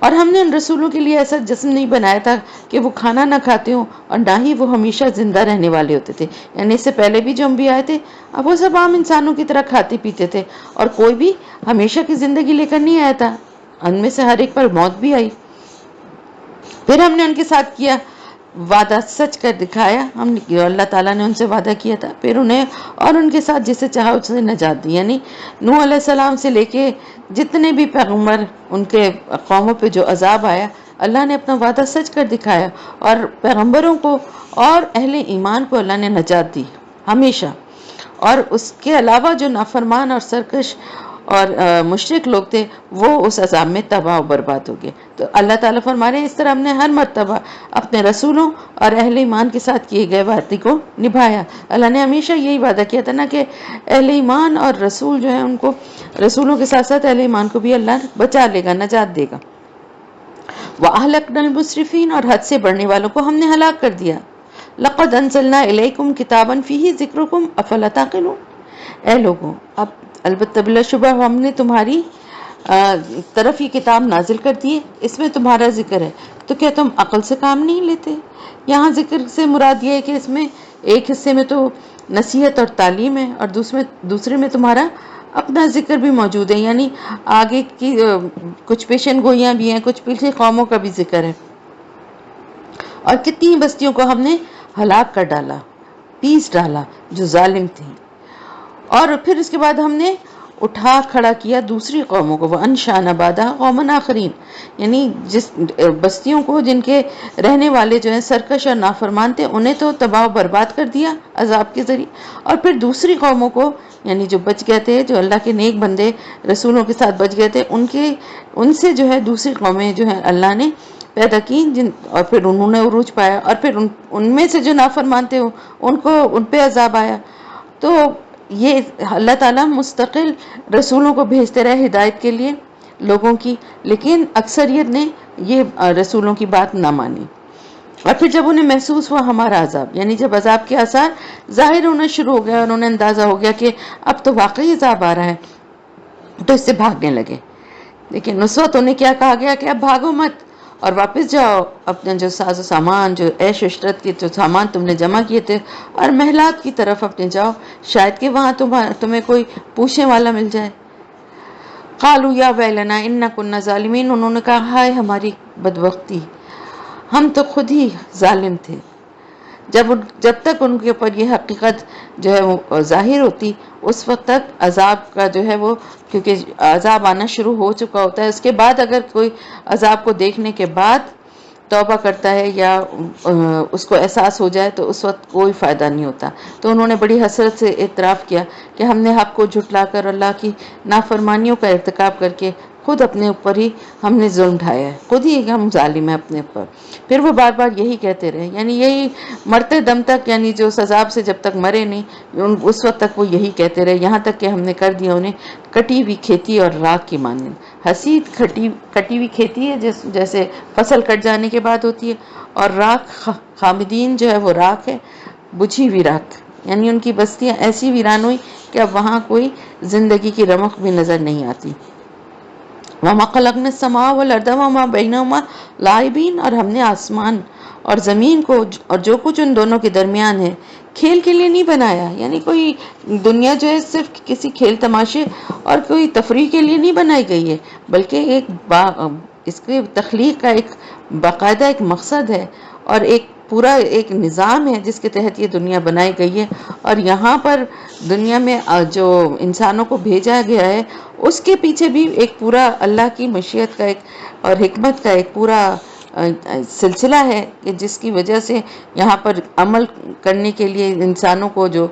اور ہم نے ان رسولوں کے لیے ایسا جسم نہیں بنایا تھا کہ وہ کھانا نہ کھاتے ہوں، اور نہ ہی وہ ہمیشہ زندہ رہنے والے ہوتے تھے، یعنی اس سے پہلے بھی جو انبیاء آئے تھے اب وہ سب عام انسانوں کی طرح کھاتے پیتے تھے، اور کوئی بھی ہمیشہ کی زندگی لے کر نہیں آیا تھا، ان میں سے ہر ایک پر موت بھی آئی۔ پھر ہم نے ان کے ساتھ کیا وعدہ، سچ کر دکھایا، اللہ تعالیٰ نے ان سے وعدہ کیا تھا، پھر انہیں اور ان کے ساتھ جسے چاہا اس سے نجات دی، یعنی نوح علیہ السلام سے لے کے جتنے بھی پیغمبر ان کے قوموں پہ جو عذاب آیا، اللہ نے اپنا وعدہ سچ کر دکھایا، اور پیغمبروں کو اور اہل ایمان کو اللہ نے نجات دی ہمیشہ، اور اس کے علاوہ جو نافرمان اور سرکش اور مشرک لوگ تھے وہ اس عذاب میں تباہ و برباد ہو گئے۔ تو اللہ تعالیٰ فرما رہے ہیں اس طرح ہم نے ہر مرتبہ اپنے رسولوں اور اہل ایمان کے ساتھ کیے گئے وعدے کو نبھایا۔ اللہ نے ہمیشہ یہی وعدہ کیا تھا نا کہ اہل ایمان اور رسول جو ہیں ان کو، رسولوں کے ساتھ ساتھ اہل ایمان کو بھی اللہ بچا لے گا، نجات دے گا۔ وَأَهْلَكْنَا الْمُسْرِفِينَ، اور حد سے بڑھنے والوں کو ہم نے ہلاک کر دیا۔ لَقَدْ أَنزَلْنَا إِلَيْكُمْ كِتَابًا فِيهِ ذِكْرُكُمْ أَفَلَا تَعْقِلُونَ، اے لوگوں اب البتہ بلا شبہ ہم نے تمہاری طرف یہ کتاب نازل کر دی ہے، اس میں تمہارا ذکر ہے، تو کیا تم عقل سے کام نہیں لیتے؟ یہاں ذکر سے مراد یہ ہے کہ اس میں ایک حصے میں تو نصیحت اور تعلیم ہے، اور دوسرے میں تمہارا اپنا ذکر بھی موجود ہے، یعنی آگے کی کچھ پیشن گوئیاں بھی ہیں، کچھ پچھلی قوموں کا بھی ذکر ہے، اور کتنی بستیوں کو ہم نے ہلاک کر ڈالا، پیس ڈالا جو ظالم تھیں، اور پھر اس کے بعد ہم نے اٹھا کھڑا کیا دوسری قوموں کو، وَأَنشَأْنَا بَعْدَهَا قَوْمًا آخَرِينَ، یعنی جس بستیوں کو جن کے رہنے والے جو ہیں سرکش اور نافرمان تھے انہیں تو تباہ و برباد کر دیا عذاب کے ذریعے، اور پھر دوسری قوموں کو یعنی جو بچ گئے تھے، جو اللہ کے نیک بندے رسولوں کے ساتھ بچ گئے تھے، ان سے جو ہے دوسری قومیں جو ہیں اللہ نے پیدا کی، اور پھر انہوں نے عروج پایا، اور پھر ان میں سے جو نافرمان تھے ان پہ عذاب آیا۔ تو یہ اللہ تعالیٰ مستقل رسولوں کو بھیجتے رہے ہدایت کے لیے لوگوں کی، لیکن اکثریت نے یہ رسولوں کی بات نہ مانی، اور پھر جب انہیں محسوس ہوا ہمارا عذاب، یعنی جب عذاب کے آثار ظاہر ہونا شروع ہو گیا اور انہیں اندازہ ہو گیا کہ اب تو واقعی عذاب آ رہا ہے، تو اس سے بھاگنے لگے۔ لیکن اس وقت انہیں کیا کہا گیا کہ اب بھاگو مت، اور واپس جاؤ اپنے جو ساز و سامان، جو عیش و عشرت کے جو سامان تم نے جمع کیے تھے، اور محلات کی طرف اپنے جاؤ، شاید کہ وہاں تمہیں کوئی پوچھنے والا مل جائے۔ قالوا یا ویلنا انا کنا ظالمین، انہوں نے کہا ہائے ہماری بدبختی، ہم تو خود ہی ظالم تھے۔ جب تک ان کے اوپر یہ حقیقت جو ہے وہ ظاہر ہوتی، اس وقت تک عذاب کا جو ہے وہ، کیونکہ عذاب آنا شروع ہو چکا ہوتا ہے، اس کے بعد اگر کوئی عذاب کو دیکھنے کے بعد توبہ کرتا ہے یا اس کو احساس ہو جائے تو اس وقت کوئی فائدہ نہیں ہوتا۔ تو انہوں نے بڑی حسرت سے اعتراف کیا کہ ہم نے حق کو جھٹلا کر اللہ کی نافرمانیوں کا ارتکاب کر کے خود اپنے اوپر ہی ہم نے ظلم ڈھایا ہے، خود ہی ہم ظالم ہیں اپنے اوپر۔ پھر وہ بار بار یہی کہتے رہے، یعنی یہی مرتے دم تک، یعنی جو عذاب سے جب تک مرے نہیں اس وقت تک وہ یہی کہتے رہے، یہاں تک کہ ہم نے کر دیا انہیں کٹی ہوئی کھیتی اور راکھ کی مانند۔ حسید کٹی ہوئی کھیتی ہے جیسے فصل کٹ جانے کے بعد ہوتی ہے، اور راکھ خامدین جو ہے وہ راکھ ہے، بجھی ہوئی راکھ، یعنی ان کی بستیاں ایسی ویران ہوئی کہ اب وہاں کوئی زندگی کی رمق بھی نظر نہیں آتی۔ وَمَا خَلَقْنَا السَّمَاءَ وَالْأَرْضَ وَمَا بَيْنَهُمَا لَاعِبِينَ، اور ہم نے آسمان اور زمین کو اور جو کچھ ان دونوں کے درمیان ہے کھیل کے لیے نہیں بنایا، یعنی کوئی دنیا جو ہے صرف کسی کھیل تماشے اور کوئی تفریح کے لیے نہیں بنائی گئی ہے، بلکہ اس کے تخلیق کا ایک باقاعدہ ایک مقصد ہے، اور ایک پورا ایک نظام ہے جس کے تحت یہ دنیا بنائی گئی ہے، اور یہاں پر دنیا میں جو انسانوں کو بھیجا گیا ہے اس کے پیچھے بھی ایک پورا اللہ کی مشیت کا ایک اور حکمت کا ایک پورا سلسلہ ہے کہ جس کی وجہ سے یہاں پر عمل کرنے کے لیے انسانوں کو جو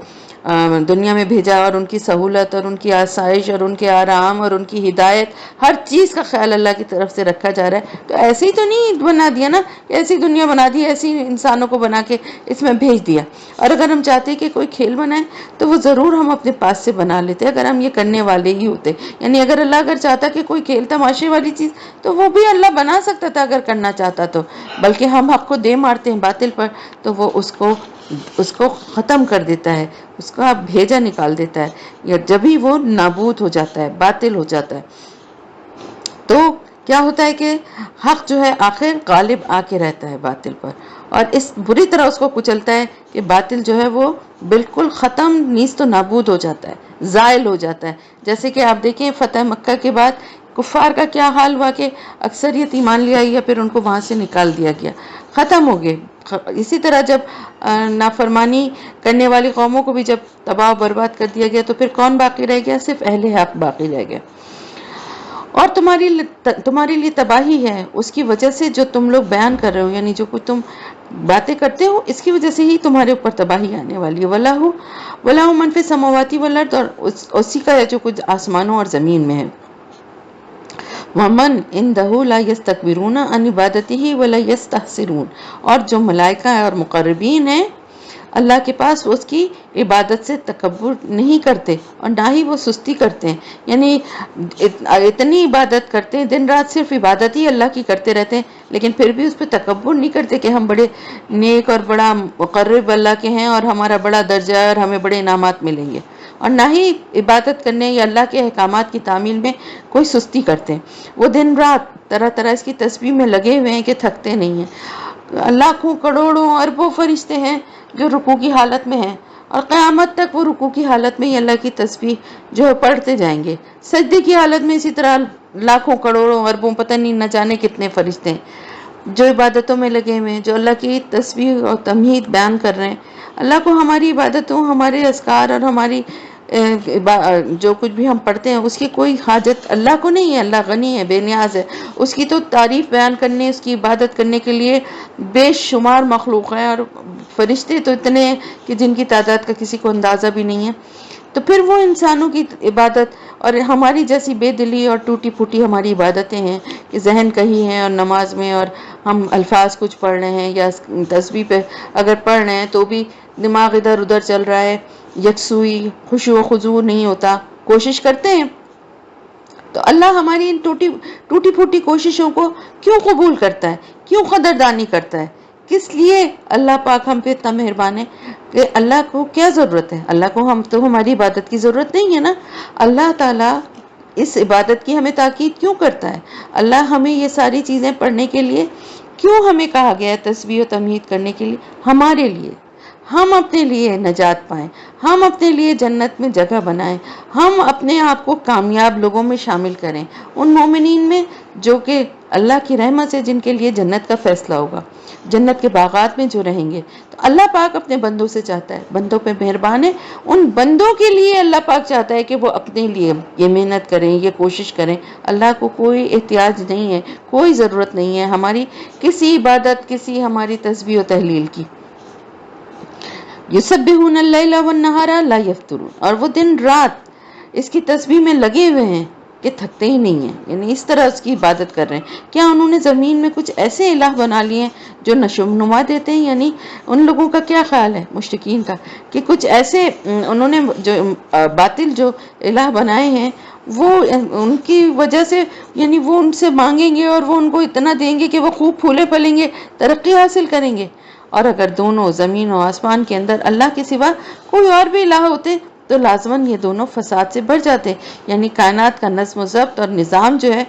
دنیا میں بھیجا، اور ان کی سہولت اور ان کی آسائش اور ان کے آرام اور ان کی ہدایت، ہر چیز کا خیال اللہ کی طرف سے رکھا جا رہا ہے۔ تو ایسے ہی تو نہیں بنا دیا نا، ایسی دنیا بنا دی، ایسی انسانوں کو بنا کے اس میں بھیج دیا۔ اور اگر ہم چاہتے کہ کوئی کھیل بنائے تو وہ ضرور ہم اپنے پاس سے بنا لیتے اگر ہم یہ کرنے والے ہی ہوتے، یعنی اگر اللہ چاہتا کہ کوئی کھیل تماشے والی چیز تو وہ بھی اللہ بنا سکتا تھا اگر کرنا چاہتا تو، بلکہ ہم حق کو دے مارتے ہیں باطل پر، تو وہ اس کو ختم کر دیتا ہے، اس کا بھیجا نکال دیتا ہے، یا جبھی وہ نابود ہو جاتا ہے، باطل ہو جاتا ہے۔ تو کیا ہوتا ہے کہ حق جو ہے آخر غالب آ کے رہتا ہے باطل پر، اور اس بری طرح اس کو کچلتا ہے کہ باطل جو ہے وہ بالکل ختم نیست و نابود ہو جاتا ہے، زائل ہو جاتا ہے۔ جیسے کہ آپ دیکھیں فتح مکہ کے بعد کفار کا کیا حال ہوا کہ اکثریت ایمان لے آئی یا پھر ان کو وہاں سے نکال دیا گیا، ختم ہو گئے۔ اسی طرح جب نافرمانی کرنے والی قوموں کو بھی جب تباہ و برباد کر دیا گیا تو پھر کون باقی رہ گیا؟ صرف اہل حق باقی رہ گیا۔ اور تمہارے لیے تباہی ہے اس کی وجہ سے جو تم لوگ بیان کر رہے ہو، یعنی جو کچھ تم باتیں کرتے ہو اس کی وجہ سے ہی تمہارے اوپر تباہی آنے والی ہے۔ وَلَهُ مَن فِي السَّمَاوَاتِ وَالْأَرْضِ، اور اسی کا ہے جو کچھ آسمانوں اور زمین میں ہے۔ وَمَن عِندَهُ لَا يَسْتَكْبِرُونَ عَنْ عِبَادَتِهِ وَلَا يَسْتَحْسِرُونَ، اور جو ملائکہ اور مقربین ہیں اللہ کے پاس وہ اس کی عبادت سے تکبر نہیں کرتے اور نہ ہی وہ سستی کرتے ہیں، یعنی اتنی عبادت کرتے ہیں، دن رات صرف عبادت ہی اللہ کی کرتے رہتے ہیں، لیکن پھر بھی اس پہ تکبر نہیں کرتے کہ ہم بڑے نیک اور بڑا مقرب اللہ کے ہیں اور ہمارا بڑا درجہ ہے اور ہمیں بڑے انعامات ملیں گے، اور نہ ہی عبادت کرنے یا اللہ کے احکامات کی تعمیل میں کوئی سستی کرتے ہیں۔ وہ دن رات طرح طرح اس کی تسبیح میں لگے ہوئے ہیں کہ تھکتے نہیں ہیں۔ لاکھوں کروڑوں اربوں فرشتے ہیں جو رکوع کی حالت میں ہیں، اور قیامت تک وہ رکوع کی حالت میں ہی اللہ کی تسبیح جو ہے پڑھتے جائیں گے، سجدے کی حالت میں اسی طرح لاکھوں کروڑوں اربوں پتہ نہیں نہ جانے کتنے فرشتے ہیں جو عبادتوں میں لگے ہوئے ہیں، جو اللہ کی تسبیح اور تمجید بیان کر رہے ہیں۔ اللہ کو ہماری عبادتوں، ہمارے اذکار اور ہماری جو کچھ بھی ہم پڑھتے ہیں اس کی کوئی حاجت اللہ کو نہیں ہے۔ اللہ غنی ہے، بے نیاز ہے، اس کی تو تعریف بیان کرنے، اس کی عبادت کرنے کے لیے بے شمار مخلوق ہیں، اور فرشتے تو اتنے ہیں کہ جن کی تعداد کا کسی کو اندازہ بھی نہیں ہے۔ تو پھر وہ انسانوں کی عبادت اور ہماری جیسی بے دلی اور ٹوٹی پھوٹی ہماری عبادتیں ہیں کہ ذہن کہیں ہے اور نماز میں اور ہم الفاظ کچھ پڑھ رہے ہیں یا تسبیح پہ اگر پڑھ رہے ہیں تو بھی دماغ ادھر ادھر چل رہا ہے، یکسوئی خشوع و خضوع نہیں ہوتا، کوشش کرتے ہیں۔ تو اللہ ہماری ان ٹوٹی پھوٹی کوششوں کو کیوں قبول کرتا ہے، کیوں قدردانی کرتا ہے؟ کس لیے اللہ پاک ہم پہ اتنا مہربان ہے کہ اللہ کو کیا ضرورت ہے؟ اللہ کو ہم تو ہماری عبادت کی ضرورت نہیں ہے نا۔ اللہ تعالیٰ اس عبادت کی ہمیں تاکید کیوں کرتا ہے؟ اللہ ہمیں یہ ساری چیزیں پڑھنے کے لیے کیوں ہمیں کہا گیا ہے تسبیح و تمجید کرنے کے لیے؟ ہمارے لیے، ہم اپنے لیے نجات پائیں، ہم اپنے لیے جنت میں جگہ بنائیں، ہم اپنے آپ کو کامیاب لوگوں میں شامل کریں، ان مومنین میں جو کہ اللہ کی رحمت سے جن کے لیے جنت کا فیصلہ ہوگا، جنت کے باغات میں جو رہیں گے۔ تو اللہ پاک اپنے بندوں سے چاہتا ہے، بندوں پہ مہربان ہے، ان بندوں کے لیے اللہ پاک چاہتا ہے کہ وہ اپنے لیے یہ محنت کریں، یہ کوشش کریں۔ اللہ کو کوئی احتیاج نہیں ہے، کوئی ضرورت نہیں ہے ہماری کسی عبادت، کسی ہماری تسبیح و تحلیل کی۔ یسبحون اللیل والنہار لا یفترون، اور وہ دن رات اس کی تسبیح میں لگے ہوئے ہیں کہ تھکتے ہی نہیں ہیں، یعنی اس طرح اس کی عبادت کر رہے ہیں۔ کیا انہوں نے زمین میں کچھ ایسے الہ بنا لیے ہیں جو نشو و نما دیتے ہیں؟ یعنی ان لوگوں کا کیا خیال ہے، مشرکین کا، کہ کچھ ایسے انہوں نے جو باطل جو الہ بنائے ہیں وہ ان کی وجہ سے، یعنی وہ ان سے مانگیں گے اور وہ ان کو اتنا دیں گے کہ وہ خوب پھولے پھلیں گے، ترقی حاصل کریں گے۔ اور اگر دونوں زمین و آسمان کے اندر اللہ کے سوا کوئی اور بھی الہ ہوتے تو لازماً یہ دونوں فساد سے بڑھ جاتے، یعنی کائنات کا نظم و ضبط اور نظام جو ہے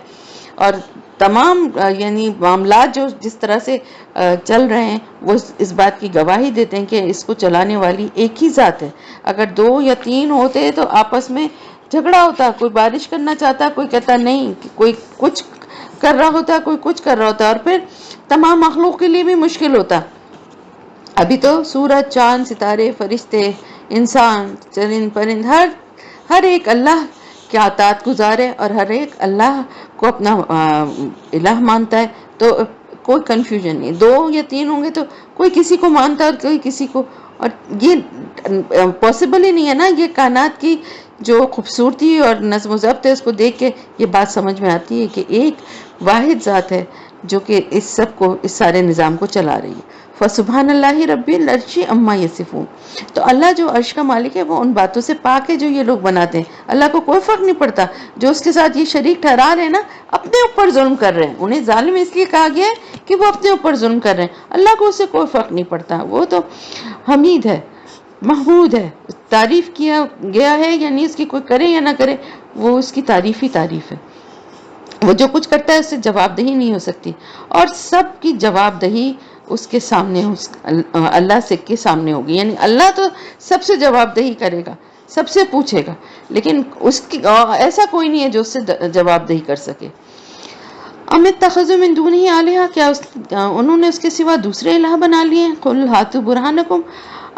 اور تمام یعنی معاملات جو جس طرح سے چل رہے ہیں وہ اس بات کی گواہی دیتے ہیں کہ اس کو چلانے والی ایک ہی ذات ہے۔ اگر دو یا تین ہوتے تو آپس میں جھگڑا ہوتا، کوئی بارش کرنا چاہتا، کوئی کہتا نہیں، کوئی کچھ کر رہا ہوتا، کوئی کچھ کر رہا ہوتا، اور پھر تمام مخلوق کے لیے بھی مشکل ہوتا۔ ابھی تو سورج، چاند، ستارے، فرشتے، انسان، چرند پرند، ہر ایک اللہ کے اطاعت گزار ہے اور ہر ایک اللہ کو اپنا الہ مانتا ہے، تو کوئی کنفیوژن نہیں۔ دو یا تین ہوں گے تو کوئی کسی کو مانتا اور کوئی کسی کو، اور یہ پاسبل ہی نہیں ہے نا۔ یہ کائنات کی جو خوبصورتی اور نظم و ضبط ہے اس کو دیکھ کے یہ بات سمجھ میں آتی ہے کہ ایک واحد ذات ہے جو کہ اس سب کو، اس سارے نظام کو چلا رہی ہے۔ فسبحان اللہ رب العرش عما یصفون، تو اللہ جو عرش کا مالک ہے وہ ان باتوں سے پاک ہے جو یہ لوگ بناتے ہیں۔ اللہ کو کوئی فرق نہیں پڑتا، جو اس کے ساتھ یہ شریک ٹھہرا رہے ہیں نا اپنے اوپر ظلم کر رہے ہیں، انہیں ظالم اس لیے کہا گیا ہے کہ وہ اپنے اوپر ظلم کر رہے ہیں۔ اللہ کو اس سے کوئی فرق نہیں پڑتا، وہ تو حمید ہے، محمود ہے، تعریف کیا گیا ہے، یعنی اس کی کوئی کرے یا نہ کرے وہ اس کی تعریف ہی تعریف ہے۔ وہ جو کچھ کرتا ہے اس سے جواب دہی نہیں ہو سکتی، اور سب کی جواب دہی اس کے سامنے اللہ سے کے سامنے ہوگی، یعنی اللہ تو سب سے جواب دہی کرے گا، سب سے پوچھے گا، لیکن اس کی ایسا کوئی نہیں ہے جو اس سے جواب دہی کر سکے۔ ام اتخذوا من دونہ آلہہ، کیا انہوں نے اس کے سوا دوسرے الہ بنا لیے ہیں؟ قل ہاتوا برہانکم،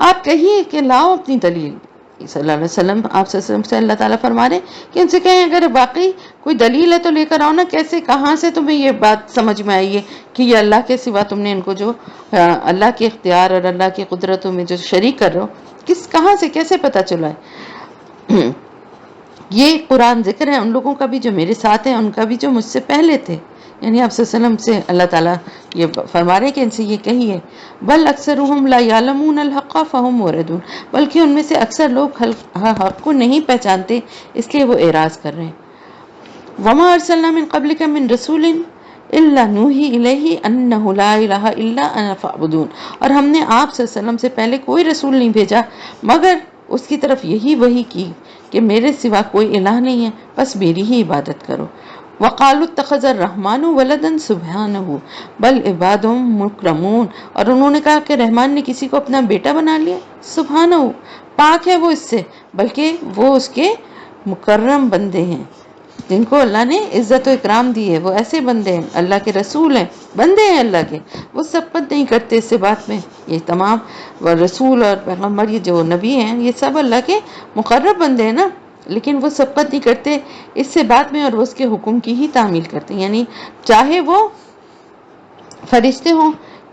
آپ کہیے کہ لاؤ اپنی دلیل۔ صلی اللہ علیہ وسلم، آپ صلی اللہ علیہ وسلم سے اللہ تعالیٰ فرما رہے ہیں کہ ان سے کہیں اگر واقعی کوئی دلیل ہے تو لے کر آؤ نا، کیسے کہاں سے تمہیں یہ بات سمجھ میں آئی ہے کہ یہ اللہ کے سوا تم نے ان کو جو اللہ کے اختیار اور اللہ کی قدرتوں میں جو شریک کر رہے ہو، کہاں سے کیسے پتہ چلا ہے؟ یہ قرآن ذکر ہے ان لوگوں کا بھی جو میرے ساتھ ہیں، ان کا بھی جو مجھ سے پہلے تھے، یعنی آپ صلی اللہ علیہ وسلم سے اللہ تعالیٰ یہ فرما رہے کہ ان سے یہ کہیے بل اکثرهم لا یعلمون الحق فهم موردون، بلکہ ان میں سے اکثر لوگ حق کو نہیں پہچانتے، اس لیے وہ اعراض کر رہے ہیں۔ وما ارسلنا من قبلک من رسول الا نوحی الیہ انہ لا الہ الا انا فاعبدون، اور ہم نے آپ صلی اللہ علیہ وسلم سے پہلے کوئی رسول نہیں بھیجا مگر اس کی طرف یہی وحی کی کہ میرے سوا کوئی الہ نہیں ہے، بس میری ہی عبادت کرو۔ وقالوا اتخذ الرحمن ولدا سبحانہ بل عباد مکرمون، اور انہوں نے کہا کہ رحمان نے کسی کو اپنا بیٹا بنا لیا، سبحانہ پاک ہے وہ اس سے، بلکہ وہ اس کے مکرم بندے ہیں جن کو اللہ نے عزت و اکرام دی ہے، وہ ایسے بندے ہیں، اللہ کے رسول ہیں، بندے ہیں اللہ کے، وہ سبقت نہیں کرتے اس سے بات میں۔ یہ تمام رسول اور پیغمبر، یہ جو نبی ہیں، یہ سب اللہ کے مقرب بندے ہیں نا، لیکن وہ سبقت نہیں کرتے اس سے بات میں، اور وہ اس کے حکم کی ہی تعمیل کرتے ہیں، یعنی چاہے وہ فرشتے ہوں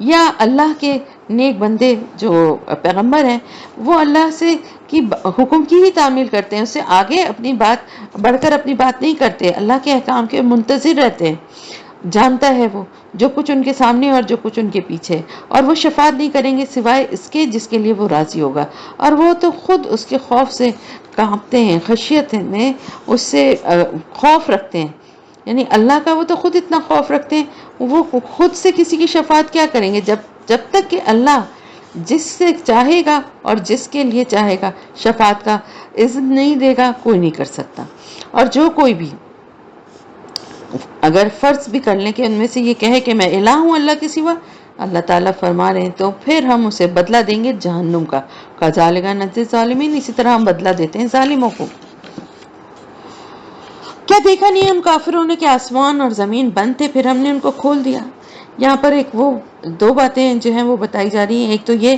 یا اللہ کے نیک بندے جو پیغمبر ہیں، وہ اللہ سے کی حکم کی ہی تعمیل کرتے ہیں، اس سے آگے اپنی بات بڑھ کر اپنی بات نہیں کرتے، اللہ کے احکام کے منتظر رہتے ہیں۔ جانتا ہے وہ جو کچھ ان کے سامنے اور جو کچھ ان کے پیچھے، اور وہ شفاعت نہیں کریں گے سوائے اس کے جس کے لیے وہ راضی ہوگا، اور وہ تو خود اس کے خوف سے کانپتے ہیں، خشیت میں اس سے خوف رکھتے ہیں، یعنی اللہ کا وہ تو خود اتنا خوف رکھتے ہیں، وہ خود سے کسی کی شفاعت کیا کریں گے جب تک کہ اللہ جس سے چاہے گا اور جس کے لیے چاہے گا شفاعت کا اذن نہیں دے گا، کوئی نہیں کر سکتا۔ اور جو کوئی بھی اگر فرض بھی کر لیں کہ ان میں سے یہ کہے کہ میں الہ ہوں اللہ کے سوا، اللہ تعالیٰ فرما رہے ہیں تو پھر ہم اسے بدلہ دیں گے جہنم کا، کذالک نجزی الظالمین، اسی طرح ہم بدلہ دیتے ہیں ظالموں کو۔ کیا دیکھا نہیں ان کافروں نے کہ آسمان اور زمین بند تھے، پھر ہم نے ان کو کھول دیا۔ یہاں پر وہ دو باتیں جو ہیں وہ بتائی جا رہی ہیں، ایک تو یہ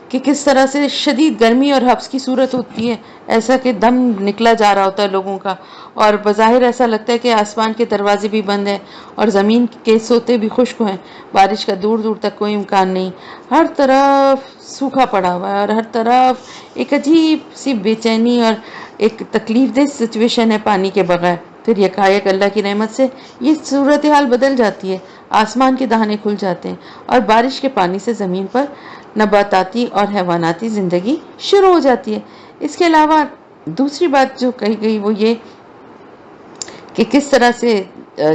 کہ کس طرح سے شدید گرمی اور حبس کی صورت ہوتی ہے، ایسا کہ دم نکلا جا رہا ہوتا ہے لوگوں کا، اور بظاہر ایسا لگتا ہے کہ آسمان کے دروازے بھی بند ہیں اور زمین کے سوتے بھی خشک ہیں، بارش کا دور دور تک کوئی امکان نہیں، ہر طرف سوکھا پڑا ہوا ہے، اور ہر طرف ایک عجیب سی بے چینی اور ایک تکلیف دہ سچویشن ہے پانی کے بغیر۔ پھر یکایک اللہ کی رحمت سے یہ صورتحال بدل جاتی ہے، آسمان کے دہانے کھل جاتے ہیں اور بارش کے پانی سے زمین پر نباتاتی اور حیواناتی زندگی شروع ہو جاتی ہے۔ اس کے علاوہ دوسری بات جو کہی گئی وہ یہ کہ کس طرح سے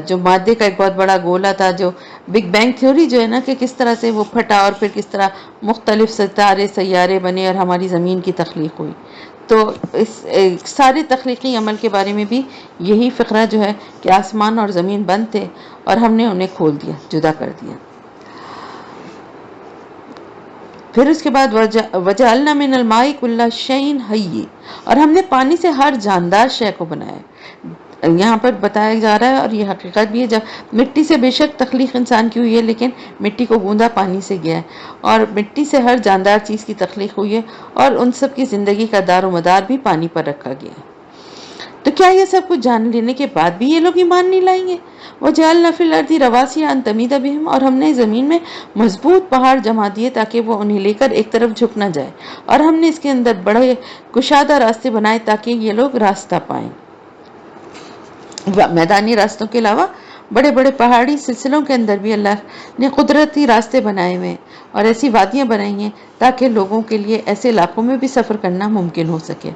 جو مادے کا ایک بہت بڑا گولا تھا، جو بگ بینگ تھیوری جو ہے نا، کہ کس طرح سے وہ پھٹا اور پھر کس طرح مختلف ستارے سیارے بنے اور ہماری زمین کی تخلیق ہوئی۔ تو اس سارے تخلیقی عمل کے بارے میں بھی یہی فقرہ جو ہے کہ آسمان اور زمین بند تھے اور ہم نے انہیں کھول دیا، جدا کر دیا۔ پھر اس کے بعد وجعلنا من الماء کل شیء حی، اور ہم نے پانی سے ہر جاندار شے کو بنایا۔ یہاں پر بتایا جا رہا ہے اور یہ حقیقت بھی ہے، جب مٹی سے بے شک تخلیق انسان کی ہوئی ہے، لیکن مٹی کو گوندا پانی سے گیا ہے، اور مٹی سے ہر جاندار چیز کی تخلیق ہوئی ہے، اور ان سب کی زندگی کا دار و مدار بھی پانی پر رکھا گیا ہے۔ تو کیا یہ سب کچھ جان لینے کے بعد بھی یہ لوگ ایمان نہیں لائیں گے؟ وَجَعَلْنَا فِي الْأَرْضِ رَوَاسِيَ أَن تَمِيدَ بِهِمْ، اور ہم نے زمین میں مضبوط پہاڑ جما دیے تاکہ وہ انہیں لے کر ایک طرف جھک نہ جائے، اور ہم نے اس کے اندر بڑے کشادہ راستے بنائے تاکہ یہ لوگ راستہ پائیں۔ میدانی راستوں کے علاوہ بڑے بڑے پہاڑی سلسلوں کے اندر بھی اللہ نے قدرتی راستے بنائے ہوئے ہیں اور ایسی وادیاں بنائی ہیں تاکہ لوگوں کے لیے ایسے علاقوں میں بھی سفر کرنا ممکن ہو سکے۔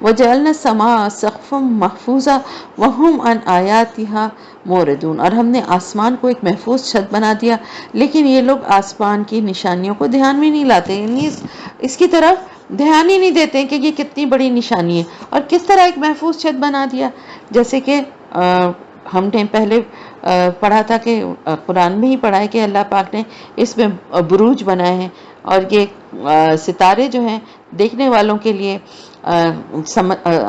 وَجَعَلْنَا السَّمَاءَ سَقْفًا مَحْفُوظًا وَهُمْ عَنْ آيَاتِهَا مُعْرِضُونَ، اور ہم نے آسمان کو ایک محفوظ چھت بنا دیا، لیکن یہ لوگ آسمان کی نشانیوں کو دھیان میں نہیں لاتے، یعنی اس کی طرف دھیان ہی نہیں دیتے کہ یہ کتنی بڑی نشانی ہے۔ اور کس طرح ایک محفوظ چھت بنا دیا؟ جیسے کہ ہم نے پہلے پڑھا تھا کہ قرآن میں ہی پڑھا ہے کہ اللہ پاک نے اس میں بروج بنائے ہیں، اور یہ ستارے جو ہیں دیکھنے والوں کے لیے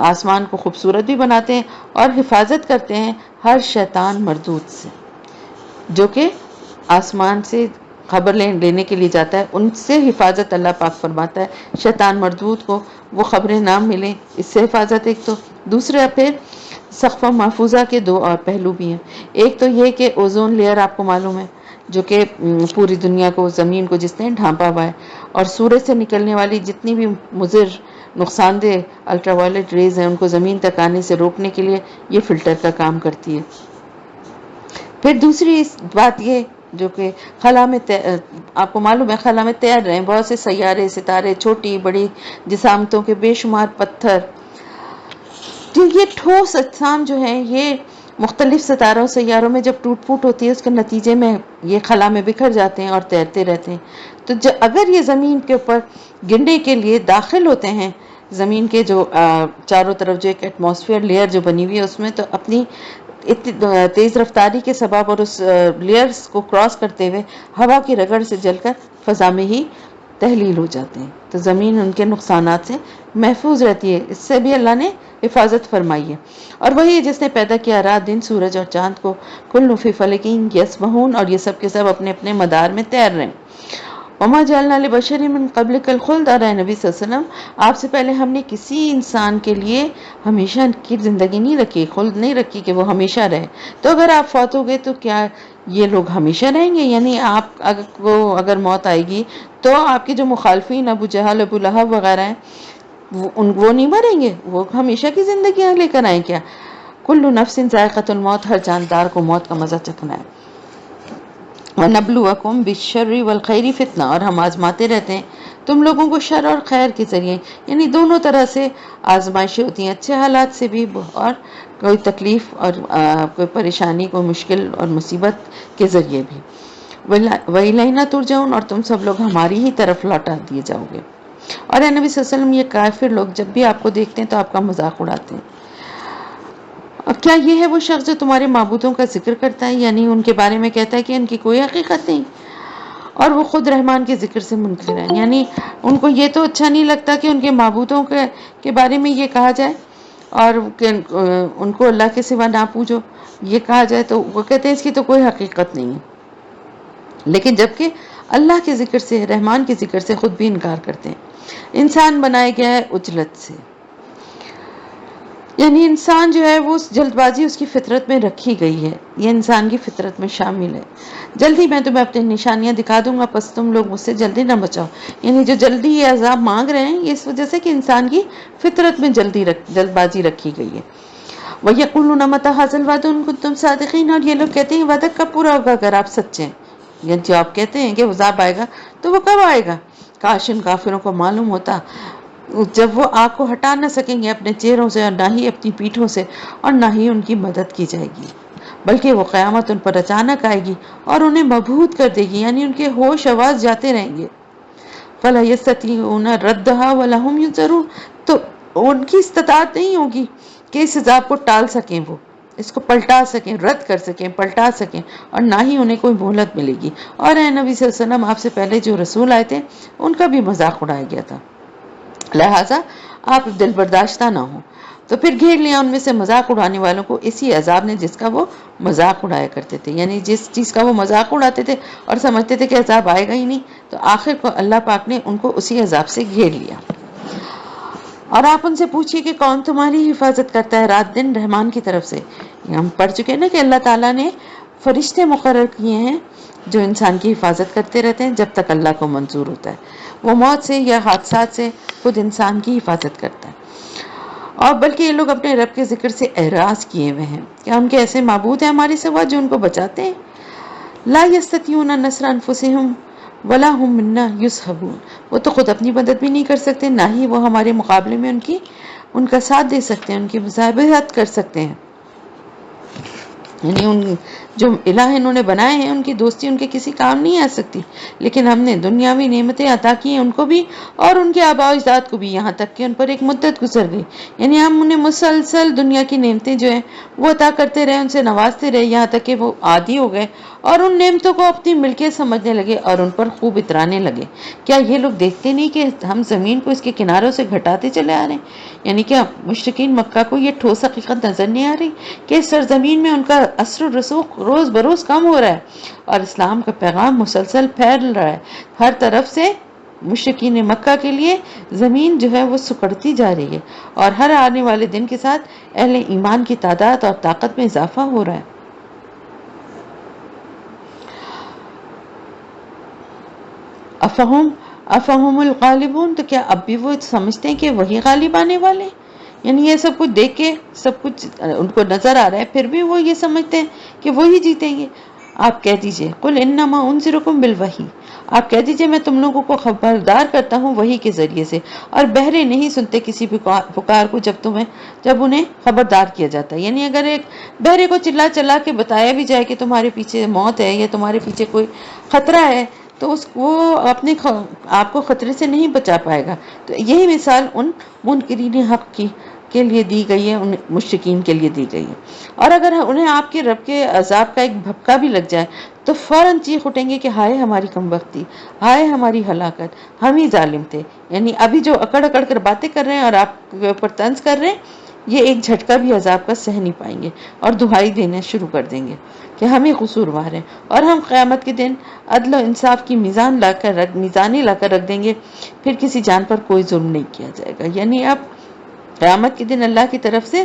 آسمان کو خوبصورت بھی بناتے ہیں اور حفاظت کرتے ہیں ہر شیطان مردود سے، جو کہ آسمان سے خبر لینے کے لیے جاتا ہے، ان سے حفاظت اللہ پاک فرماتا ہے، شیطان مردود کو وہ خبریں نہ ملیں، اس سے حفاظت ایک تو۔ دوسرے پھر سقف محفوظہ کے دو اور پہلو بھی ہیں، ایک تو یہ کہ اوزون لیئر آپ کو معلوم ہے جو کہ پوری دنیا کو، زمین کو جس نے ڈھانپا ہوا ہے، اور سورج سے نکلنے والی جتنی بھی مضر نقصان دہ الٹرا وائلٹ ریز ہیں ان کو زمین تک آنے سے روکنے کے لیے یہ فلٹر کا کام کرتی ہے۔ پھر دوسری بات یہ جو کہ خلا میں آپ کو معلوم ہے خلا میں تیر رہے ہیں بہت سے سیارے، ستارے، چھوٹی بڑی جسامتوں کے بے شمار پتھر، تو یہ ٹھوس اجسام جو ہیں یہ مختلف ستاروں سیاروں میں جب ٹوٹ پھوٹ ہوتی ہے اس کے نتیجے میں یہ خلا میں بکھر جاتے ہیں اور تیرتے رہتے ہیں۔ تو اگر یہ زمین کے اوپر گرنے کے لیے داخل ہوتے ہیں، زمین کے جو چاروں طرف جو ایک ایٹماسفیئر لیئر جو بنی ہوئی ہے اس میں، تو اپنی تیز رفتاری کے سبب اور اس لیئرز کو کراس کرتے ہوئے ہوا کی رگڑ سے جل کر فضا میں ہی تحلیل ہو جاتے ہیں، تو زمین ان کے نقصانات سے محفوظ رہتی ہے، اس سے بھی اللہ نے حفاظت فرمائی ہے۔ اور وہی جس نے پیدا کیا رات دن، سورج اور چاند کو، کل فی فلک یسبحون، اور یہ سب کے سب اپنے اپنے مدار میں تیر رہے ہیں۔ وما جعلنا لبشر من قبلک الخلد، اور اے نبی صلی اللہ علیہ وسلم آپ سے پہلے ہم نے کسی انسان کے لیے ہمیشہ کی زندگی نہیں رکھی، خلد نہیں رکھی کہ وہ ہمیشہ رہے۔ تو اگر آپ فوت ہو گئے تو کیا یہ لوگ ہمیشہ رہیں گے؟ یعنی آپ اگر موت آئے گی تو آپ کے جو مخالفین ابو جہل، ابو لہب وغیرہ ہیں وہ نہیں مریں گے، وہ ہمیشہ کی زندگیاں لے کر آئیں کیا؟ کل نفس ذائقۃ الموت، ہر جاندار کو موت کا مزہ چکھنا ہے۔ وَنَبْلُوَكُمْ بِالشَّرِّ وَالْخَيْرِ فتنہ، اور ہم آزماتے رہتے ہیں تم لوگوں کو شر اور خیر کے ذریعے، یعنی دونوں طرح سے آزمائشیں ہوتی ہیں، اچھے حالات سے بھی اور کوئی تکلیف اور کوئی پریشانی، کوئی مشکل اور مصیبت کے ذریعے بھی۔ وَإِلَيْنَا تُرْجَعُونَ، اور تم سب لوگ ہماری ہی طرف لوٹا دیے جاؤ گے۔ اور اے نبی صلی اللہ علیہ وسلم یہ کافر لوگ جب بھی آپ کو دیکھتے ہیں تو آپ کا مذاق اڑاتے ہیں۔ اب کیا یہ ہے وہ شخص جو تمہارے معبودوں کا ذکر کرتا ہے، یعنی ان کے بارے میں کہتا ہے کہ ان کی کوئی حقیقت نہیں، اور وہ خود رحمان کے ذکر سے منکر ہیں، یعنی ان کو یہ تو اچھا نہیں لگتا کہ ان کے معبودوں کے بارے میں یہ کہا جائے اور کہ ان کو اللہ کے سوا نہ پوجو، یہ کہا جائے، تو وہ کہتے ہیں اس کی تو کوئی حقیقت نہیں ہے، لیکن جبکہ اللہ کے ذکر سے، رحمان کے ذکر سے خود بھی انکار کرتے ہیں۔ انسان بنایا گیا ہے عجلت سے، یعنی انسان جو ہے وہ جلد بازی اس کی فطرت میں رکھی گئی ہے، یہ انسان کی فطرت میں شامل ہے۔ جلدی میں تمہیں اپنی نشانیاں دکھا دوں گا، پس تم لوگ مجھ سے جلدی نہ بچاؤ، یعنی جو جلدی یہ عذاب مانگ رہے ہیں یہ اس وجہ سے کہ انسان کی فطرت میں جلد بازی رکھی گئی ہے۔ وَيَقُولُونَ مَتَىٰ هَٰذَا الْوَعْدُ إِن كُنتُمْ صَادِقِينَ، اور یہ لوگ کہتے ہیں وعدہ کب پورا ہوگا اگر آپ سچے ہیں، یعنی جو آپ کہتے ہیں کہ عذاب آئے گا تو وہ کب آئے گا؟ کاش ان کافروں کو معلوم ہوتا جب وہ آگ کو ہٹا نہ سکیں گے اپنے چہروں سے اور نہ ہی اپنی پیٹھوں سے، اور نہ ہی ان کی مدد کی جائے گی، بلکہ وہ قیامت ان پر اچانک آئے گی اور انہیں مبہوت کر دے گی، یعنی ان کے ہوش آواز جاتے رہیں گے۔ فَلَا يَسْتَطِيعُونَ رَدَّهَا وَلَا هُمْ يُنظَرُونَ، تو ان کی استطاعت نہیں ہوگی کہ اس عذاب کو ٹال سکیں، وہ اس کو پلٹا سکیں، رد کر سکیں، پلٹا سکیں، اور نہ ہی انہیں کوئی مہلت ملے گی۔ اور اے نبی صلی اللہ علیہ وسلم آپ سے پہلے جو رسول آئے تھے ان کا بھی مذاق اڑایا گیا تھا، لہٰذا آپ دل برداشتہ نہ ہوں۔ تو پھر گھیر لیا ان میں سے مذاق اڑانے والوں کو اسی عذاب نے جس کا وہ مذاق اڑایا کرتے تھے، یعنی جس چیز کا وہ مذاق اڑاتے تھے اور سمجھتے تھے کہ عذاب آئے گا ہی نہیں، تو آخر کو اللہ پاک نے ان کو اسی عذاب سے گھیر لیا۔ اور آپ ان سے پوچھئے کہ کون تمہاری حفاظت کرتا ہے رات دن رحمان کی طرف سے؟ ہم پڑھ چکے ہیں نا کہ اللہ تعالیٰ نے فرشتے مقرر کیے ہیں جو انسان کی حفاظت کرتے رہتے ہیں جب تک اللہ کو منظور ہوتا ہے، وہ موت سے یا حادثات سے خود انسان کی حفاظت کرتا ہے۔ اور بلکہ یہ لوگ اپنے رب کے ذکر سے اعراض کیے ہوئے ہیں، کیا ان کے ایسے معبود ہیں ہمارے سوا جو ان کو بچاتے ہیں؟ لا یستطیعون نصر انفسہم ولا ہم منا یصحبون، وہ تو خود اپنی مدد بھی نہیں کر سکتے، نہ ہی وہ ہمارے مقابلے میں ان کا ساتھ دے سکتے ہیں، ان کی مزاحمت کر سکتے ہیں۔ یعنی ان جو الہ انہوں نے بنائے ہیں ان کی دوستی ان کے کسی کام نہیں آ سکتی، لیکن ہم نے دنیاوی نعمتیں عطا کی ہیں ان کو بھی اور ان کے آباء و اجداد کو بھی، یہاں تک کہ ان پر ایک مدت گزر گئی، یعنی ہم انہیں مسلسل دنیا کی نعمتیں جو ہیں وہ عطا کرتے رہے، ان سے نوازتے رہے، یہاں تک کہ وہ عادی ہو گئے اور ان نعمتوں کو اپنی ملکیت سمجھنے لگے اور ان پر خوب اترانے لگے۔ کیا یہ لوگ دیکھتے نہیں کہ ہم زمین کو اس کے کناروں سے گھٹاتے چلے آ رہے ہیں؟ یعنی کیا مشرکین مکہ کو یہ ٹھوس حقیقت نظر نہیں آ رہی کہ اس سرزمین میں ان کا اثر و رسوخ روز بروز کم ہو رہا ہے اور اسلام کا پیغام مسلسل پھیل رہا ہے، ہر طرف سے مشرکین مکہ کے لیے زمین جو ہے وہ سکڑتی جا رہی ہے اور ہر آنے والے دن کے ساتھ اہل ایمان کی تعداد اور طاقت میں اضافہ ہو رہا ہے۔ افہم الغالبون، تو کیا اب بھی وہ سمجھتے ہیں کہ وہی غالب آنے والے ہیں؟ یعنی یہ سب کچھ دیکھ کے سب کچھ ان کو نظر آ رہا ہے، پھر بھی وہ یہ سمجھتے ہیں کہ وہی جیتیں گے۔ آپ کہہ دیجئے قل انما انذرکم بالوحی، آپ کہہ دیجئے میں تم لوگوں کو خبردار کرتا ہوں وحی کے ذریعے سے، اور بہرے نہیں سنتے کسی پکار کو جب انہیں خبردار کیا جاتا ہے۔ یعنی اگر ایک بہرے کو چلا چلا کے بتایا بھی جائے کہ تمہارے پیچھے موت ہے یا تمہارے پیچھے کوئی خطرہ ہے تو وہ آپ کو خطرے سے نہیں بچا پائے گا۔ تو یہی مثال ان منکرین حق کے لیے دی گئی ہے، ان مشرکین کے لیے دی گئی ہے۔ اور اگر انہیں آپ کے رب کے عذاب کا ایک بھپکا بھی لگ جائے تو فوراً چیخ اٹھیں گے کہ ہائے ہماری کمبختی، ہائے ہماری ہلاکت، ہم ہی ظالم تھے۔ یعنی ابھی جو اکڑ اکڑ کر باتیں کر رہے ہیں اور آپ کے اوپر طنز کر رہے ہیں، یہ ایک جھٹکا بھی عذاب کا سہ نہیں پائیں گے اور دہائی دینا شروع کر دیں گے کہ ہم ہی قصوروار ہیں، اور ہم قیامت کے دن عدل و انصاف کی میزانی لا کر رکھ دیں گے، پھر کسی جان پر کوئی ظلم نہیں کیا جائے گا۔ یعنی اب قیامت کے دن اللہ کی طرف سے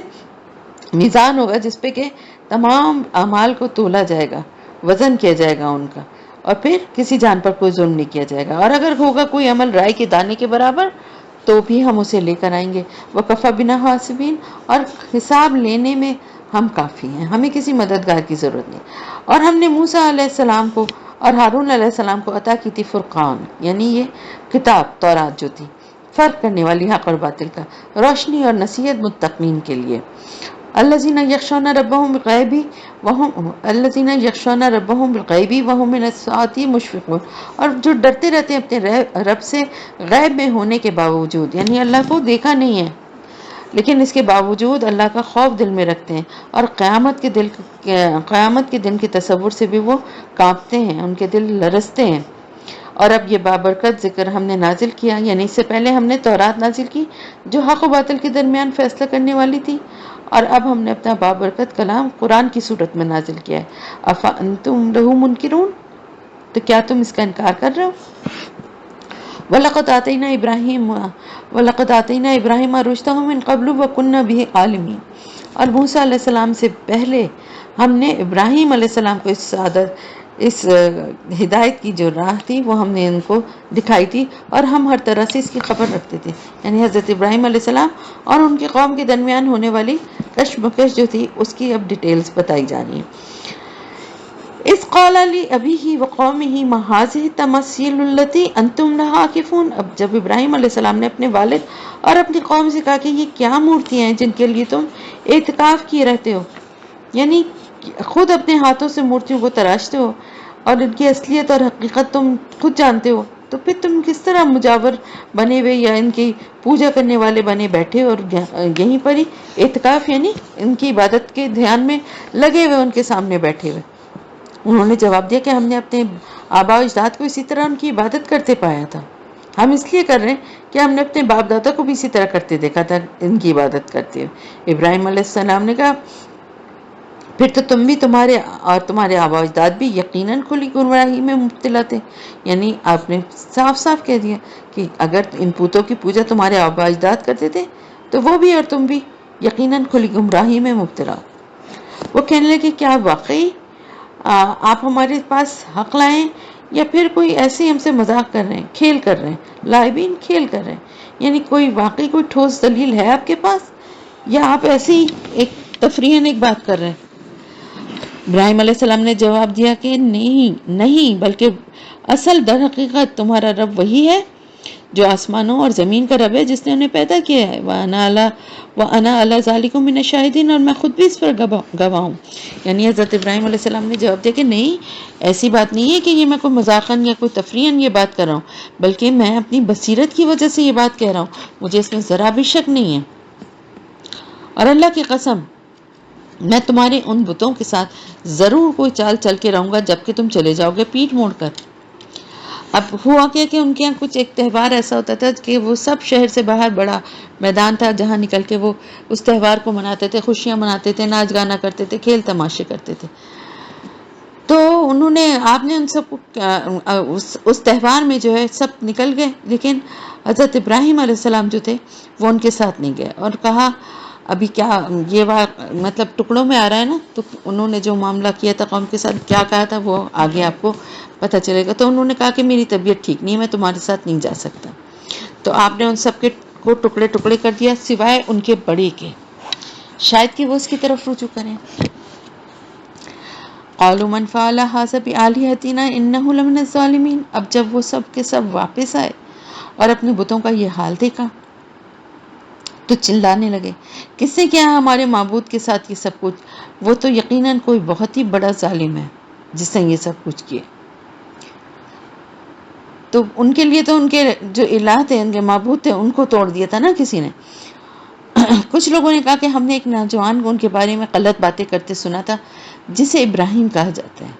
میزان ہوگا جس پہ کہ تمام اعمال کو تولا جائے گا، وزن کیا جائے گا ان کا، اور پھر کسی جان پر کوئی ظلم نہیں کیا جائے گا، اور اگر ہوگا کوئی عمل رائے کے دانے کے برابر تو بھی ہم اسے لے کر آئیں گے۔ وَكَفَى بِنَا حَاسِبِينَ، اور حساب لینے میں ہم کافی ہیں، ہمیں کسی مددگار کی ضرورت نہیں۔ اور ہم نے موسیٰ علیہ السلام کو اور ہارون علیہ السلام کو عطا کی تھی فرقان، یعنی یہ کتاب تورات جو تھی، فرق کرنے والی حق اور باطل کا، روشنی اور نصیحت متقین کے لیے۔ الذین یخشون ربهم بالغیب وهم من الساعۃ مشفقون، اور جو ڈرتے رہتے ہیں اپنے رب سے غیب میں ہونے کے باوجود، یعنی اللہ کو دیکھا نہیں ہے لیکن اس کے باوجود اللہ کا خوف دل میں رکھتے ہیں، اور قیامت کے دن کے تصور سے بھی وہ کانپتے ہیں، ان کے دل لرزتے ہیں۔ اور اب یہ بابرکت ذکر ہم نے نازل کیا، یعنی اس سے پہلے ہم نے تورات نازل کی جو حق و باطل کے درمیان فیصلہ کرنے والی تھی، اور اب ہم نے اپنا بابرکت کلام قرآن کی صورت میں نازل کیا ہے۔ افانتم لہ منکرون، تو کیا تم اس کا انکار کر رہے ہو؟ وَلَقَدْ آتَيْنَا إِبْرَاهِيمَ رُشْدَهُ مِنْ قَبْلُ وَكُنَّا بِهِ عَالِمِينَ، اور موسیٰ علیہ السلام سے پہلے ہم نے ابراہیم علیہ السلام کو اس ہدایت کی جو راہ تھی وہ ہم نے ان کو دکھائی تھی، اور ہم ہر طرح سے اس کی خبر رکھتے تھے۔ یعنی حضرت ابراہیم علیہ السلام اور ان کی قوم کے درمیان ہونے والی کشمکش جو تھی اس کی اب ڈیٹیلز بتائی جا رہی ہیں۔ اس قال لأبیہ وقومہ ما ھذہ التماثیل التی انتم لہا عاکفون، اب جب ابراہیم علیہ السلام نے اپنے والد اور اپنی قوم سے کہا کہ یہ کیا مورتیاں ہیں جن کے لیے تم اعتکاف کیے رہتے ہو، یعنی خود اپنے ہاتھوں سے مورتیوں کو تراشتے ہو اور ان کی اصلیت اور حقیقت تم خود جانتے ہو، تو پھر تم کس طرح مجاور بنے ہوئے یا ان کی پوجا کرنے والے بنے بیٹھے اور یہیں پر ہی اعتکاف یعنی ان کی عبادت کے دھیان میں لگے ہوئے ان کے سامنے بیٹھے ہوئے؟ انہوں نے جواب دیا کہ ہم نے اپنے آباء و اجداد کو اسی طرح ان کی عبادت کرتے پایا تھا، ہم اس لیے کر رہے ہیں کہ ہم نے اپنے باپ دادا کو بھی اسی طرح کرتے دیکھا تھا، ان کی عبادت کرتے ہوئے۔ ابراہیم علیہ السلام نے کہا پھر تو تم بھی تمہارے آباء و اجداد بھی یقیناً کھلی گمراہی میں مبتلا تھے۔ یعنی آپ نے صاف صاف کہہ دیا کہ اگر ان پوتوں کی پوجا تمہارے آباء و اجداد کرتے تھے تو وہ بھی اور تم بھی یقیناً کھلی گمراہی میں مبتلا ہو۔ وہ کہنے لگے کیا واقعی آپ ہمارے پاس حق لائیں یا پھر کوئی ایسے ہم سے مذاق کر رہے ہیں، کھیل کر رہے ہیں، لاعبین کھیل کر رہے ہیں، یعنی کوئی واقعی کوئی ٹھوس دلیل ہے آپ کے پاس یا آپ ایسے ہی ایک تفریحاً ایک بات کر رہے ہیں؟ ابراہیم علیہ السلام نے جواب دیا کہ نہیں بلکہ اصل در حقیقت تمہارا رب وہی ہے جو آسمانوں اور زمین کا رب ہے جس نے انہیں پیدا کیا ہے، وَأَنَا عَلَىٰ ذَلِكُم مِّنَ الشَّاهِدِينَ، اور میں خود بھی اس پر گواہ ہوں۔ یعنی حضرت ابراہیم علیہ السلام نے جواب دیا کہ نہیں، ایسی بات نہیں ہے کہ یہ میں کوئی مذاقاً یا کوئی تفریحاً یہ بات کر رہا ہوں، بلکہ میں اپنی بصیرت کی وجہ سے یہ بات کہہ رہا ہوں، مجھے اس میں ذرا بھی شک نہیں ہے۔ اور اللہ کی قسم، میں تمہارے ان بتوں کے ساتھ ضرور کوئی چال چل کے رہوں گا جب کہ تم چلے جاؤ گے پیٹھ موڑ کر۔ اب ہوا کیا کہ ان کے یہاں کچھ ایک تہوار ایسا ہوتا تھا کہ وہ سب شہر سے باہر بڑا میدان تھا جہاں نکل کے وہ اس تہوار کو مناتے تھے، خوشیاں مناتے تھے، ناچ گانا کرتے تھے، کھیل تماشے کرتے تھے۔ تو آپ نے ان سب کو اس تہوار میں جو ہے سب نکل گئے، لیکن حضرت ابراہیم علیہ السلام جو تھے وہ ان کے ساتھ نہیں گئے، اور کہا ابھی کیا یہ مطلب ٹکڑوں میں آ رہا ہے نا، تو انہوں نے جو معاملہ کیا تھا قوم کے ساتھ کیا کہا تھا وہ آگے آپ کو پتہ چلے گا۔ تو انہوں نے کہا کہ میری طبیعت ٹھیک نہیں ہے، میں تمہارے ساتھ نہیں جا سکتا۔ تو آپ نے ان سب کے کو ٹکڑے ٹکڑے کر دیا سوائے ان کے بڑے کے، شاید کہ وہ اس کی طرف رجوع کریں۔ قالوا من فعل هذا بآلهتنا انه لمن الظالمین، اب جب وہ سب کے سب واپس آئے اور اپنے بتوں کا یہ حال دیکھا تو چلانے لگے، کس نے کیا ہمارے معبود کے ساتھ یہ سب کچھ؟ وہ تو یقیناً کوئی بہت ہی بڑا ظالم ہے جس نے یہ سب کچھ کیا۔ تو ان کے لیے تو ان کے جو الہ تھے، ان کے معبود تھے، ان کو توڑ دیا تھا نا کسی نے۔ کچھ لوگوں نے کہا کہ ہم نے ایک نوجوان کو ان کے بارے میں غلط باتیں کرتے سنا تھا جسے ابراہیم کہا جاتا ہے،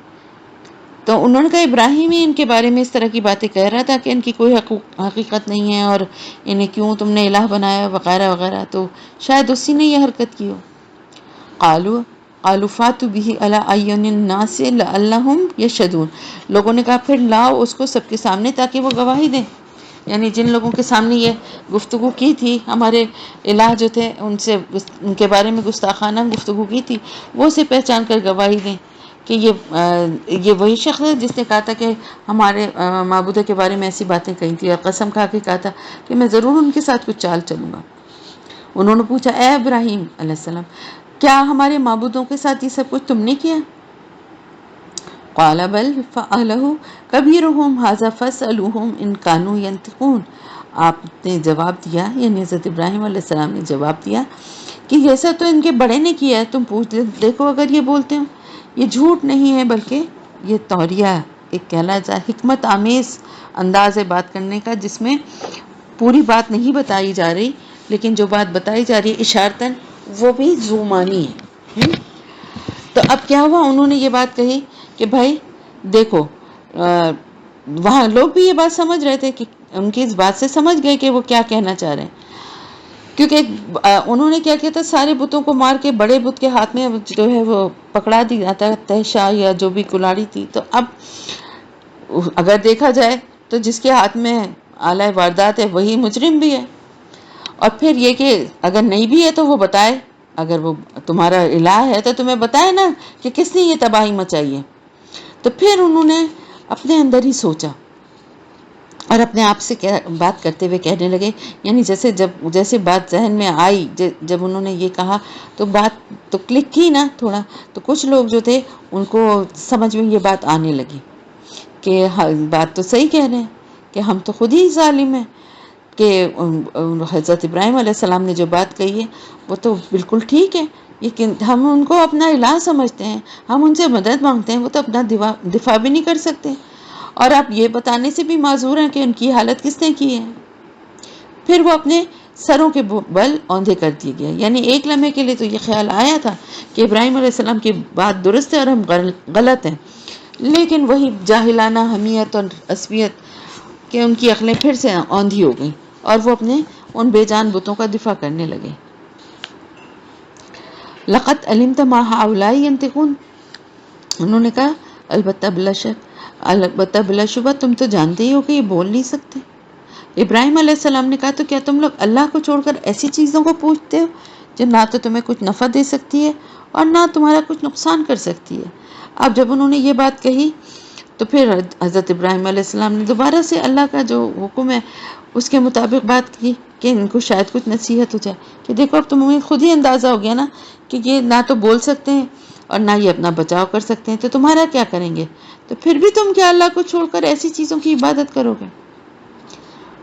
تو انہوں نے کہا ابراہیم ہی ان کے بارے میں اس طرح کی باتیں کہہ رہا تھا کہ ان کی کوئی حقیقت نہیں ہے اور انہیں کیوں تم نے الہ بنایا وغیرہ وغیرہ، تو شاید اسی نے یہ حرکت کی ہو۔ قالوا فاتوا به علی اعین الناس لعلهم یشهدون، لوگوں نے کہا پھر لاؤ اس کو سب کے سامنے تاکہ وہ گواہی دیں، یعنی جن لوگوں کے سامنے یہ گفتگو کی تھی، ہمارے الہ جو تھے ان سے ان کے بارے میں گستاخانہ گفتگو کی تھی، وہ اسے پہچان کر گواہی دیں کہ یہ وہی شخص ہے جس نے کہا تھا کہ ہمارے معبودوں کے بارے میں ایسی باتیں کہی تھی، اور قسم کھا کے کہا تھا کہ میں ضرور ان کے ساتھ کچھ چال چلوں گا۔ انہوں نے پوچھا اے ابراہیم علیہ السلام، کیا ہمارے معبودوں کے ساتھ یہ سب کچھ تم نے کیا؟ قال بل فعلہ کبیرہم ھذا فاسألوہم ان کانوا ینطقون، آپ نے جواب دیا، یعنی حضرت ابراہیم علیہ السلام نے جواب دیا کہ ایسا تو ان کے بڑے نے کیا ہے، تم پوچھ دیکھو اگر یہ بولتے ہو۔ یہ جھوٹ نہیں ہے بلکہ یہ توریہ، ایک کہلاتا ہے حکمت آمیز انداز ہے بات کرنے کا، جس میں پوری بات نہیں بتائی جا رہی لیکن جو بات بتائی جا رہی ہے اشارتاً وہ بھی ذو معنی ہے۔ تو اب کیا ہوا، انہوں نے یہ بات کہی کہ بھائی دیکھو، وہاں لوگ بھی یہ بات سمجھ رہے تھے کہ ان کی اس بات سے سمجھ گئے کہ وہ کیا کہنا چاہ رہے ہیں، کیونکہ انہوں نے کیا کیا تھا، سارے بتوں کو مار کے بڑے بت کے ہاتھ میں جو ہے وہ پکڑا دیا تھا تہشا یا جو بھی کلاڑی تھی۔ تو اب اگر دیکھا جائے تو جس کے ہاتھ میں آلہ واردات ہے وہی مجرم بھی ہے، اور پھر یہ کہ اگر نہیں بھی ہے تو وہ بتائے، اگر وہ تمہارا الہ ہے تو تمہیں بتائے نا کہ کس نے یہ تباہی مچائی ہے۔ تو پھر انہوں نے اپنے اندر ہی سوچا اور اپنے آپ سے بات کرتے ہوئے کہنے لگے، یعنی جیسے بات ذہن میں آئی، جب انہوں نے یہ کہا تو بات تو کلک کی نا تھوڑا، تو کچھ لوگ جو تھے ان کو سمجھ میں یہ بات آنے لگی کہ بات تو صحیح کہہ رہے ہیں کہ ہم تو خود ہی ظالم ہیں، کہ حضرت ابراہیم علیہ السلام نے جو بات کہی ہے وہ تو بالکل ٹھیک ہے، لیکن ہم ان کو اپنا الہ سمجھتے ہیں، ہم ان سے مدد مانگتے ہیں، وہ تو اپنا دفاع بھی نہیں کر سکتے، اور آپ یہ بتانے سے بھی معذور ہیں کہ ان کی حالت کس نے کی ہے۔ پھر وہ اپنے سروں کے بل اوندھے کر دیے گئے، یعنی ایک لمحے کے لیے تو یہ خیال آیا تھا کہ ابراہیم علیہ السلام کی بات درست ہے اور ہم غلط ہیں، لیکن وہی جاہلانہ حمیت اور عصبیت کہ ان کی عقلیں پھر سے اوندھی ہو گئیں اور وہ اپنے ان بے جان بتوں کا دفاع کرنے لگے۔ لقد علمت ما هؤلاء ينطقون، انہوں نے کہا البتہ بلا شبہ تم تو جانتے ہی ہو کہ یہ بول نہیں سکتے۔ ابراہیم علیہ السلام نے کہا تو کیا تم لوگ اللہ کو چھوڑ کر ایسی چیزوں کو پوچھتے ہو جو نہ تو تمہیں کچھ نفع دے سکتی ہے اور نہ تمہارا کچھ نقصان کر سکتی ہے۔ اب جب انہوں نے یہ بات کہی تو پھر حضرت ابراہیم علیہ السلام نے دوبارہ سے اللہ کا جو حکم ہے اس کے مطابق بات کی کہ ان کو شاید کچھ نصیحت ہو جائے کہ دیکھو اب تمہیں خود ہی اندازہ ہو گیا نا کہ یہ نہ تو بول سکتے ہیں اور نہ یہ اپنا بچاؤ کر سکتے ہیں، تو تمہارا کیا کریں گے؟ تو پھر بھی تم کیا اللہ کو چھوڑ کر ایسی چیزوں کی عبادت کرو گے؟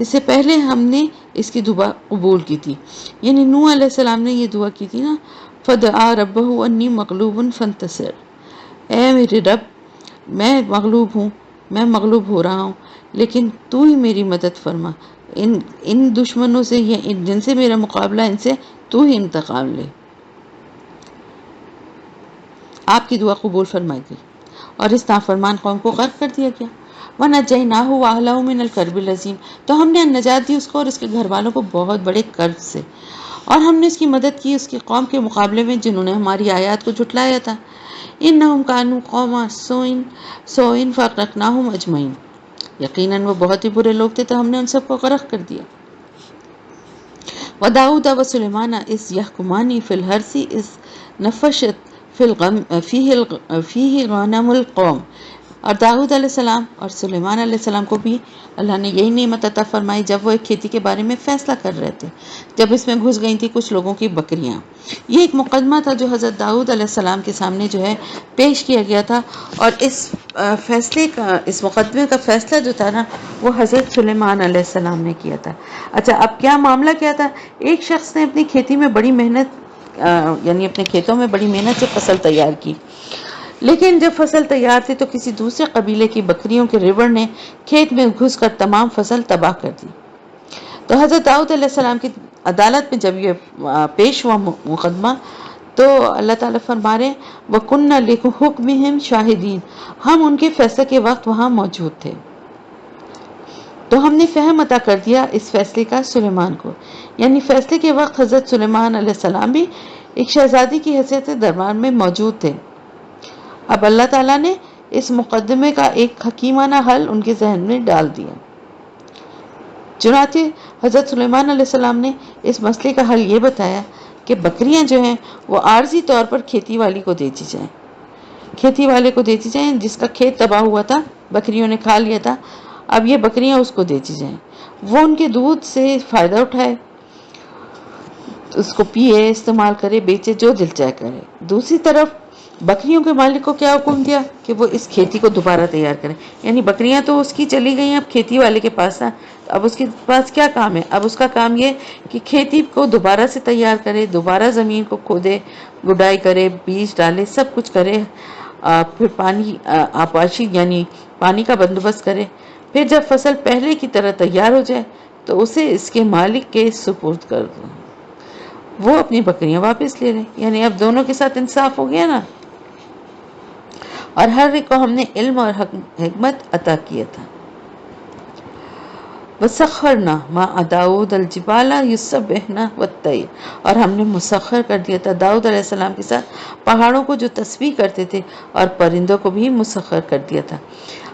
اس سے پہلے ہم نے اس کی دعا قبول کی تھی. یعنی نوح علیہ السلام نے یہ دعا کی تھی نا، فدعا ربہ انی مغلوب فانتصر، اے میرے رب میں مغلوب ہوں، میں مغلوب ہو رہا ہوں، لیکن تو ہی میری مدد فرما، ان دشمنوں سے یا جن سے میرا مقابلہ، ان سے تو ہی انتقام لے. آپ کی دعا قبول فرمائی گئی اور اس نافرمان قوم کو غرق کر دیا گیا. وَنَجَّيْنَاهُ وَأَهْلَهُ مِنَ الْكَرْبِ الْعَظِيمِ، تو ہم نے نجات دی اس کو اور اس کے گھر والوں کو بہت بڑے کرب سے، اور ہم نے اس کی مدد کی اس کی قوم کے مقابلے میں جنہوں نے ہماری آیات کو جھٹلایا تھا. إِنَّهُمْ كَانُوا قَوْمَ سَوْءٍ فَأَغْرَقْنَاهُمْ أَجْمَعِينَ، یقیناً وہ بہت ہی برے لوگ تھے تو ہم نے ان سب کو غرق کر دیا. وَدَاوُدَ وَسُلَيْمَانَ إِذْ يَحْكُمَانِ فِي الْحَرْثِ إِذْ نَفَشَتْ فِيهِ غَنَمُ الْقَوْمِ، اور داؤد علیہ السلام اور سلیمان علیہ السلام کو بھی اللہ نے یہی نعمت عطا فرمائی جب وہ ایک کھیتی کے بارے میں فیصلہ کر رہے تھے، جب اس میں گھس گئی تھی کچھ لوگوں کی بکریاں. یہ ایک مقدمہ تھا جو حضرت داؤد علیہ السلام کے سامنے جو ہے پیش کیا گیا تھا، اور اس مقدمے کا فیصلہ جو تھا نا وہ حضرت سلیمان علیہ السلام نے کیا تھا. اچھا، اب کیا معاملہ کیا تھا؟ ایک شخص نے اپنی کھیتی میں بڑی محنت یعنی اپنے کھیتوں میں بڑی محنت سے فصل تیار کی، لیکن جب فصل تیار تھی تو کسی دوسرے قبیلے کی بکریوں کے ریوڑ نے کھیت میں گھس کر تمام فصل تباہ کر دی. تو حضرت داؤد علیہ السلام کی عدالت میں جب یہ پیش ہوا مقدمہ تو اللہ تعالیٰ فرما رہے وَكُنَّا لِحُكْمِهِمْ شَاهِدِينَ، ہم ان کے فیصلے کے وقت وہاں موجود تھے. تو ہم نے فہم عطا کر دیا اس فیصلے کا سلیمان کو، یعنی فیصلے کے وقت حضرت سلیمان علیہ السلام بھی ایک شہزادی کی حیثیت سے دربار میں موجود تھے. اب اللہ تعالیٰ نے اس مقدمے کا ایک حکیمانہ حل ان کے ذہن میں ڈال دیا. چنانچہ حضرت سلیمان علیہ السلام نے اس مسئلے کا حل یہ بتایا کہ بکریاں جو ہیں وہ عارضی طور پر کھیتی والی کو دے دی جائیں، کھیتی والے کو دے دی جائیں جس کا کھیت تباہ ہوا تھا، بکریوں نے کھا لیا تھا، اب یہ بکریاں اس کو دے دی جائیں، وہ ان کے دودھ سے فائدہ اٹھائے، اس کو پیے، استعمال کرے، بیچے، جو دل چاہے کرے. دوسری طرف بکریوں کے مالک کو کیا حکم دیا کہ وہ اس کھیتی کو دوبارہ تیار کریں، یعنی بکریاں تو اس کی چلی گئیں، اب کھیتی والے کے پاس اب اس کے پاس کیا کام ہے؟ اب اس کا کام یہ کہ کھیتی کو دوبارہ سے تیار کرے، دوبارہ زمین کو کھودے، گڈائی کرے، بیج ڈالے، سب کچھ کرے، پھر پانی آپاشی یعنی پانی کا بندوبست کرے، پھر جب فصل پہلے کی طرح تیار ہو جائے تو اسے اس کے مالک کے سپرد کر دو، وہ اپنی بکریاں واپس لے لیں. یعنی اب دونوں کے ساتھ انصاف ہو گیا نا، اور ہر ایک کو ہم نے علم اور حکمت عطا کیا تھا. وَسَخَّرْنَا مَعَ دَاوُودَ الْجِبَالَ يُسَبِّحْنَ وَالطَّيْرَ، اور ہم نے مسخر کر دیا تھا داؤد علیہ السلام کے ساتھ پہاڑوں کو جو تسبیح کرتے تھے، اور پرندوں کو بھی مسخر کر دیا تھا.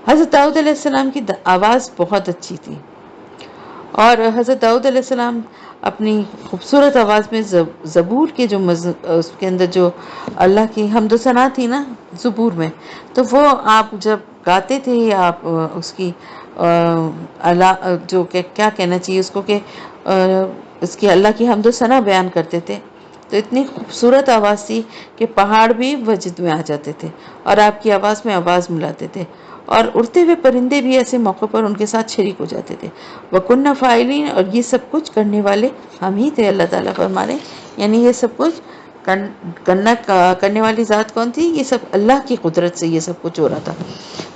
حضرت داؤد علیہ السلام کی آواز بہت اچھی تھی، اور حضرت داؤد علیہ السلام اپنی خوبصورت آواز میں زبور کے جو اس کے اندر جو اللہ کی حمد و ثنا تھی نا زبور میں، تو وہ آپ جب گاتے تھے آپ اس کی جو کہ کیا کہنا چاہیے اس کو کہ اس کی اللہ کی حمد و ثنا بیان کرتے تھے، تو اتنی خوبصورت آواز تھی کہ پہاڑ بھی وجد میں آ جاتے تھے اور آپ کی آواز میں آواز ملاتے تھے، اور اڑتے ہوئے پرندے بھی ایسے موقع پر ان کے ساتھ شریک ہو جاتے تھے. وَكُنَّا فَاعِلِينَ، اور یہ سب کچھ کرنے والے ہم ہی تھے. اللہ تعالیٰ فرما رہے یعنی یہ سب کچھ کرنے والی ذات کون تھی؟ یہ سب اللہ کی قدرت سے یہ سب کچھ ہو رہا تھا.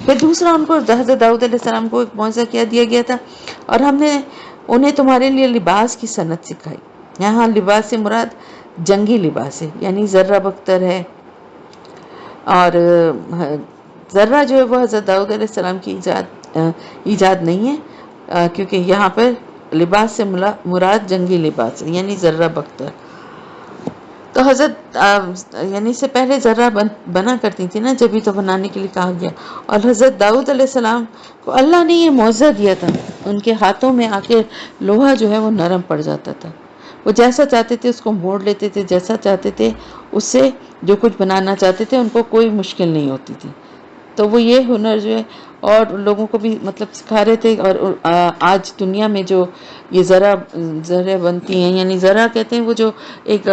پھر دوسرا ان کو حضرت داؤد علیہ السلام کو ایک معجزہ کیا دیا گیا تھا، اور ہم نے انہیں تمہارے لیے لباس کی صنعت سکھائی. یہاں لباس سے مراد جنگی لباس ہے، یعنی ذرہ بختر ہے، اور ذرہ جو ہے وہ حضرت داؤد علیہ السلام کی ایجاد نہیں ہے، کیونکہ یہاں پر لباس سے مراد جنگی لباس ہے، یعنی ذرہ بختر. تو حضرت یعنی سے پہلے ذرہ بنا کرتی تھی نا، جبھی تو بنانے کے لیے کہا گیا. اور حضرت داؤد علیہ السلام کو اللہ نے یہ معجزہ دیا تھا، ان کے ہاتھوں میں آ کے لوہا جو ہے وہ نرم پڑ جاتا تھا، وہ جیسا چاہتے تھے اس کو موڑ لیتے تھے، جیسا چاہتے تھے اس سے جو کچھ بنانا چاہتے تھے ان کو کوئی مشکل نہیں ہوتی تھی. تو وہ یہ ہنر جو ہے اور لوگوں کو بھی مطلب سکھا رہے تھے. اور آج دنیا میں جو یہ ذرہ بنتی ہیں، یعنی ذرہ کہتے ہیں وہ جو ایک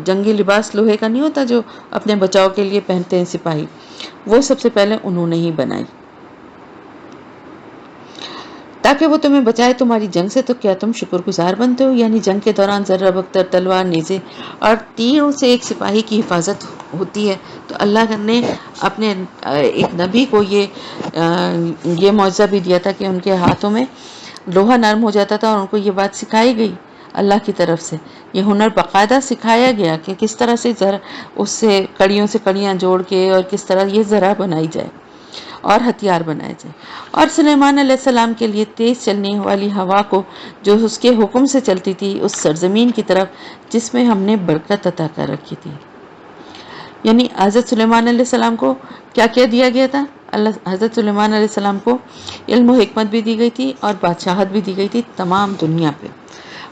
جنگی لباس لوہے کا نہیں ہوتا جو اپنے بچاؤ کے لیے پہنتے ہیں سپاہی، وہ سب سے پہلے انہوں نے ہی بنائی. تاکہ وہ تمہیں بچائے تمہاری جنگ سے، تو کیا تم شکر گزار بنتے ہو؟ یعنی جنگ کے دوران ذرہ بختر، تلوار، نیزے اور تیروں سے ایک سپاہی کی حفاظت ہوتی ہے، تو اللہ نے اپنے ایک نبی کو یہ معجزہ بھی دیا تھا کہ ان کے ہاتھوں میں لوہا نرم ہو جاتا تھا، اور ان کو یہ بات سکھائی گئی اللہ کی طرف سے، یہ ہنر باقاعدہ سکھایا گیا کہ کس طرح سے اس سے کڑیوں سے کڑیاں جوڑ کے اور کس طرح یہ ذرہ بنائی جائے اور ہتھیار بنائے جائے۔ اور سلیمان علیہ السلام کے لیے تیز چلنے والی ہوا کو جو اس کے حکم سے چلتی تھی اس سرزمین کی طرف جس میں ہم نے برکت عطا کر رکھی تھی۔ یعنی حضرت سلیمان علیہ السلام کو کیا کیا دیا گیا تھا؟ حضرت سلیمان علیہ السلام کو علم و حکمت بھی دی گئی تھی اور بادشاہت بھی دی گئی تھی تمام دنیا پہ،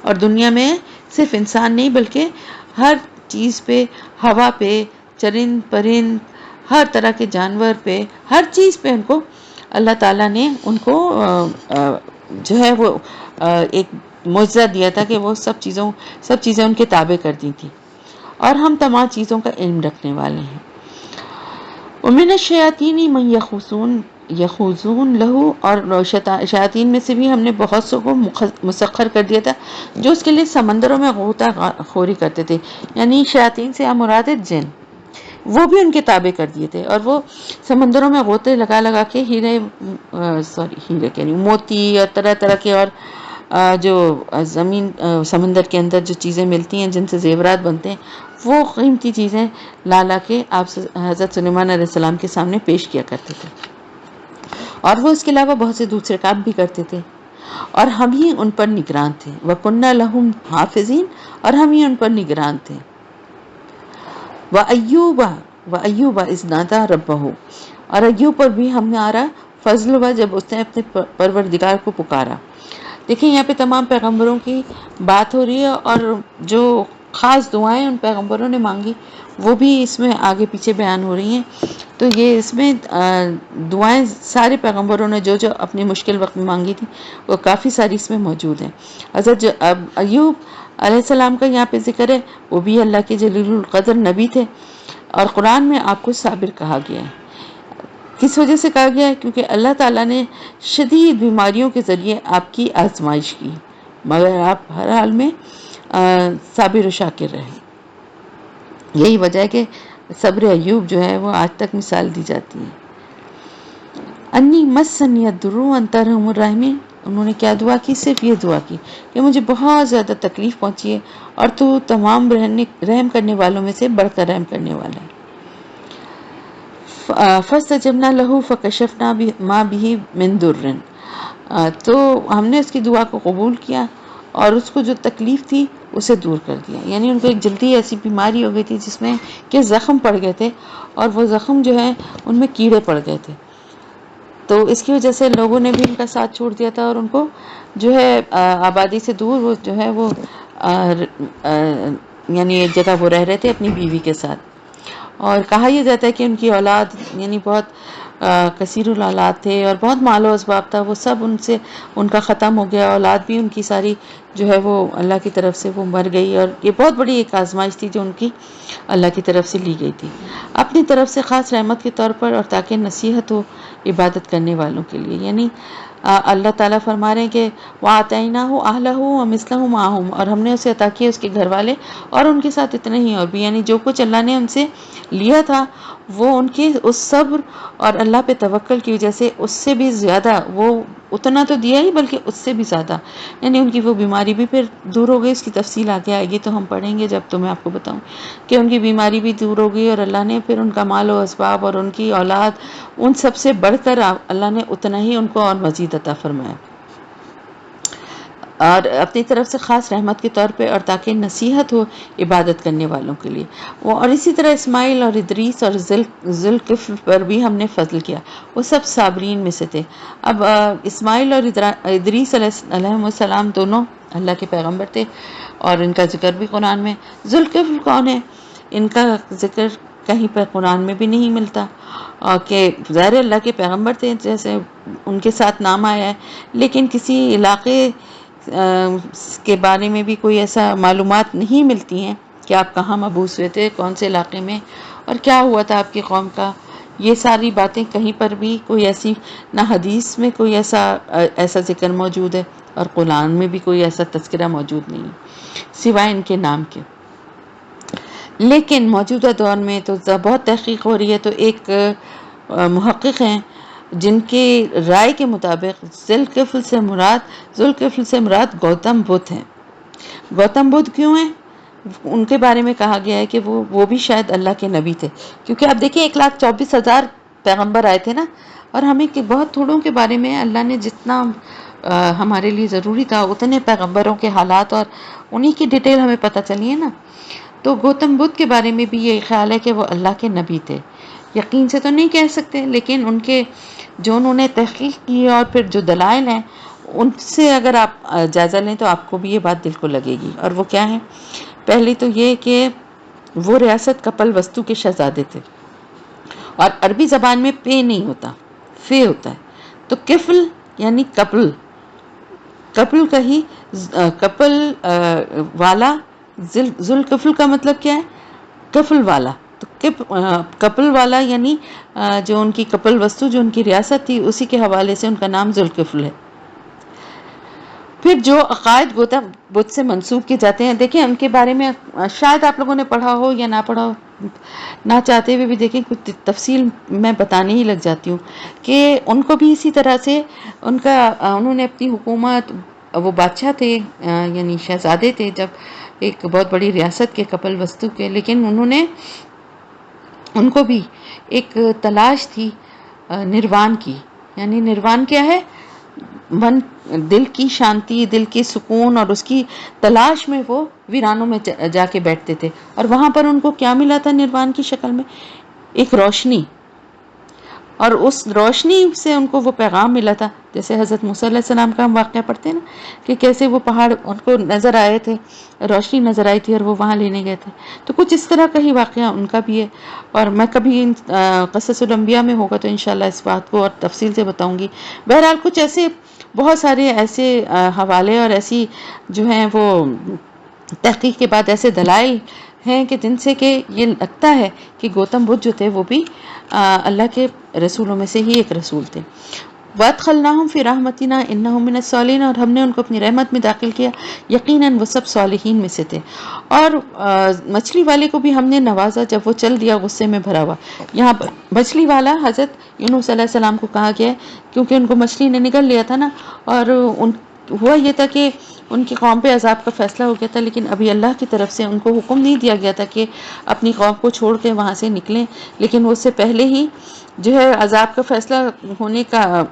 اور دنیا میں صرف انسان نہیں بلکہ ہر چیز پہ، ہوا پہ، چرند پرند، ہر طرح کے جانور پہ، ہر چیز پہ ان کو اللہ تعالیٰ نے ان کو جو ہے وہ ایک معجزہ دیا تھا کہ وہ سب چیزیں ان کے تابع کر دی تھی، اور ہم تمام چیزوں کا علم رکھنے والے ہیں۔ ومن الشیاطین من یخوضون لہو، اور شیاطین میں سے بھی ہم نے بہت سو کو مسخر کر دیا تھا جو اس کے لیے سمندروں میں غوطہ خوری کرتے تھے۔ یعنی شیاطین سے مراد جن، وہ بھی ان کے تابع کر دیے تھے، اور وہ سمندروں میں غوطے لگا لگا کے ہیرے کہہ رہی ہوں، موتی اور طرح طرح کے اور جو زمین سمندر کے اندر جو چیزیں ملتی ہیں جن سے زیورات بنتے ہیں، وہ قیمتی چیزیں لا کے آپ حضرت سلیمان علیہ السلام کے سامنے پیش کیا کرتے تھے، اور وہ اس کے علاوہ بہت سے دوسرے کام بھی کرتے تھے، اور ہم ہی ان پر نگران تھے۔ وَكُنَّا لَهُمْ حَافِظِينَ، اور ہم ہی ان پر نگران تھے۔ وَأَيُّوبَ إِذْ نَادَىٰ رَبَّهُ، اور ایوب پر بھی ہمارا فضل ہوا جب اس نے اپنے پروردگار کو پکارا۔ دیکھیں یہاں پہ تمام پیغمبروں کی بات ہو رہی ہے، اور جو خاص دعائیں ان پیغمبروں نے مانگی وہ بھی اس میں آگے پیچھے بیان ہو رہی ہیں۔ تو یہ اس میں دعائیں سارے پیغمبروں نے جو اپنی مشکل وقت میں مانگی تھی وہ کافی ساری اس میں موجود ہیں۔ حضرت ایوب علیہ السلام کا یہاں پہ ذکر ہے، وہ بھی اللہ کے جلیل القدر نبی تھے، اور قرآن میں آپ کو صابر کہا گیا ہے۔ کس وجہ سے کہا گیا ہے؟ کیونکہ اللہ تعالیٰ نے شدید بیماریوں کے ذریعے آپ کی آزمائش کی، مگر آپ ہر حال میں صابر و شاکر رہے۔ یہی وجہ ہے کہ صبر ایوب جو ہے وہ آج تک مثال دی جاتی ہے۔ انی مسنی الضر وانت ارحم الراحمین، انہوں نے کیا دعا کی؟ صرف یہ دعا کی کہ مجھے بہت زیادہ تکلیف پہنچی ہے اور تو تمام رحم کرنے والوں میں سے بڑھ کر رحم کرنے والا ہے۔ فاستجبنا له فکشفنا ما به من ضر، تو ہم نے اس کی دعا کو قبول کیا اور اس کو جو تکلیف تھی اسے دور کر دیا۔ یعنی ان کو ایک جلدی ایسی بیماری ہو گئی تھی جس میں کہ زخم پڑ گئے تھے، اور وہ زخم جو ہے ان میں کیڑے پڑ گئے تھے، تو اس کی وجہ سے لوگوں نے بھی ان کا ساتھ چھوڑ دیا تھا، اور ان کو جو ہے آبادی سے دور وہ جو ہے وہ یعنی ایک جگہ وہ رہ رہے تھے اپنی بیوی کے ساتھ۔ اور کہا یہ جاتا ہے کہ ان کی اولاد یعنی بہت کثیر الاولاد تھے اور بہت مال و اسباب تھا، وہ سب ان کا ختم ہو گیا، اولاد بھی ان کی ساری جو ہے وہ اللہ کی طرف سے وہ مر گئی، اور یہ بہت بڑی ایک آزمائش تھی جو ان کی اللہ کی طرف سے لی گئی تھی اپنی طرف سے خاص رحمت کے طور پر، اور تاکہ نصیحت ہو عبادت کرنے والوں کے لیے۔ یعنی اللہ تعالیٰ فرما رہے ہیں کہ وَآتَيْنَاهُ أَهْلَهُ وَمِثْلَهُمْ مَعَهُمْ، اور ہم نے اسے عطا کیا اس کے گھر والے اور ان کے ساتھ اتنا ہی اور بھی، یعنی جو کچھ اللہ نے ان سے لیا تھا وہ ان کے اس صبر اور اللہ پہ توکل کی وجہ سے اس سے بھی زیادہ، وہ اتنا تو دیا ہی بلکہ اس سے بھی زیادہ، یعنی ان کی وہ بیماری بھی پھر دور ہو گئی۔ اس کی تفصیل آگے آئے گی تو ہم پڑھیں گے جب تو میں آپ کو بتاؤں کہ ان کی بیماری بھی دور ہو گئی، اور اللہ نے پھر ان کا مال و اسباب اور ان کی اولاد ان سب سے بڑھ کر اللہ نے اتنا ہی ان کو اور مزید عطا فرمایا، اور اپنی طرف سے خاص رحمت کے طور پہ، اور تاکہ نصیحت ہو عبادت کرنے والوں کے لیے۔ اور اسی طرح اسماعیل اور ادریس اور ذوالکفل پر بھی ہم نے فضل کیا، وہ سب صابرین میں سے تھے۔ اب اسماعیل اور ادریس علیہ السلام دونوں اللہ کے پیغمبر تھے، اور ان کا ذکر بھی قرآن میں۔ ذوالکفل کون ہے؟ ان کا ذکر کہیں پر قرآن میں بھی نہیں ملتا، اور کہ ظاہر اللہ کے پیغمبر تھے جیسے ان کے ساتھ نام آیا ہے، لیکن کسی علاقے کے بارے میں بھی کوئی ایسا معلومات نہیں ملتی ہیں کہ آپ کہاں مبعوث ہوئے تھے، کون سے علاقے میں، اور کیا ہوا تھا آپ کی قوم کا، یہ ساری باتیں کہیں پر بھی کوئی ایسی نہ حدیث میں کوئی ایسا ذکر موجود ہے اور قرآن میں بھی کوئی ایسا تذکرہ موجود نہیں ہے سوائے ان کے نام کے. لیکن موجودہ دور میں تو بہت تحقیق ہو رہی ہے. تو ایک محقق ہیں جن کے رائے کے مطابق ذوالکفل سے مراد گوتم بدھ ہیں. گوتم بدھ کیوں ہیں؟ ان کے بارے میں کہا گیا ہے کہ وہ بھی شاید اللہ کے نبی تھے، کیونکہ آپ دیکھیں 1,24,000 پیغمبر آئے تھے نا، اور ہمیں بہت تھوڑوں کے بارے میں اللہ نے جتنا ہمارے لیے ضروری تھا اتنے پیغمبروں کے حالات اور انہی کی ڈیٹیل ہمیں پتہ چلی ہے نا. تو گوتم بدھ کے بارے میں بھی یہ خیال ہے کہ وہ اللہ کے نبی تھے. یقین سے تو نہیں کہہ سکتے، لیکن ان کے جو انہوں نے تحقیق کی اور پھر جو دلائل ہیں ان سے اگر آپ جائزہ لیں تو آپ کو بھی یہ بات دل کو لگے گی. اور وہ کیا ہیں؟ پہلی تو یہ کہ وہ ریاست کپل وستو کے شہزادے تھے، اور عربی زبان میں پے نہیں ہوتا، فے ہوتا ہے. تو کفل یعنی کپل کا ہی کپل والا، ذوالکفل کا مطلب کیا ہے؟ کفل والا. تو کپل والا یعنی جو ان کی کپل وستو جو ان کی ریاست تھی اسی کے حوالے سے ان کا نام ذوالکفل ہے. پھر جو عقائد گوتم بدھ سے منسوب کیے جاتے ہیں، دیکھیں ان کے بارے میں شاید آپ لوگوں نے پڑھا ہو یا نہ پڑھا ہو، نہ چاہتے ہوئے بھی دیکھیں کچھ تفصیل میں بتانے ہی لگ جاتی ہوں کہ ان کو بھی اسی طرح سے انہوں نے اپنی حکومت، وہ بادشاہ تھے یعنی شہزادے تھے جب ایک بہت بڑی ریاست کے کپل وستو کے، لیکن ان کو بھی ایک تلاش تھی نروان کی. یعنی نروان کیا ہے؟ دل کی شانتی، دل کی سکون، اور اس کی تلاش میں وہ ویرانوں میں جا کے بیٹھتے تھے. اور وہاں پر ان کو کیا ملا تھا نروان کی شکل میں؟ ایک روشنی. اور اس روشنی سے ان کو وہ پیغام ملا تھا، جیسے حضرت موسیٰ علیہ السلام کا ہم واقعہ پڑھتے ہیں نا کہ کیسے وہ پہاڑ ان کو نظر آئے تھے، روشنی نظر آئی تھی اور وہ وہاں لینے گئے تھے. تو کچھ اس طرح کا ہی واقعہ ان کا بھی ہے. اور میں کبھی قصص الانبیاء میں ہوگا تو انشاءاللہ اس بات کو اور تفصیل سے بتاؤں گی. بہرحال کچھ ایسے بہت سارے ایسے حوالے اور ایسی جو ہیں وہ تحقیق کے بعد ایسے دلائل ہیں کہ جن سے کہ یہ لگتا ہے کہ گوتم بدھ جو تھے وہ بھی اللہ کے رسولوں میں سے ہی ایک رسول تھے. وَأَدْخَلْنَاهُمْ فِي رَحْمَتِنَا إِنَّهُمْ مِنَ الصَّالِحِينَ، اور ہم نے ان کو اپنی رحمت میں داخل کیا، یقیناً وہ سب صالحین میں سے تھے. اور مچھلی والے کو بھی ہم نے نوازا جب وہ چل دیا غصے میں بھرا ہوا. یہاں پر مچھلی والا حضرت یونس علیہ السلام کو کہا گیا ہے کیونکہ ان کو مچھلی نے نگل لیا تھا نا، اور ہوا یہ تھا کہ ان کی قوم پہ عذاب کا فیصلہ ہو گیا تھا، لیکن ابھی اللہ کی طرف سے ان کو حکم نہیں دیا گیا تھا کہ اپنی قوم کو چھوڑ کے وہاں سے نکلیں، لیکن وہ اس سے پہلے ہی جو ہے عذاب کا فیصلہ ہونے کا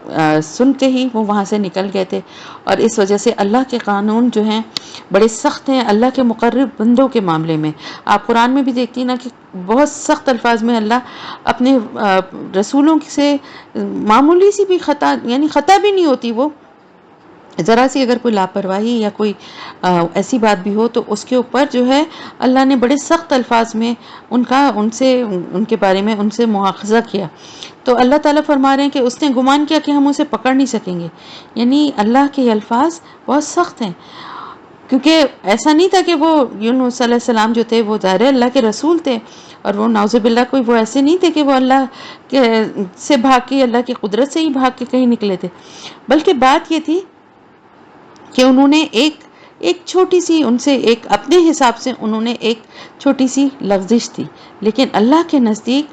سن کے ہی وہ وہاں سے نکل گئے تھے. اور اس وجہ سے اللہ کے قانون جو ہیں بڑے سخت ہیں اللہ کے مقرب بندوں کے معاملے میں. آپ قرآن میں بھی دیکھتی نا کہ بہت سخت الفاظ میں اللہ اپنے رسولوں سے معمولی سی بھی خطا، یعنی خطا بھی نہیں ہوتی، وہ ذرا سی اگر کوئی لاپرواہی یا کوئی ایسی بات بھی ہو تو اس کے اوپر جو ہے اللہ نے بڑے سخت الفاظ میں ان کے بارے میں ان سے مواخذہ کیا. تو اللہ تعالیٰ فرما رہے ہیں کہ اس نے گمان کیا کہ ہم اسے پکڑ نہیں سکیں گے. یعنی اللہ کے الفاظ بہت سخت ہیں، کیونکہ ایسا نہیں تھا کہ وہ یونس علیہ السلام جو تھے وہ ظاہر اللہ کے رسول تھے، اور وہ نعوذ باللہ کوئی وہ ایسے نہیں تھے کہ وہ اللہ سے بھاگ کے، اللہ کی قدرت سے ہی بھاگ کے کہیں نکلے تھے. بلکہ بات یہ تھی کہ انہوں نے ایک چھوٹی سی ان سے ایک اپنے حساب سے انہوں نے ایک چھوٹی سی لغزش تھی، لیکن اللہ کے نزدیک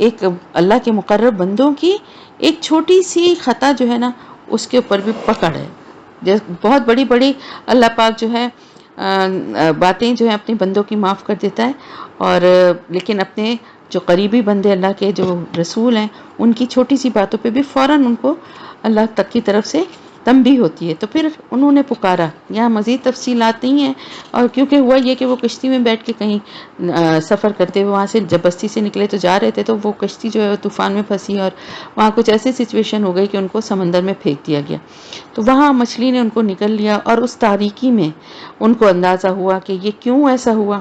ایک اللہ کے مقرب بندوں کی ایک چھوٹی سی خطا جو ہے نا اس کے اوپر بھی پکڑ ہے. بہت بڑی بڑی اللہ پاک جو ہے باتیں جو ہیں اپنے بندوں کی معاف کر دیتا ہے، اور لیکن اپنے جو قریبی بندے اللہ کے جو رسول ہیں ان کی چھوٹی سی باتوں پہ بھی فوراً ان کو اللہ تک کی طرف سے تنبیہ ہوتی ہے. تو پھر انہوں نے پکارا. یہاں مزید تفصیلات نہیں ہیں، اور کیونکہ ہوا یہ کہ وہ کشتی میں بیٹھ کے کہیں سفر کرتے ہوئے وہاں سے جب بستی سے نکلے تو جا رہے تھے، تو وہ کشتی جو ہے طوفان میں پھنسی اور وہاں کچھ ایسی سچویشن ہو گئی کہ ان کو سمندر میں پھینک دیا گیا. تو وہاں مچھلی نے ان کو نکل لیا، اور اس تاریکی میں ان کو اندازہ ہوا کہ یہ کیوں ایسا ہوا،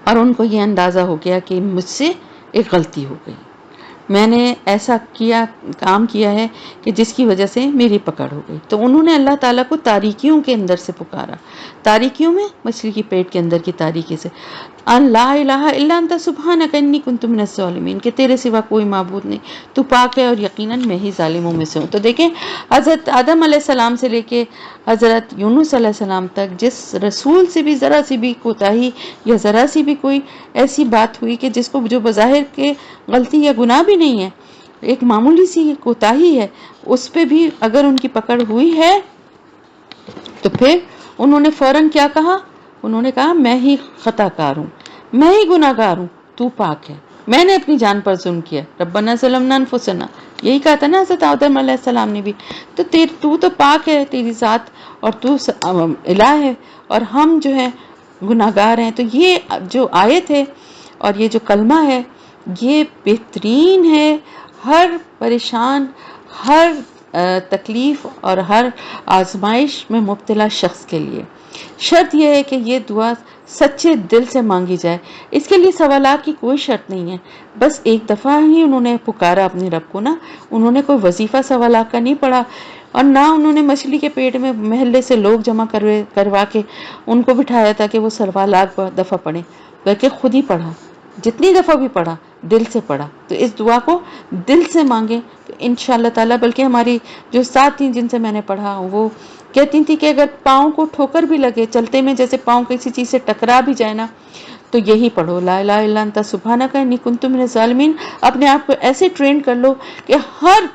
اور ان کو یہ اندازہ ہو گیا کہ مجھ سے ایک غلطی ہو گئی. میں نے ایسا کام کیا ہے کہ جس کی وجہ سے میری پکڑ ہو گئی. تو انہوں نے اللہ تعالیٰ کو تاریکیوں کے اندر سے پکارا. تاریکیوں میں مچھلی کی پیٹ کے اندر کی تاریکی سے، ان لا الہ الا انت سبحانک انی کنت من الظالمین، کہ تیرے سوا کوئی معبود نہیں، تو پاک ہے اور یقیناً میں ہی ظالموں میں سے ہوں. تو دیکھیں حضرت آدم علیہ السلام سے لے کے حضرت یونس علیہ السلام تک جس رسول سے بھی ذرا سی بھی کوتاہی یا ذرا سی بھی کوئی ایسی بات ہوئی کہ جس کو جو بظاہر کے غلطی یا گناہ بھی نہیں ہے، ایک معمولی سی کوتاہی ہے، اس پہ بھی اگر ان کی پکڑ ہوئی ہے تو پھر انہوں نے فوراً کیا کہا؟ انہوں نے کہا میں ہی خطا کار ہوں، میں ہی گناہ گار ہوں، تو پاک ہے، میں نے اپنی جان پر ظلم کیا، ربنا ظلمنا انفسنا، یہی کہا تھا نا حضرت آدم علیہ السلام نے بھی. تو تو پاک ہے تیری ذات، اور تو الہ ہے، اور ہم جو ہیں گناہ گار ہیں. تو یہ جو آیت ہے اور یہ جو کلمہ ہے یہ بہترین ہے ہر پریشان، ہر تکلیف اور ہر آزمائش میں مبتلا شخص کے لیے. شرط یہ ہے کہ یہ دعا سچے دل سے مانگی جائے. اس کے لیے سوالات کی کوئی شرط نہیں ہے، بس ایک دفعہ ہی انہوں نے پکارا اپنے رب کو نا، انہوں نے کوئی وظیفہ سوالات کا نہیں پڑھا، اور نہ انہوں نے مچھلی کے پیٹ میں محلے سے لوگ جمع کروا کے ان کو بٹھایا تھا کہ وہ سوالات دفعہ پڑھیں، بلکہ خود ہی پڑھا. جتنی دفعہ بھی پڑھا دل سے پڑھا. تو اس دعا کو دل سے مانگیں تو انشاءاللہ تعالیٰ. بلکہ ہماری جو ساتھ تھیں جن سے میں نے پڑھا وہ کہتی تھی کہ اگر پاؤں کو ٹھوکر بھی لگے چلتے میں، جیسے پاؤں کسی چیز سے ٹکرا بھی جائے نا، تو یہی پڑھو، لا الہ الا انت سبحانک انی کنت من الظالمین. اپنے آپ کو ایسے ٹرین کر لو کہ ہر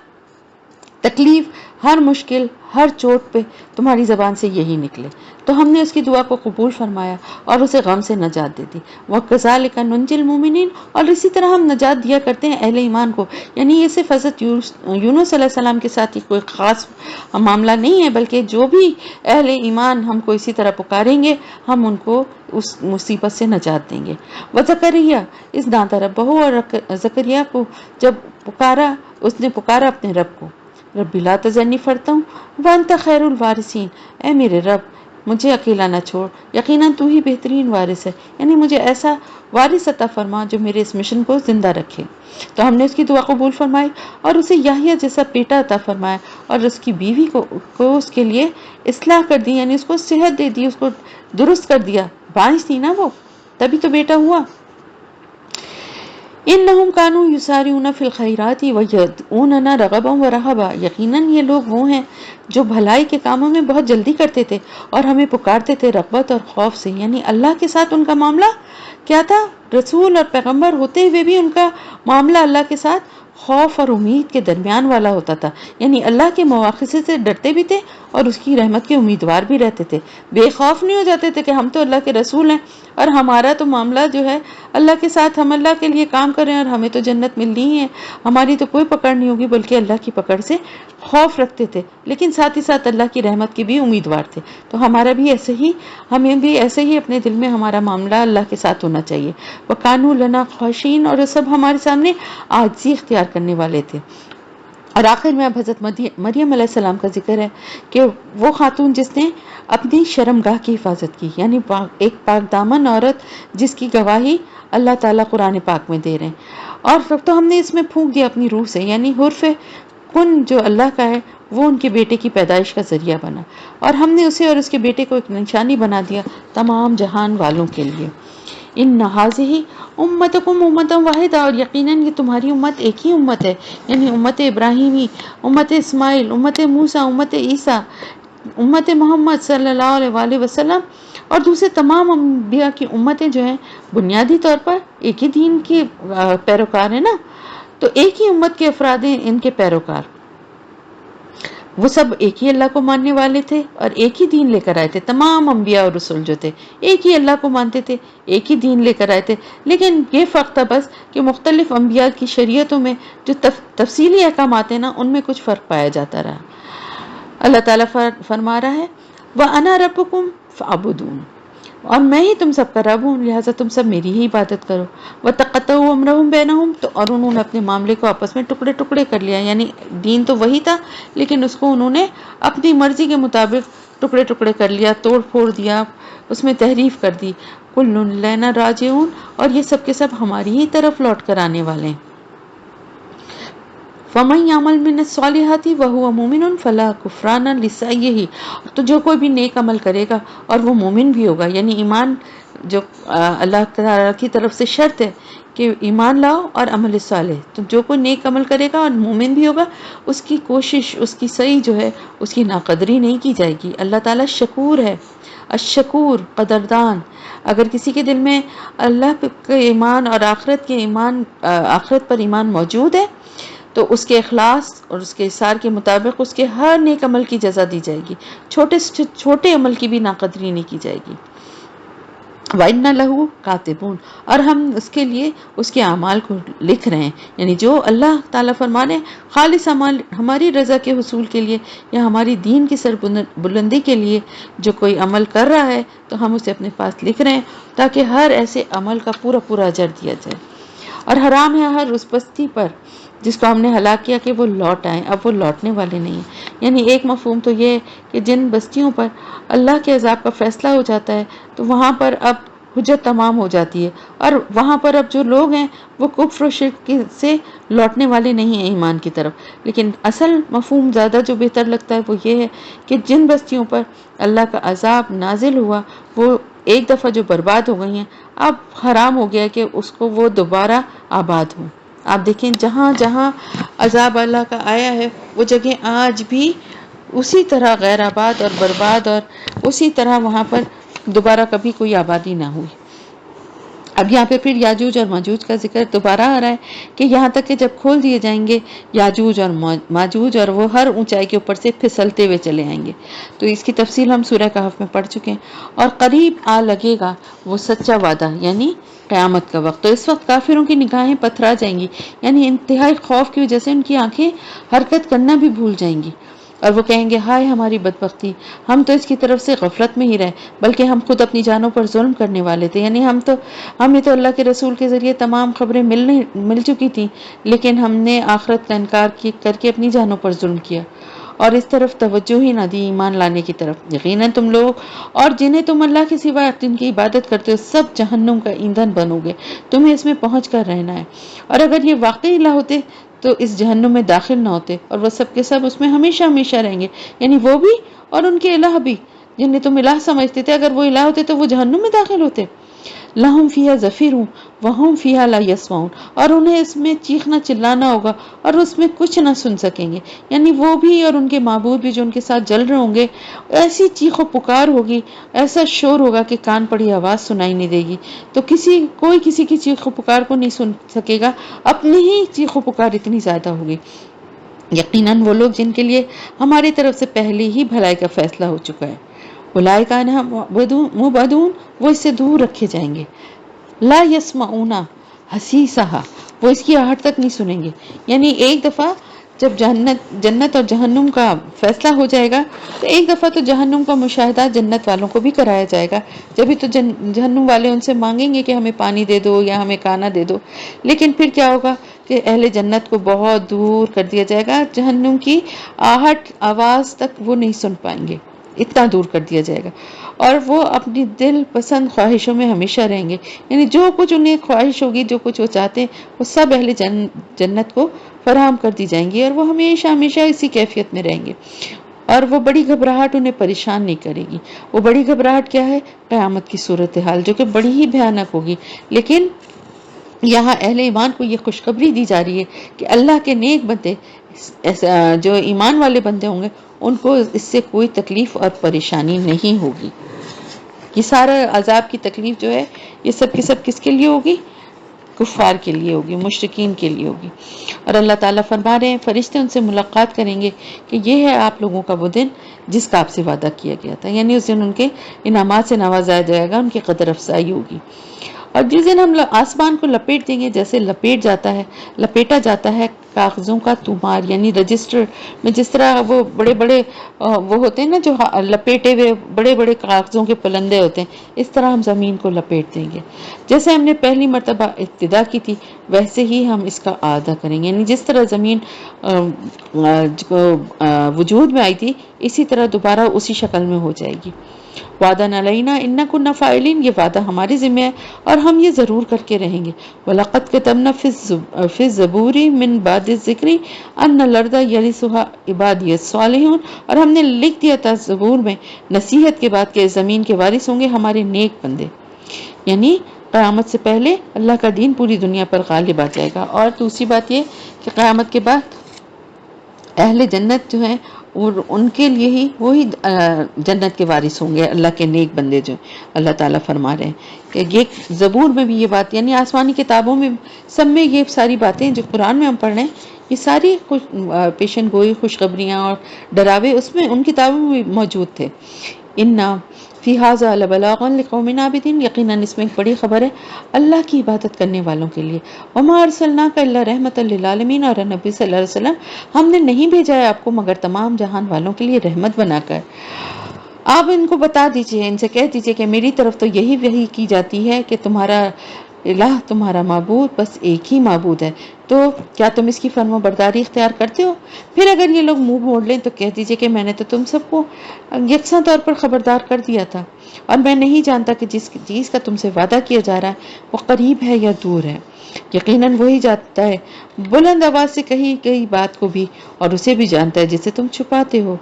تکلیف، ہر مشکل، ہر چوٹ پہ تمہاری زبان سے یہی نکلے. تو ہم نے اس کی دعا کو قبول فرمایا اور اسے غم سے نجات دے دی. وَكَذَلِكَ نُنْجِي الْمُؤْمِنِينَ، اور اسی طرح ہم نجات دیا کرتے ہیں اہل ایمان کو. یعنی یہ صرف حضرت یونس علیہ السلام کے ساتھ ہی کوئی خاص معاملہ نہیں ہے، بلکہ جو بھی اہل ایمان ہم کو اسی طرح پکاریں گے ہم ان کو اس مصیبت سے نجات دیں گے. وَزَكَرِيَّا اِذْ نَادَىٰ رَبَّهُ، اور زکریا کو جب پکارا، اس نے پکارا اپنے رب کو، ربی لا تذرنی فرتا ہوں وانت خیر الوارثین، اے میرے رب مجھے اکیلا نہ چھوڑ، یقیناً تو ہی بہترین وارث ہے. یعنی مجھے ایسا وارث عطا فرما جو میرے اس مشن کو زندہ رکھے. تو ہم نے اس کی دعا قبول فرمائی اور اسے یحییٰ جیسا بیٹا عطا فرمایا، اور اس کی بیوی کو اس کے لیے اصلاح کر دی، یعنی اس کو صحت دے دی، اس کو درست کر دیا. بانجھ تھی نا وہ، تبھی تو بیٹا ہوا. انہم کانوا یسارعون فی الخیرات ویدعوننا رغبا ورہبا، یقیناً یہ لوگ وہ ہیں جو بھلائی کے کاموں میں بہت جلدی کرتے تھے اور ہمیں پکارتے تھے رغبت اور خوف سے. یعنی اللہ کے ساتھ ان کا معاملہ کیا تھا؟ رسول اور پیغمبر ہوتے ہوئے بھی ان کا معاملہ اللہ کے ساتھ خوف اور امید کے درمیان والا ہوتا تھا. یعنی اللہ کے مواخذے سے ڈرتے بھی تھے اور اس کی رحمت کے امیدوار بھی رہتے تھے. بے خوف نہیں ہو جاتے تھے کہ ہم تو اللہ کے رسول ہیں اور ہمارا تو معاملہ جو ہے اللہ کے ساتھ، ہم اللہ کے لیے کام کر رہے ہیں اور ہمیں تو جنت ملنی ہی ہے، ہماری تو کوئی پکڑ نہیں ہوگی، بلکہ اللہ کی پکڑ سے خوف رکھتے تھے، لیکن ساتھ ہی ساتھ اللہ کی رحمت کے بھی امیدوار تھے. تو ہمارا بھی ایسے ہی، ہمیں بھی ایسے ہی اپنے دل میں ہمارا معاملہ اللہ کے ساتھ ہونا چاہیے. وَقَانُوا لَنَا خَاشِعِينَ، اور سب ہمارے سامنے عاجزی اختیار کرنے والے تھے. اور آخر میں اب حضرت مریم علیہ السلام کا ذکر ہے کہ وہ خاتون جس نے اپنی شرمگاہ کی حفاظت کی، یعنی ایک پاک دامن عورت جس کی گواہی اللہ تعالیٰ قرآن پاک میں دے رہے ہیں. اور تو ہم نے اس میں پھونک دیا اپنی روح سے، یعنی حرف کن جو اللہ کا ہے وہ ان کے بیٹے کی پیدائش کا ذریعہ بنا، اور ہم نے اسے اور اس کے بیٹے کو ایک نشانی بنا دیا تمام جہان والوں کے لیے. ان هذه امتکم امتا واحدہ، اور یقیناً یہ تمہاری امت ایک ہی امت ہے، یعنی امت ابراہیمی، امت اسماعیل، امت موسیٰ، امت عیسیٰ، امت محمد صلی اللہ علیہ وآلہ وسلم اور دوسرے تمام انبیاء کی امتیں جو ہیں بنیادی طور پر ایک ہی دین کے پیروکار ہیں نا. تو ایک ہی امت کے افراد ہیں ان کے پیروکار، وہ سب ایک ہی اللہ کو ماننے والے تھے اور ایک ہی دین لے کر آئے تھے. تمام انبیاء اور رسول جو تھے ایک ہی اللہ کو مانتے تھے، ایک ہی دین لے کر آئے تھے، لیکن یہ فرق تھا بس کہ مختلف انبیاء کی شریعتوں میں جو تفصیلی احکامات ہیں نا ان میں کچھ فرق پایا جاتا رہا. اللہ تعالیٰ فرما رہا ہے وَأَنَا رَبُّكُمْ فَاعْبُدُونِ، اور میں ہی تم سب کا رب ہوں، لہٰذا تم سب میری ہی عبادت کرو. وَتَقَطَّعُوا أَمْرَهُمْ بَيْنَهُمْ، تو اور انہوں نے اپنے معاملے کو آپس میں ٹکڑے ٹکڑے کر لیا. یعنی دین تو وہی تھا لیکن اس کو انہوں نے اپنی مرضی کے مطابق ٹکڑے ٹکڑے کر لیا، توڑ پھوڑ دیا، اس میں تحریف کر دی. كُلٌّ إِلَيْنَا رَاجِعُونَ، اور یہ سب کے سب ہماری ہی طرف لوٹ کر آنے والے ہیں. فَمَن يَعْمَلْ مِنَ الصَّالِحَاتِ وَهُوَ مُؤْمِنٌ فَلَا كُفْرَانَ لِسَعْيِهِ، تو جو کوئی بھی نیک عمل کرے گا اور وہ مومن بھی ہوگا، یعنی ایمان جو اللہ تعالیٰ کی طرف سے شرط ہے کہ ایمان لاؤ اور عمل صالح، تو جو کوئی نیک عمل کرے گا اور مومن بھی ہوگا، اس کی کوشش، اس کی سعی جو ہے اس کی ناقدری نہیں کی جائے گی۔ اللہ تعالیٰ شکور ہے، الشکور قدردان۔ اگر کسی کے دل میں اللہ کے ایمان اور آخرت کے ایمان، آخرت پر ایمان موجود ہے، تو اس کے اخلاص اور اس کے اصرار کے مطابق اس کے ہر نیک عمل کی جزا دی جائے گی، چھوٹے سے چھوٹے عمل کی بھی ناقدری نہیں کی جائے گی۔ وَإِنَّ لَهُ كَاتِبُونَ، اور ہم اس کے لیے اس کے اعمال کو لکھ رہے ہیں، یعنی جو اللہ تعالیٰ فرمانے خالص اعمال ہماری رضا کے حصول کے لیے یا ہماری دین کی سربلندی کے لیے جو کوئی عمل کر رہا ہے تو ہم اسے اپنے پاس لکھ رہے ہیں، تاکہ ہر ایسے عمل کا پورا پورا اجر دیا جائے۔ اور حرام ہے ہر اس بستی پر جس کو ہم نے ہلاک کیا کہ وہ لوٹ آئیں، اب وہ لوٹنے والے نہیں ہیں۔ یعنی ایک مفہوم تو یہ ہے کہ جن بستیوں پر اللہ کے عذاب کا فیصلہ ہو جاتا ہے تو وہاں پر اب حجت تمام ہو جاتی ہے، اور وہاں پر اب جو لوگ ہیں وہ کفر و شرک سے لوٹنے والے نہیں ہیں ایمان کی طرف۔ لیکن اصل مفہوم زیادہ جو بہتر لگتا ہے وہ یہ ہے کہ جن بستیوں پر اللہ کا عذاب نازل ہوا وہ ایک دفعہ جو برباد ہو گئی ہیں، اب حرام ہو گیا کہ اس کو وہ دوبارہ آباد ہوں۔ آپ دیکھیں جہاں جہاں عذاب اللہ کا آیا ہے وہ جگہ آج بھی اسی طرح غیر آباد اور برباد، اور اسی طرح وہاں پر دوبارہ کبھی کوئی آبادی نہ ہوئی۔ اب یہاں پہ پھر یاجوج اور ماجوج کا ذکر دوبارہ آ رہا ہے کہ یہاں تک کہ جب کھول دیے جائیں گے یاجوج اور ماجوج، اور وہ ہر اونچائی کے اوپر سے پھسلتے ہوئے چلے آئیں گے، تو اس کی تفصیل ہم سورہ کہف میں پڑھ چکے ہیں۔ اور قریب آ لگے گا وہ سچا وعدہ، یعنی قیامت کا وقت، تو اس وقت کافروں کی نگاہیں پتھرا جائیں گی، یعنی انتہائی خوف کی وجہ سے ان کی آنکھیں حرکت کرنا بھی بھول جائیں گی، اور وہ کہیں گے ہائے ہماری بدبختی، ہم تو اس کی طرف سے غفلت میں ہی رہے، بلکہ ہم خود اپنی جانوں پر ظلم کرنے والے تھے۔ یعنی ہمیں تو اللہ کے رسول کے ذریعے تمام خبریں مل چکی تھیں، لیکن ہم نے آخرت کا انکار کر کے اپنی جانوں پر ظلم کیا اور اس طرف توجہ ہی نہ دی، ایمان لانے کی طرف۔ یقیناً تم لوگ اور جنہیں تم اللہ کے سوا جن کی عبادت کرتے ہو سب جہنم کا ایندھن بنو گے، تمہیں اس میں پہنچ کر رہنا ہے۔ اور اگر یہ واقعی الہ ہوتے تو اس جہنم میں داخل نہ ہوتے، اور وہ سب کے سب اس میں ہمیشہ ہمیشہ رہیں گے، یعنی وہ بھی اور ان کے الہ بھی جنہیں تم الہ سمجھتے تھے، اگر وہ الہ ہوتے تو وہ جہنم میں داخل ہوتے۔ لہم فیہا زفیر وہم فیہا لا یسمعون، اور انہیں اس میں چیخنا چلانا ہوگا اور اس میں کچھ نہ سن سکیں گے، یعنی وہ بھی اور ان کے معبود بھی جو ان کے ساتھ جل رہے ہوں گے، ایسی چیخ و پکار ہوگی، ایسا شور ہوگا کہ کان پڑی آواز سنائی نہیں دے گی، تو کوئی کسی کی چیخ و پکار کو نہیں سن سکے گا، اپنی ہی چیخ و پکار اتنی زیادہ ہوگی۔ یقیناً وہ لوگ جن کے لیے ہماری طرف سے پہلے ہی بھلائی کا فیصلہ ہو چکا ہے، اولئک عنہا مبعدون، وہ اس سے دور رکھے جائیں گے۔ لا یسمعون حسیسہا، وہ اس کی آہٹ تک نہیں سنیں گے۔ یعنی ایک دفعہ جب جنت اور جہنم کا فیصلہ ہو جائے گا تو ایک دفعہ تو جہنم کا مشاہدہ جنت والوں کو بھی کرایا جائے گا، جبھی تو جہنم والے ان سے مانگیں گے کہ ہمیں پانی دے دو یا ہمیں کھانا دے دو، لیکن پھر کیا ہوگا کہ اہل جنت کو بہت دور کر دیا جائے گا، جہنم کی آہٹ آواز تک وہ نہیں سن پائیں گے، اتنا دور کر دیا جائے گا، اور وہ اپنی دل پسند خواہشوں میں ہمیشہ رہیں گے، یعنی جو کچھ انہیں خواہش ہوگی، جو کچھ وہ چاہتے ہیں وہ سب اہل جنت کو فراہم کر دی جائیں گی، اور وہ ہمیشہ ہمیشہ اسی کیفیت میں رہیں گے، اور وہ بڑی گھبراہٹ انہیں پریشان نہیں کرے گی۔ وہ بڑی گھبراہٹ کیا ہے؟ قیامت کی صورتحال، جو کہ بڑی ہی بھیانک ہوگی، لیکن یہاں اہل ایمان کو یہ خوشخبری دی جا رہی ہے کہ اللہ کے نیک بندے، جو ایمان والے بندے ہوں گے، ان کو اس سے کوئی تکلیف اور پریشانی نہیں ہوگی۔ یہ سارا عذاب کی تکلیف جو ہے یہ سب کی سب کس کے لیے ہوگی؟ کفار کے لیے ہوگی، مشرکین کے لیے ہوگی۔ اور اللہ تعالیٰ فرما رہے ہیں فرشتے ان سے ملاقات کریں گے کہ یہ ہے آپ لوگوں کا وہ دن جس کا آپ سے وعدہ کیا گیا تھا، یعنی اس دن ان کے انعامات سے نوازایا جائے گا، ان کی قدر افزائی ہوگی۔ اور جس دن ہم آسمان کو لپیٹ دیں گے، جیسے لپیٹا جاتا ہے کاغذوں کا طومار، یعنی رجسٹر میں جس طرح وہ بڑے بڑے وہ ہوتے ہیں نا، جو لپیٹے ہوئے بڑے بڑے کاغذوں کے پلندے ہوتے ہیں، اس طرح ہم زمین کو لپیٹ دیں گے۔ جیسے ہم نے پہلی مرتبہ ابتدا کی تھی ویسے ہی ہم اس کا اعادہ کریں گے، یعنی جس طرح زمین وجود میں آئی تھی اسی طرح دوبارہ اسی شکل میں ہو جائے گی۔ وعدن علینا اننا کننا فاعلین، یہ وعدہ ہمارے ذمہ ہے اور ہم یہ ضرور کر کے رہیں گے۔ وَلَقَدْ كَتَبْنَا فِي الزَّبُورِ مِن بَعْدِ الذِّكْرِ أَنَّ الْأَرْضَ يَرِثُهَا عِبَادِيَ الصَّالِحُونَ، اور ہم نے لکھ دیا تھا زبور میں نصیحت کے بعد کہ زمین کے وارث ہوں گے ہمارے نیک بندے، یعنی قیامت سے پہلے اللہ کا دین پوری دنیا پر غالب آ جائے گا۔ اور دوسری بات یہ کہ قیامت کے بعد اہل جنت جو ہیں اور ان کے لیے ہی وہی جنت کے وارث ہوں گے، اللہ کے نیک بندے جو اللہ تعالیٰ فرما رہے ہیں کہ یہ زبور میں بھی یہ بات، یعنی آسمانی کتابوں میں سب میں یہ ساری باتیں جو قرآن میں ہم پڑھ رہے ہیں، یہ ساری پیشن گوئی، خوشخبریاں اور ڈراوے اس میں ان کتابوں میں بھی موجود تھے۔ اِنَّا فِي هَذَا لَبَلَاغًا لِقَوْمٍ عَابِدِينَ، یقیناً اس میں ایک بڑی خبر ہے اللہ کی عبادت کرنے والوں کے لیے۔ وَمَا أَرْسَلْنَاكَ إِلَّا رَحْمَةً لِّلْعَالَمِينَ، اور نبی صلی اللہ علیہ وسلم ہم نے نہیں بھیجا ہے آپ کو مگر تمام جہان والوں کے لیے رحمت بنا کر۔ آپ ان کو بتا دیجئے، ان سے کہہ دیجئے کہ میری طرف تو یہی وحی کی جاتی ہے کہ تمہارا الہ، تمہارا معبود بس ایک ہی معبود ہے، تو کیا تم اس کی فرما برداری اختیار کرتے ہو؟ پھر اگر یہ لوگ منہ موڑ لیں تو کہہ دیجئے کہ میں نے تو تم سب کو یکساں طور پر خبردار کر دیا تھا، اور میں نہیں جانتا کہ جس چیز کا تم سے وعدہ کیا جا رہا ہے وہ قریب ہے یا دور ہے۔ یقیناً وہی جانتا ہے بلند آواز سے کہی گئی بات کو بھی، اور اسے بھی جانتا ہے جسے تم چھپاتے ہو۔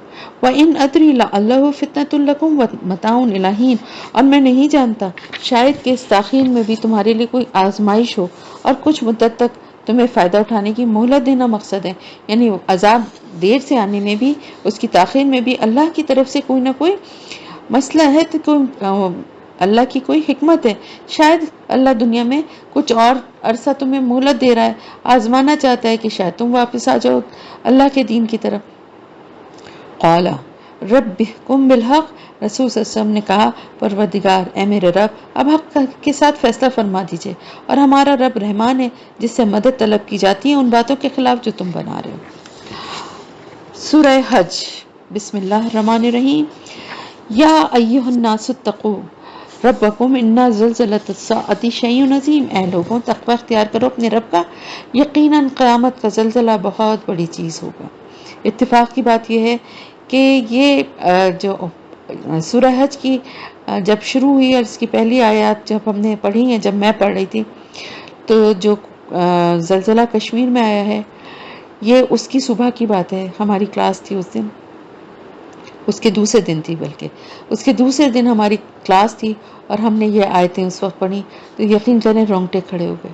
وَإِنْ أَدْرِي لَعَلَّهُ فِتْنَةٌ لَكُمْ وَمَتَاعٌ إِلَىٰ حِينٍ، اور میں نہیں جانتا شاید کہ اس تاخیر میں بھی تمہارے لیے کوئی آزمائش ہو اور کچھ مدت تک تمہیں فائدہ اٹھانے کی مہلت دینا مقصد ہے، یعنی عذاب دیر سے آنے میں بھی، اس کی تاخیر میں بھی اللہ کی طرف سے کوئی نہ کوئی مسئلہ ہے، تو کوئی اللہ کی کوئی حکمت ہے، شاید اللہ دنیا میں کچھ اور عرصہ تمہیں مہلت دے رہا ہے، آزمانا چاہتا ہے کہ شاید تم واپس آ جاؤ اللہ کے دین کی طرف۔ قال رب احکم بالحق، رسول صلی اللہ علیہ وسلم نے کہا پروردگار اے میرے رب اب حق کے ساتھ فیصلہ فرما دیجئے، اور ہمارا رب رحمان ہے جس سے مدد طلب کی جاتی ہے ان باتوں کے خلاف جو تم بنا رہے ہو۔ سورہ حج، بسم اللہ الرحمن الرحیم۔ یا ایھا الناس اتقوا ربکم ان زلزلۃ الساعۃ شیء عظیم، اے لوگوں تقوی اختیار کرو اپنے رب کا، یقیناً قیامت کا زلزلہ بہت بڑی چیز ہوگا۔ اتفاق کی بات یہ ہے کہ یہ جو سورہ حج کی جب شروع ہوئی اور اس کی پہلی آیات جب ہم نے پڑھی ہیں، جب میں پڑھ رہی تھی، تو جو زلزلہ کشمیر میں آیا ہے یہ اس کی صبح کی بات ہے، ہماری کلاس تھی اس دن، اس کے دوسرے دن تھی، بلکہ اس کے دوسرے دن ہماری کلاس تھی اور ہم نے یہ آیتیں اس وقت پڑھی تو یقین کریں رونگٹے کھڑے ہو گئے۔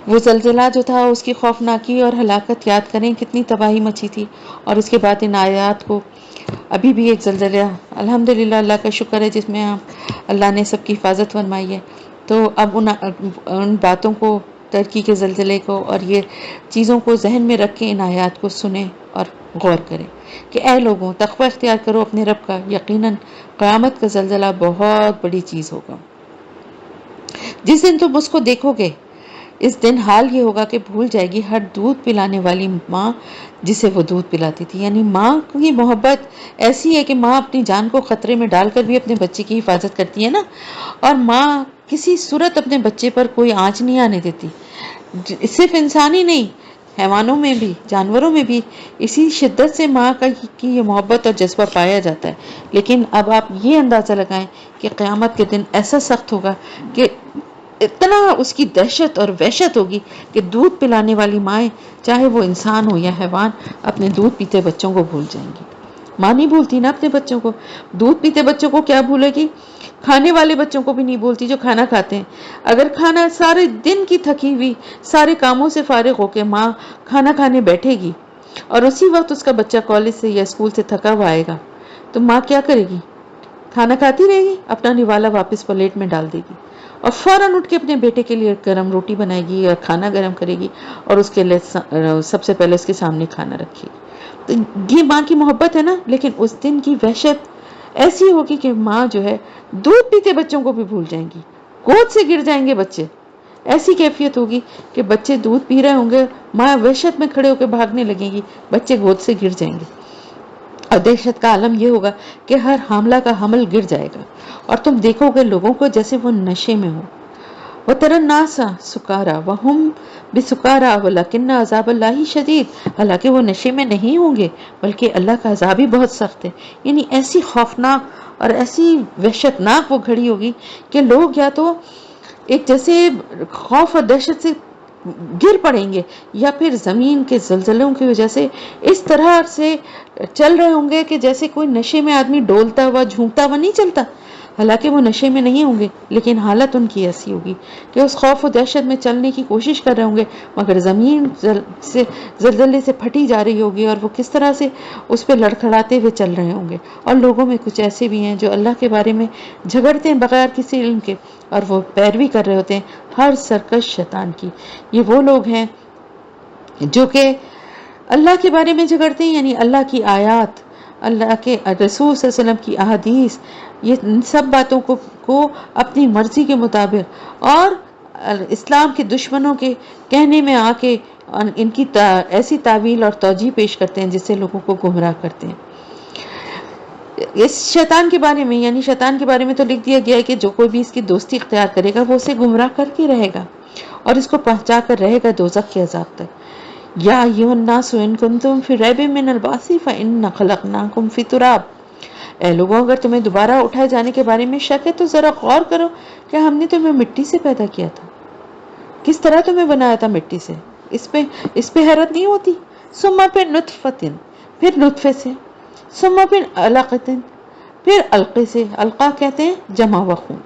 وہ زلزلہ جو تھا اس کی خوفناکی اور ہلاکت یاد کریں، کتنی تباہی مچی تھی، اور اس کے بعد ان آیات کو ابھی بھی ایک زلزلہ الحمدللہ اللہ کا شکر ہے جس میں اللہ نے سب کی حفاظت فرمائی ہے، تو اب ان باتوں کو، ترکی کے زلزلے کو اور یہ چیزوں کو ذہن میں رکھ کے ان آیات کو سنیں اور غور کریں کہ اے لوگوں تقوی اختیار کرو اپنے رب کا، یقیناً قیامت کا زلزلہ بہت بڑی چیز ہوگا۔ جس دن تم اس کو دیکھو گے اس دن حال یہ ہوگا کہ بھول جائے گی ہر دودھ پلانے والی ماں جسے وہ دودھ پلاتی تھی، یعنی ماں کی محبت ایسی ہے کہ ماں اپنی جان کو خطرے میں ڈال کر بھی اپنے بچے کی حفاظت کرتی ہے نا، اور ماں کسی صورت اپنے بچے پر کوئی آنچ نہیں آنے دیتی، صرف انسان ہی نہیں حیوانوں میں بھی، جانوروں میں بھی اسی شدت سے ماں کی یہ محبت اور جذبہ پایا جاتا ہے۔ لیکن اب آپ یہ اندازہ لگائیں کہ قیامت کے دن ایسا سخت ہوگا کہ اتنا اس کی دہشت اور وحشت ہوگی کہ دودھ پلانے والی مائیں چاہے وہ انسان ہو یا حیوان اپنے دودھ پیتے بچوں کو بھول جائیں گی۔ ماں نہیں بھولتی نا اپنے بچوں کو، دودھ پیتے بچوں کو کیا بھولے گی، کھانے والے بچوں کو بھی نہیں بھولتی جو کھانا کھاتے ہیں۔ اگر کھانا سارے دن کی تھکی ہوئی سارے کاموں سے فارغ ہو کے ماں کھانا کھانے بیٹھے گی اور اسی وقت اس کا بچہ کالج سے یا اسکول سے تھکا ہوا آئے گا تو ماں کیا کرے گی؟ کھانا کھاتی رہے گی، اپنا نوالا واپس پلیٹ میں ڈال دے گی اور فوراً اٹھ کے اپنے بیٹے کے لیے گرم روٹی بنائے گی اور کھانا گرم کرے گی اور اس کے لیے سب سے پہلے اس کے سامنے کھانا رکھے گی۔ تو یہ ماں کی محبت ہے نا، لیکن اس دن کی وحشت ایسی ہوگی کہ ماں جو ہے دودھ پیتے بچوں کو بھی بھول جائیں گی، گود سے گر جائیں گے بچے، ایسی کیفیت ہوگی کہ بچے دودھ پی رہے ہوں گے، ماں وحشت میں کھڑے ہو کے بھاگنے لگیں گی، بچے گود سے گر جائیں گے، اور دہشت کا عالم یہ ہوگا کہ ہر حاملہ کا حمل گر جائے گا اور تم دیکھو گے لوگوں کو جیسے وہ نشے میں ہو۔ وَتَرَى النَّاسَ سُكَارَىٰ وَهُمْ بِسُكَارَىٰ وَلَكِنَّ عَذَابَ اللَّهِ شَدِيدٌ، حالانکہ وہ نشے میں نہیں ہوں گے بلکہ اللہ کا عذاب ہی بہت سخت ہے، یعنی ایسی خوفناک اور ایسی وحشتناک وہ گھڑی ہوگی کہ لوگ یا تو ایک جیسے خوف اور دہشت سے گر پڑیں گے، یا پھر زمین کے زلزلوں کی وجہ سے اس طرح سے چل رہے ہوں گے کہ جیسے کوئی نشے میں آدمی ڈولتا ہوا جھونکتا ہوا نہیں چلتا، حالانکہ وہ نشے میں نہیں ہوں گے، لیکن حالت ان کی ایسی ہوگی کہ اس خوف و دہشت میں چلنے کی کوشش کر رہے ہوں گے، مگر زمین سے زلزلے سے پھٹی جا رہی ہوگی، اور وہ کس طرح سے اس پہ لڑکھڑاتے ہوئے چل رہے ہوں گے۔ اور لوگوں میں کچھ ایسے بھی ہیں جو اللہ کے بارے میں جھگڑتے ہیں بغیر کسی علم کے، اور وہ پیروی کر رہے ہوتے ہیں ہر سرکش شیطان کی۔ یہ وہ لوگ ہیں جو کہ اللہ کے بارے میں جھگڑتے ہیں، یعنی اللہ کی آیات، اللہ کے رسول صلی اللہ علیہ وسلم کی احادیث، یہ سب باتوں کو اپنی مرضی کے مطابق اور اسلام کے دشمنوں کے کہنے میں آ کے ان کی ایسی تعویل اور توجیہ پیش کرتے ہیں جس سے لوگوں کو گمراہ کرتے ہیں۔ اس شیطان کے بارے میں، یعنی شیطان کے بارے میں تو لکھ دیا گیا ہے کہ جو کوئی بھی اس کی دوستی اختیار کرے گا وہ اسے گمراہ کر کے رہے گا اور اس کو پہنچا کر رہے گا دوزخ کے عذاب تک۔ یا ایھا الناس ان کنتم فی ریب من البعث فانا خلقناکم فی تراب، اے لوگوں اگر تمہیں دوبارہ اٹھائے جانے کے بارے میں شک ہے تو ذرا غور کرو کہ ہم نے تمہیں مٹی سے پیدا کیا تھا، کس طرح تمہیں بنایا تھا مٹی سے، اس پہ حیرت نہیں ہوتی؟ ثم پھر نطفتن، پھر نطفے سے، ثم پھر علقتن، پھر علقے سے، علقہ کہتے ہیں جمع و خون،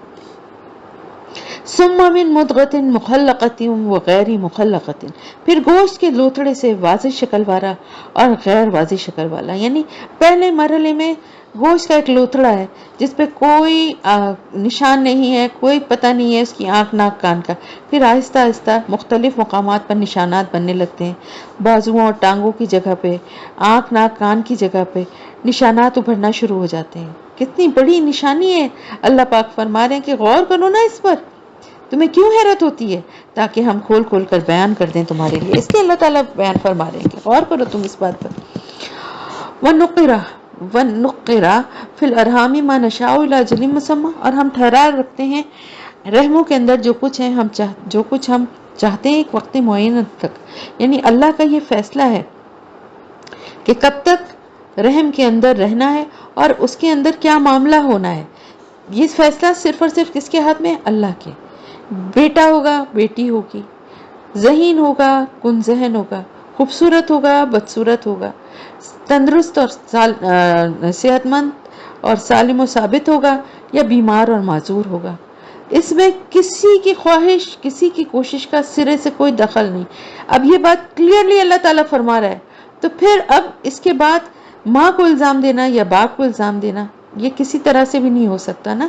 ثم من مدغۃ مخلقۃ وغیر مخلقۃ، پھر گوشت کے لوتھڑے سے واضح شکل والا اور غیر واضح شکل والا، یعنی پہلے مرحلے میں گوشت کا ایک لوتھڑا ہے جس پہ کوئی نشان نہیں ہے، کوئی پتہ نہیں ہے اس کی آنکھ ناک کان کا، پھر آہستہ آہستہ مختلف مقامات پر نشانات بننے لگتے ہیں، بازوؤں اور ٹانگوں کی جگہ پہ، آنکھ ناک کان کی جگہ پہ نشانات ابھرنا شروع ہو جاتے ہیں۔ کتنی بڑی نشانی ہے، اللہ پاک فرما رہے ہیں کہ غور کرو نا اس پر، تمہیں کیوں حیرت ہوتی ہے؟ تاکہ ہم کھول کھول کر بیان کر دیں تمہارے لیے، اس لیے اللہ تعالیٰ بیان فرما رہے ہیں کہ غور کرو تم اس بات پر۔ وَنُقِّرَ فِي الْأَرْحَامِ مَا نَشَاءُ إِلَىٰ أَجَلٍ مُّسَمًّى، اور ہم ٹھہرا رکھتے ہیں رحموں کے اندر جو کچھ ہم چاہتے ہیں ایک وقت معین تک، یعنی اللہ کا یہ فیصلہ ہے کہ کب تک رحم کے اندر رہنا ہے اور اس کے اندر کیا معاملہ ہونا ہے۔ یہ فیصلہ صرف اور صرف کس کے ہاتھ میں؟ اللہ کے۔ بیٹا ہوگا، بیٹی ہوگی، ذہین ہوگا، کن ذہن ہوگا، خوبصورت ہوگا، بدصورت ہوگا، تندرست اور صحت مند اور سالم و ثابت ہوگا، یا بیمار اور معذور ہوگا، اس میں کسی کی خواہش، کسی کی کوشش کا سرے سے کوئی دخل نہیں۔ اب یہ بات کلیئرلی اللہ تعالیٰ فرما رہا ہے، تو پھر اب اس کے بعد ماں کو الزام دینا یا باپ کو الزام دینا یہ کسی طرح سے بھی نہیں ہو سکتا نا،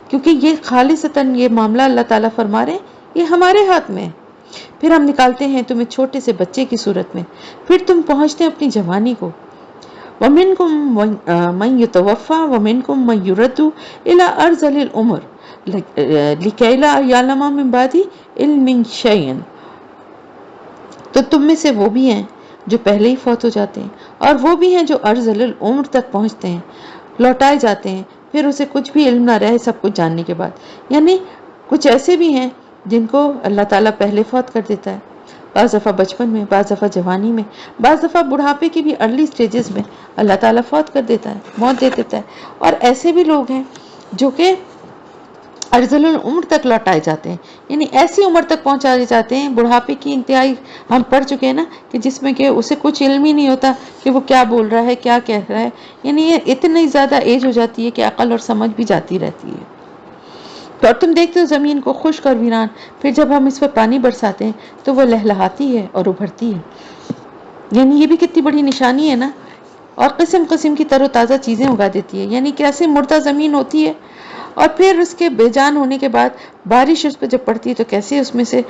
کیونکہ یہ خالصتاً یہ معاملہ اللہ تعالیٰ فرما رہے ہیں یہ ہمارے ہاتھ میں ہے۔ پھر ہم نکالتے ہیں تمہیں چھوٹے سے بچے کی صورت میں، پھر تم پہنچتے ہیں اپنی جوانی کو۔ وَمِنْكُمْ مَنْ يُتَوَفَّى وَمِنْكُمْ مَنْ يُرَدُّ إِلَىٰ أَرْذَلِ الْعُمُرِ لِكَيْ لَا يَعْلَمَ مِنْ بَعْدِ عِلْمٍ شَيْئًا، تو تم میں سے وہ بھی ہیں جو پہلے ہی فوت ہو جاتے ہیں، اور وہ بھی ہیں جو ارذل العمر تک پہنچتے ہیں، لوٹائے جاتے ہیں، پھر اسے کچھ بھی علم نہ رہے سب کچھ جاننے کے بعد۔ یعنی کچھ ایسے بھی ہیں جن کو اللہ تعالیٰ پہلے فوت کر دیتا ہے، بعض دفعہ بچپن میں، بعض دفعہ جوانی میں، بعض دفعہ بڑھاپے کی بھی ارلی سٹیجز میں اللہ تعالیٰ فوت کر دیتا ہے، موت دے دیتا ہے۔ اور ایسے بھی لوگ ہیں جو کہ ارذل العمر تک لوٹائے جاتے ہیں، یعنی ایسی عمر تک پہنچائے جاتے ہیں، بڑھاپے کی انتہائی ہم پڑھ چکے ہیں نا، کہ جس میں کہ اسے کچھ علم ہی نہیں ہوتا کہ وہ کیا بول رہا ہے، کیا کہہ رہا ہے، یعنی یہ اتنی زیادہ ایج ہو جاتی ہے کہ عقل اور سمجھ بھی جاتی رہتی ہے۔ اور تم دیکھتے ہو زمین کو خشک اور ویران، پھر جب ہم اس پر پانی برساتے ہیں تو وہ لہلہاتی ہے اور ابھرتی ہے، یعنی یہ بھی کتنی بڑی نشانی ہے نا، اور قسم قسم کی تر و تازہ چیزیں اگا دیتی ہے، یعنی کیسے مردہ زمین ہوتی ہے، اور پھر اس کے بے جان ہونے کے بعد بارش اس پہ جب پڑتی ہے تو کیسے اس میں سے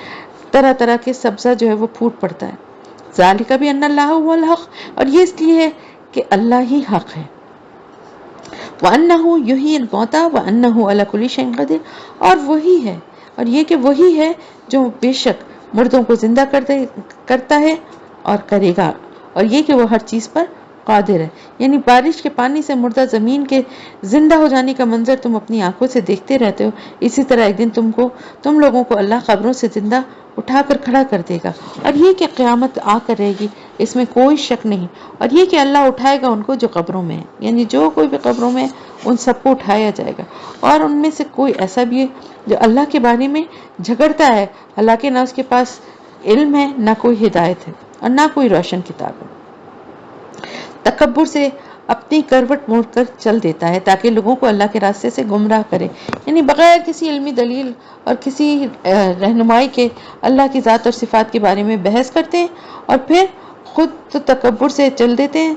طرح طرح کے سبزہ جو ہے وہ پھوٹ پڑتا ہے۔ ذالک بان اللہ هو الحق، اور یہ اس لیے ہے کہ اللہ ہی حق ہے۔ وَأَنَّهُ يُحْيِي الْمَوْتَى وَأَنَّهُ عَلَى كُلِّ شَيْءٍ قَدِيرٌ، اور وہی ہے، اور یہ کہ وہی ہے جو بے شک مردوں کو زندہ کرتا ہے اور کرے گا، اور یہ کہ وہ ہر چیز پر قادر ہے۔ یعنی بارش کے پانی سے مردہ زمین کے زندہ ہو جانے کا منظر تم اپنی آنکھوں سے دیکھتے رہتے ہو، اسی طرح ایک دن تم لوگوں کو اللہ قبروں سے زندہ اٹھا کر کھڑا کر دے گا، اور یہ کہ قیامت آ کر رہے گی، اس میں کوئی شک نہیں، اور یہ کہ اللہ اٹھائے گا ان کو جو قبروں میں ہے، یعنی جو کوئی بھی قبروں میں ان سب کو اٹھایا جائے گا، اور ان میں سے کوئی ایسا بھی ہے جو اللہ کے بارے میں جھگڑتا ہے، حالانکہ نہ اس کے پاس علم ہے، نہ کوئی ہدایت ہے، اور نہ کوئی روشن کتاب ہے۔ تکبر سے اپنی کروٹ موڑ کر چل دیتا ہے تاکہ لوگوں کو اللہ کے راستے سے گمراہ کرے، یعنی بغیر کسی علمی دلیل اور کسی رہنمائی کے اللہ کی ذات اور صفات کے بارے میں بحث کرتے ہیں، اور پھر خود تو تکبر سے چل دیتے ہیں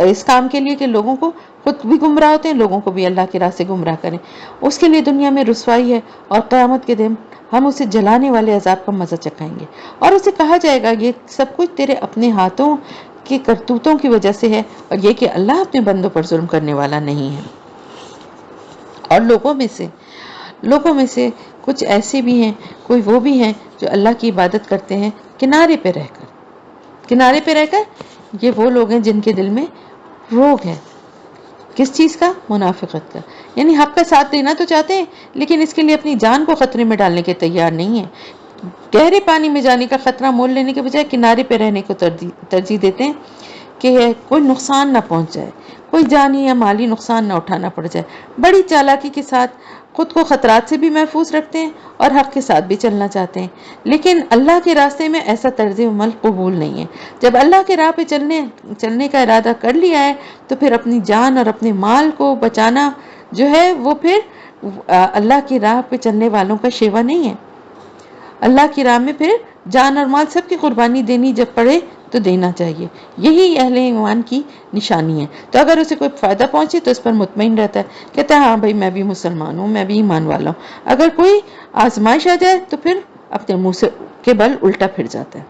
اس کام کے لیے کہ لوگوں کو خود بھی گمراہ ہوتے ہیں، لوگوں کو بھی اللہ کے راستے گمراہ کریں۔ اس کے لیے دنیا میں رسوائی ہے، اور قیامت کے دن ہم اسے جلانے والے عذاب کا مزہ چکھائیں گے، اور اسے کہا جائے گا یہ سب کچھ تیرے اپنے ہاتھوں کی کرتوتوں کی وجہ سے ہے، اور یہ کہ اللہ اپنے بندوں پر ظلم کرنے والا نہیں ہے۔ اور لوگوں میں سے کچھ ایسے بھی ہیں، کوئی وہ بھی ہیں جو اللہ کی عبادت کرتے ہیں کنارے پہ رہ کر۔ یہ وہ لوگ ہیں جن کے دل میں روگ ہے، کس چیز کا؟ منافقت کا، یعنی حق کا ساتھ دینا تو چاہتے ہیں لیکن اس کے لیے اپنی جان کو خطرے میں ڈالنے کے تیار نہیں ہیں، گہرے پانی میں جانے کا خطرہ مول لینے کے بجائے کنارے پہ رہنے کو ترجیح دیتے ہیں کہ کوئی نقصان نہ پہنچ جائے، کوئی جانی یا مالی نقصان نہ اٹھانا پڑ جائے۔ بڑی چالاکی کے ساتھ خود کو خطرات سے بھی محفوظ رکھتے ہیں اور حق کے ساتھ بھی چلنا چاہتے ہیں، لیکن اللہ کے راستے میں ایسا طرز عمل قبول نہیں ہے۔ جب اللہ کے راہ پہ چلنے کا ارادہ کر لیا ہے تو پھر اپنی جان اور اپنے مال کو بچانا جو ہے وہ پھر اللہ کی راہ پہ چلنے والوں کا شیوا نہیں ہے۔ اللہ کی راہ میں پھر جان اور مال سب کی قربانی دینی جب پڑے تو دینا چاہیے، یہی اہل ایمان کی نشانی ہے۔ تو اگر اسے کوئی فائدہ پہنچے تو اس پر مطمئن رہتا ہے، کہتا ہے ہاں بھائی میں بھی مسلمان ہوں، میں بھی ایمان والا ہوں۔ اگر کوئی آزمائش آ جائے تو پھر اپنے منہ سے کے بل الٹا پھر جاتا ہے۔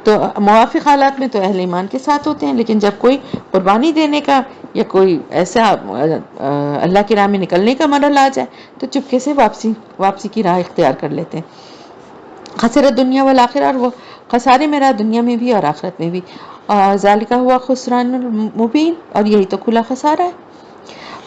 تو موافق حالات میں تو اہل ایمان کے ساتھ ہوتے ہیں، لیکن جب کوئی قربانی دینے کا یا کوئی ایسا اللہ کی راہ میں نکلنے کا مرحلہ آ جائے تو چپکے سے واپسی کی راہ اختیار کر لیتے ہیں۔ خسرت دنیا والآخرہ، اور وہ خسارے میں رہا دنیا میں بھی اور آخرت میں بھی، اور ذالک ہوا خسران المبین، اور یہی تو کھلا خسارہ ہے۔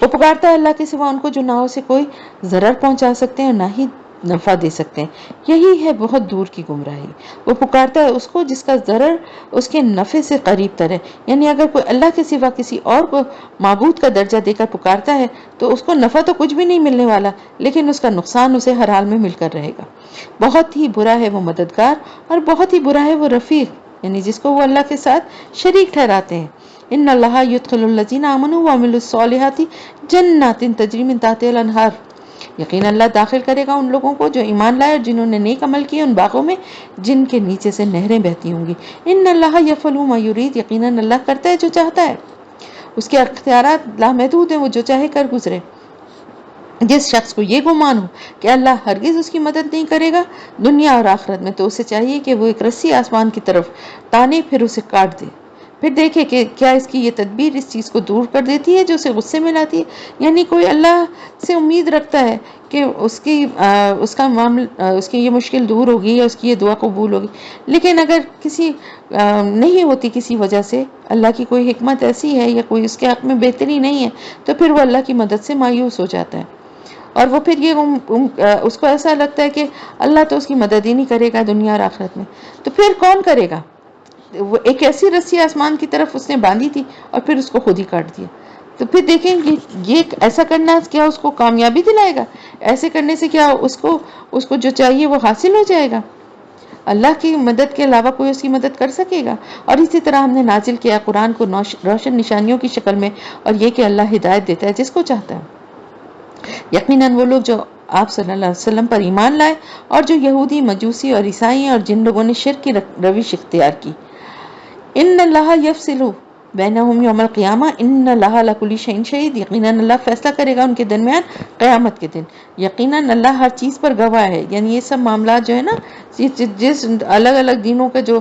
وہ پکارتا ہے اللہ کے سوا ان کو جو نہ اسے کوئی ضرر پہنچا سکتے ہیں اور نہ ہی نفع دے سکتے ہیں، یہی ہے بہت دور کی گمراہی۔ وہ پکارتا ہے اس کو جس کا ضرر اس کے نفع سے قریب تر ہے، یعنی اگر کوئی اللہ کے سوا کسی اور کو معبود کا درجہ دے کر پکارتا ہے تو اس کو نفع تو کچھ بھی نہیں ملنے والا، لیکن اس کا نقصان اسے ہر حال میں مل کر رہے گا۔ بہت ہی برا ہے وہ مددگار، اور بہت ہی برا ہے وہ رفیق، یعنی جس کو وہ اللہ کے ساتھ شریک ٹھہراتے ہیں۔ ان اللہ یدخل الذین آمنوا وعملوا الصالحات جنات تجری من تحتها الانہار، یقین اللہ داخل کرے گا ان لوگوں کو جو ایمان لائے اور جنہوں نے نیک عمل کیے ان باغوں میں جن کے نیچے سے نہریں بہتی ہوں گی۔ ان اللہ یفعل ما یرید، یقیناً اللہ کرتا ہے جو چاہتا ہے، اس کے اختیارات لامحدود ہیں، وہ جو چاہے کر گزرے۔ جس شخص کو یہ گمان ہو کہ اللہ ہرگز اس کی مدد نہیں کرے گا دنیا اور آخرت میں، تو اسے چاہیے کہ وہ ایک رسی آسمان کی طرف تانے پھر اسے کاٹ دے، پھر دیکھے کہ کیا اس کی یہ تدبیر اس چیز کو دور کر دیتی ہے جو اسے غصے میں لاتی ہے۔ یعنی کوئی اللہ سے امید رکھتا ہے کہ اس کی یہ مشکل دور ہوگی یا اس کی یہ دعا قبول ہوگی، لیکن اگر نہیں ہوتی کسی وجہ سے، اللہ کی کوئی حکمت ایسی ہے یا کوئی اس کے حق میں بہتری نہیں ہے، تو پھر وہ اللہ کی مدد سے مایوس ہو جاتا ہے، اور وہ پھر اس کو ایسا لگتا ہے کہ اللہ تو اس کی مدد ہی نہیں کرے گا دنیا اور آخرت میں، تو پھر کون کرے گا؟ وہ ایک ایسی رسی آسمان کی طرف اس نے باندھی تھی اور پھر اس کو خود ہی کاٹ دیا۔ تو پھر دیکھیں گے یہ ایسا کرنا کیا اس کو کامیابی دلائے گا؟ ایسے کرنے سے کیا اس کو جو چاہیے وہ حاصل ہو جائے گا؟ اللہ کی مدد کے علاوہ کوئی اس کی مدد کر سکے گا؟ اور اسی طرح ہم نے نازل کیا قرآن کو روشن نشانیوں کی شکل میں، اور یہ کہ اللہ ہدایت دیتا ہے جس کو چاہتا ہے۔ یقیناً وہ لوگ جو آپ صلی اللہ علیہ وسلم پر ایمان لائے اور جو یہودی، مجوسی اور عیسائی ہیں، اور جن لوگوں نے شرک کی روش اختیار کی، ان اللہ یفصل بینہم یوم القیامہ ان اللہ علی کل شیء شہید، یقیناً اللہ فیصلہ کرے گا ان کے درمیان قیامت کے دن، یقیناً اللہ ہر چیز پر گواہ ہے۔ یعنی یہ سب معاملات جو ہے نا، جس الگ الگ دینوں کے جو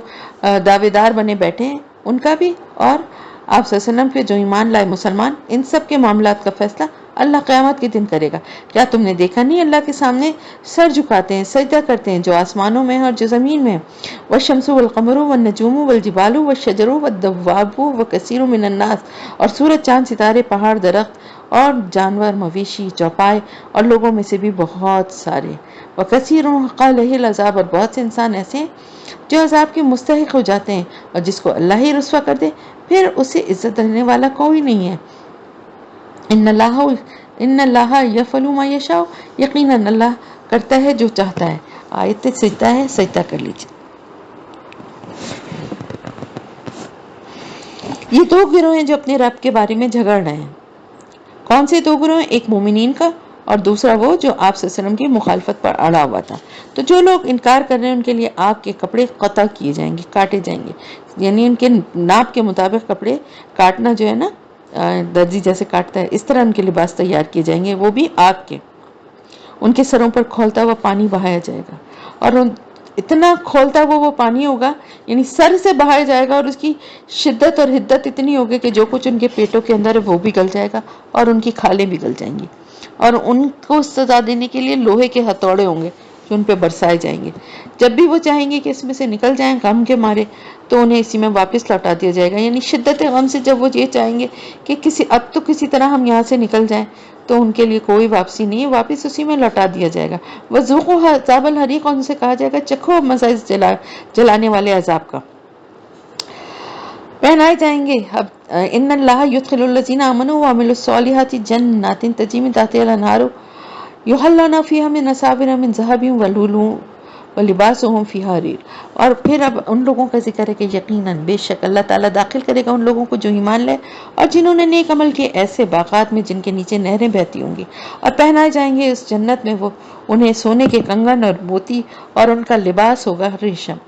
دعوے دار بنے بیٹھے ہیں ان کا بھی، اور آپ صلی اللہ علیہ وسلم پہ جو ایمان لائے مسلمان، ان سب کے معاملات کا فیصلہ اللہ قیامت کے دن کرے گا۔ کیا تم نے دیکھا نہیں اللہ کے سامنے سر جھکاتے ہیں، سجدہ کرتے ہیں جو آسمانوں میں اور جو زمین میں، والشمس والقمر والنجوم والجبال والشجر والدواب وکثیر من الناس، اور سورج، چاند، ستارے، پہاڑ، درخت اور جانور، مویشی، چوپائے، اور لوگوں میں سے بھی بہت سارے، وکثیر حق علیہ العذاب، اور بہت سے انسان ایسے ہیں جو عذاب کے مستحق ہو جاتے ہیں، اور جس کو اللہ ہی رسوا کر دے پھر اسے عزت دینے والا کوئی نہیں ہے۔ ان اللہ یفعل ما یشاء، یقیناً اللہ کرتا ہے جو چاہتا ہے۔ آیت سجدہ ہے، سجدہ کر لیجیے۔ یہ دو گروہ ہیں جو اپنے رب کے بارے میں جھگڑ رہے ہیں۔ کون سے دو گروہ ہیں؟ ایک مومنین کا اور دوسرا وہ جو آپ صلی اللہ علیہ وسلم کی مخالفت پر اڑا ہوا تھا۔ تو جو لوگ انکار کر رہے ہیں ان کے لیے آگ کے کپڑے قطع کیے جائیں گے، کاٹے جائیں گے، یعنی ان کے ناپ کے مطابق کپڑے کاٹنا جو ہے نا، درزی جیسے کاٹتا ہے، اس طرح ان کے لباس تیار کیے جائیں گے، وہ بھی آگ کے۔ ان کے سروں پر کھولتا ہوا پانی بہایا جائے گا، اور اتنا کھولتا ہوا وہ پانی ہوگا، یعنی سر سے بہایا جائے گا، اور اس کی شدت اور حدت اتنی ہوگی کہ جو کچھ ان کے پیٹوں کے اندر ہے وہ بھی گل جائے گا، اور ان کی کھالیں بھی گل جائیں گی۔ اور ان کو سزا دینے کے لیے لوہے کے ہتھوڑے ہوں گے جو ان پہ برسائے جائیں گے۔ جب بھی وہ چاہیں گے کہ اس میں سے نکل جائیں غم کے مارے، تو انہیں اسی میں واپس لوٹا دیا جائے گا، یعنی شدت غم سے جب وہ یہ چاہیں گے کہ اب تو کسی طرح ہم یہاں سے نکل جائیں، تو ان کے لیے کوئی واپسی نہیں ہے، واپس اسی میں لوٹا دیا جائے گا۔ وَذُوقُوا عَذَابَ الْحَرِيقِ، ان سے کہا جائے گا چکھو مزہ اس جلانے والے عذاب کا، پہنائے جائیں گے۔ اب ان اللہ یدخل الذین آمنوا وعملوا الصالحات جنات تجری من تحتها الانہار یحلون فیہا من اساور من ذہب ولؤلؤ ولباسهم فیہا حریر۔ اور پھر اب ان لوگوں کا ذکر ہے کہ یقیناً بے شک اللہ تعالیٰ داخل کرے گا ان لوگوں کو جو ایمان لے اور جنہوں نے نیک عمل کیے، ایسے باغات میں جن کے نیچے نہریں بہتی ہوں گی، اور پہنائے جائیں گے اس جنت میں وہ انہیں سونے کے کنگن اور موتی، اور ان کا لباس ہوگا ریشم۔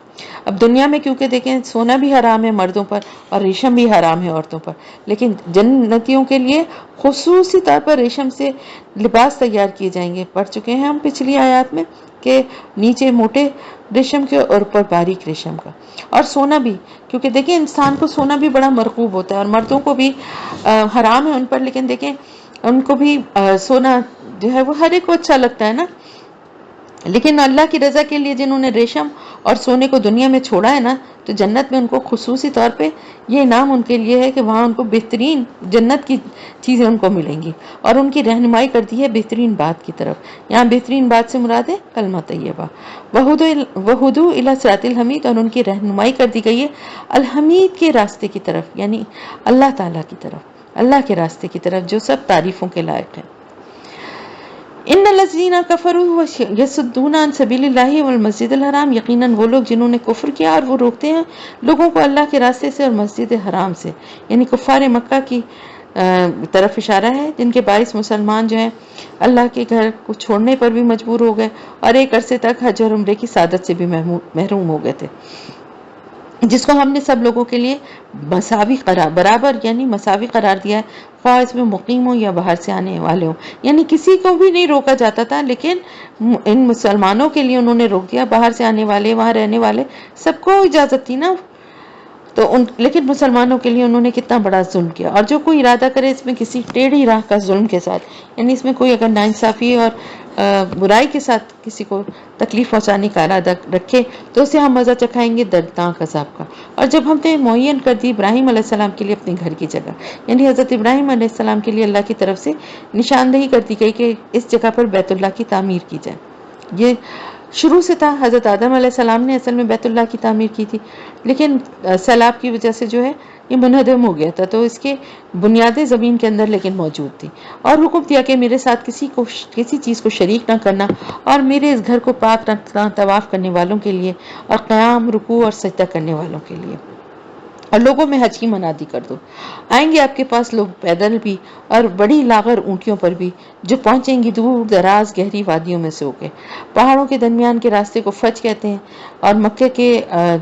اب دنیا میں کیونکہ دیکھیں سونا بھی حرام ہے مردوں پر اور ریشم بھی حرام ہے عورتوں پر، لیکن جنتیوں کے لیے خصوصی طور پر ریشم سے لباس تیار کیے جائیں گے۔ پڑھ چکے ہیں ہم پچھلی آیات میں کہ نیچے موٹے ریشم کے اور اوپر باریک ریشم کا، اور سونا بھی، کیونکہ دیکھیں انسان کو سونا بھی بڑا مرغوب ہوتا ہے، اور مردوں کو بھی حرام ہے ان پر، لیکن دیکھیں ان کو بھی سونا جو ہے وہ ہر ایک کو اچھا لگتا ہے نا، لیکن اللہ کی رضا کے لیے جنہوں نے ریشم اور سونے کو دنیا میں چھوڑا ہے نا، تو جنت میں ان کو خصوصی طور پہ یہ انعام ان کے لیے ہے کہ وہاں ان کو بہترین جنت کی چیزیں ان کو ملیں گی، اور ان کی رہنمائی کرتی ہے بہترین بات کی طرف۔ یہاں بہترین بات سے مراد ہے کلمہ طیبہ۔ وہدو الی صراط الحمید، اور ان کی رہنمائی کر دی گئی ہے الحمید کے راستے کی طرف، یعنی اللہ تعالیٰ کی طرف، اللہ کے راستے کی طرف جو سب تعریفوں کے لائق ہے۔ ان الذین کفروا یصدون عن سبیل اللہ والمسجد الحرام، یقیناً وہ لوگ جنہوں نے کفر کیا اور وہ روکتے ہیں لوگوں کو اللہ کے راستے سے اور مسجد حرام سے، یعنی کفار مکہ کی طرف اشارہ ہے، جن کے باعث مسلمان جو ہیں اللہ کے گھر کو چھوڑنے پر بھی مجبور ہو گئے، اور ایک عرصے تک حج اور عمرے کی سعادت سے بھی محروم ہو گئے تھے، جس کو ہم نے سب لوگوں کے لیے مساوی قرار، برابر یعنی مساوی قرار دیا ہے، خواہ اس میں مقیم ہو یا باہر سے آنے والے ہوں، یعنی کسی کو بھی نہیں روکا جاتا تھا، لیکن ان مسلمانوں کے لیے انہوں نے روک دیا، باہر سے آنے والے، وہاں رہنے والے سب کو اجازت تھی نا، تو لیکن مسلمانوں کے لیے انہوں نے کتنا بڑا ظلم کیا۔ اور جو کوئی ارادہ کرے اس میں کسی ٹیڑھی راہ کا ظلم کے ساتھ، یعنی اس میں کوئی اگر ناانصافی اور برائی کے ساتھ کسی کو تکلیف پہنچانے کا ارادہ رکھے، تو اسے ہم مزہ چکھائیں گے دردناک عذاب کا۔ اور جب ہم نے معین کر دی ابراہیم علیہ السلام کے لیے اپنے گھر کی جگہ، یعنی حضرت ابراہیم علیہ السلام کے لیے اللہ کی طرف سے نشاندہی کر دی گئی کہ اس جگہ پر بیت اللہ کی تعمیر کی جائے۔ یہ شروع سے تھا، حضرت آدم علیہ السلام نے اصل میں بیت اللہ کی تعمیر کی تھی، لیکن سیلاب کی وجہ سے جو ہے یہ منہدم ہو گیا تھا، تو اس کے بنیادیں زمین کے اندر لیکن موجود تھی، اور حکم دیا کہ میرے ساتھ کسی چیز کو شریک نہ کرنا، اور میرے اس گھر کو پاک رکھنا طواف کرنے والوں کے لیے، اور قیام، رکوع اور سجدہ کرنے والوں کے لیے، اور لوگوں میں حج کی منادی کر دو۔ آئیں گے آپ کے پاس لوگ پیدل بھی اور بڑی لاغر اونٹیوں پر بھی، جو پہنچیں گی دور دراز گہری وادیوں میں سے ہو کے۔ پہاڑوں کے درمیان کے راستے کو فج کہتے ہیں، اور مکے کے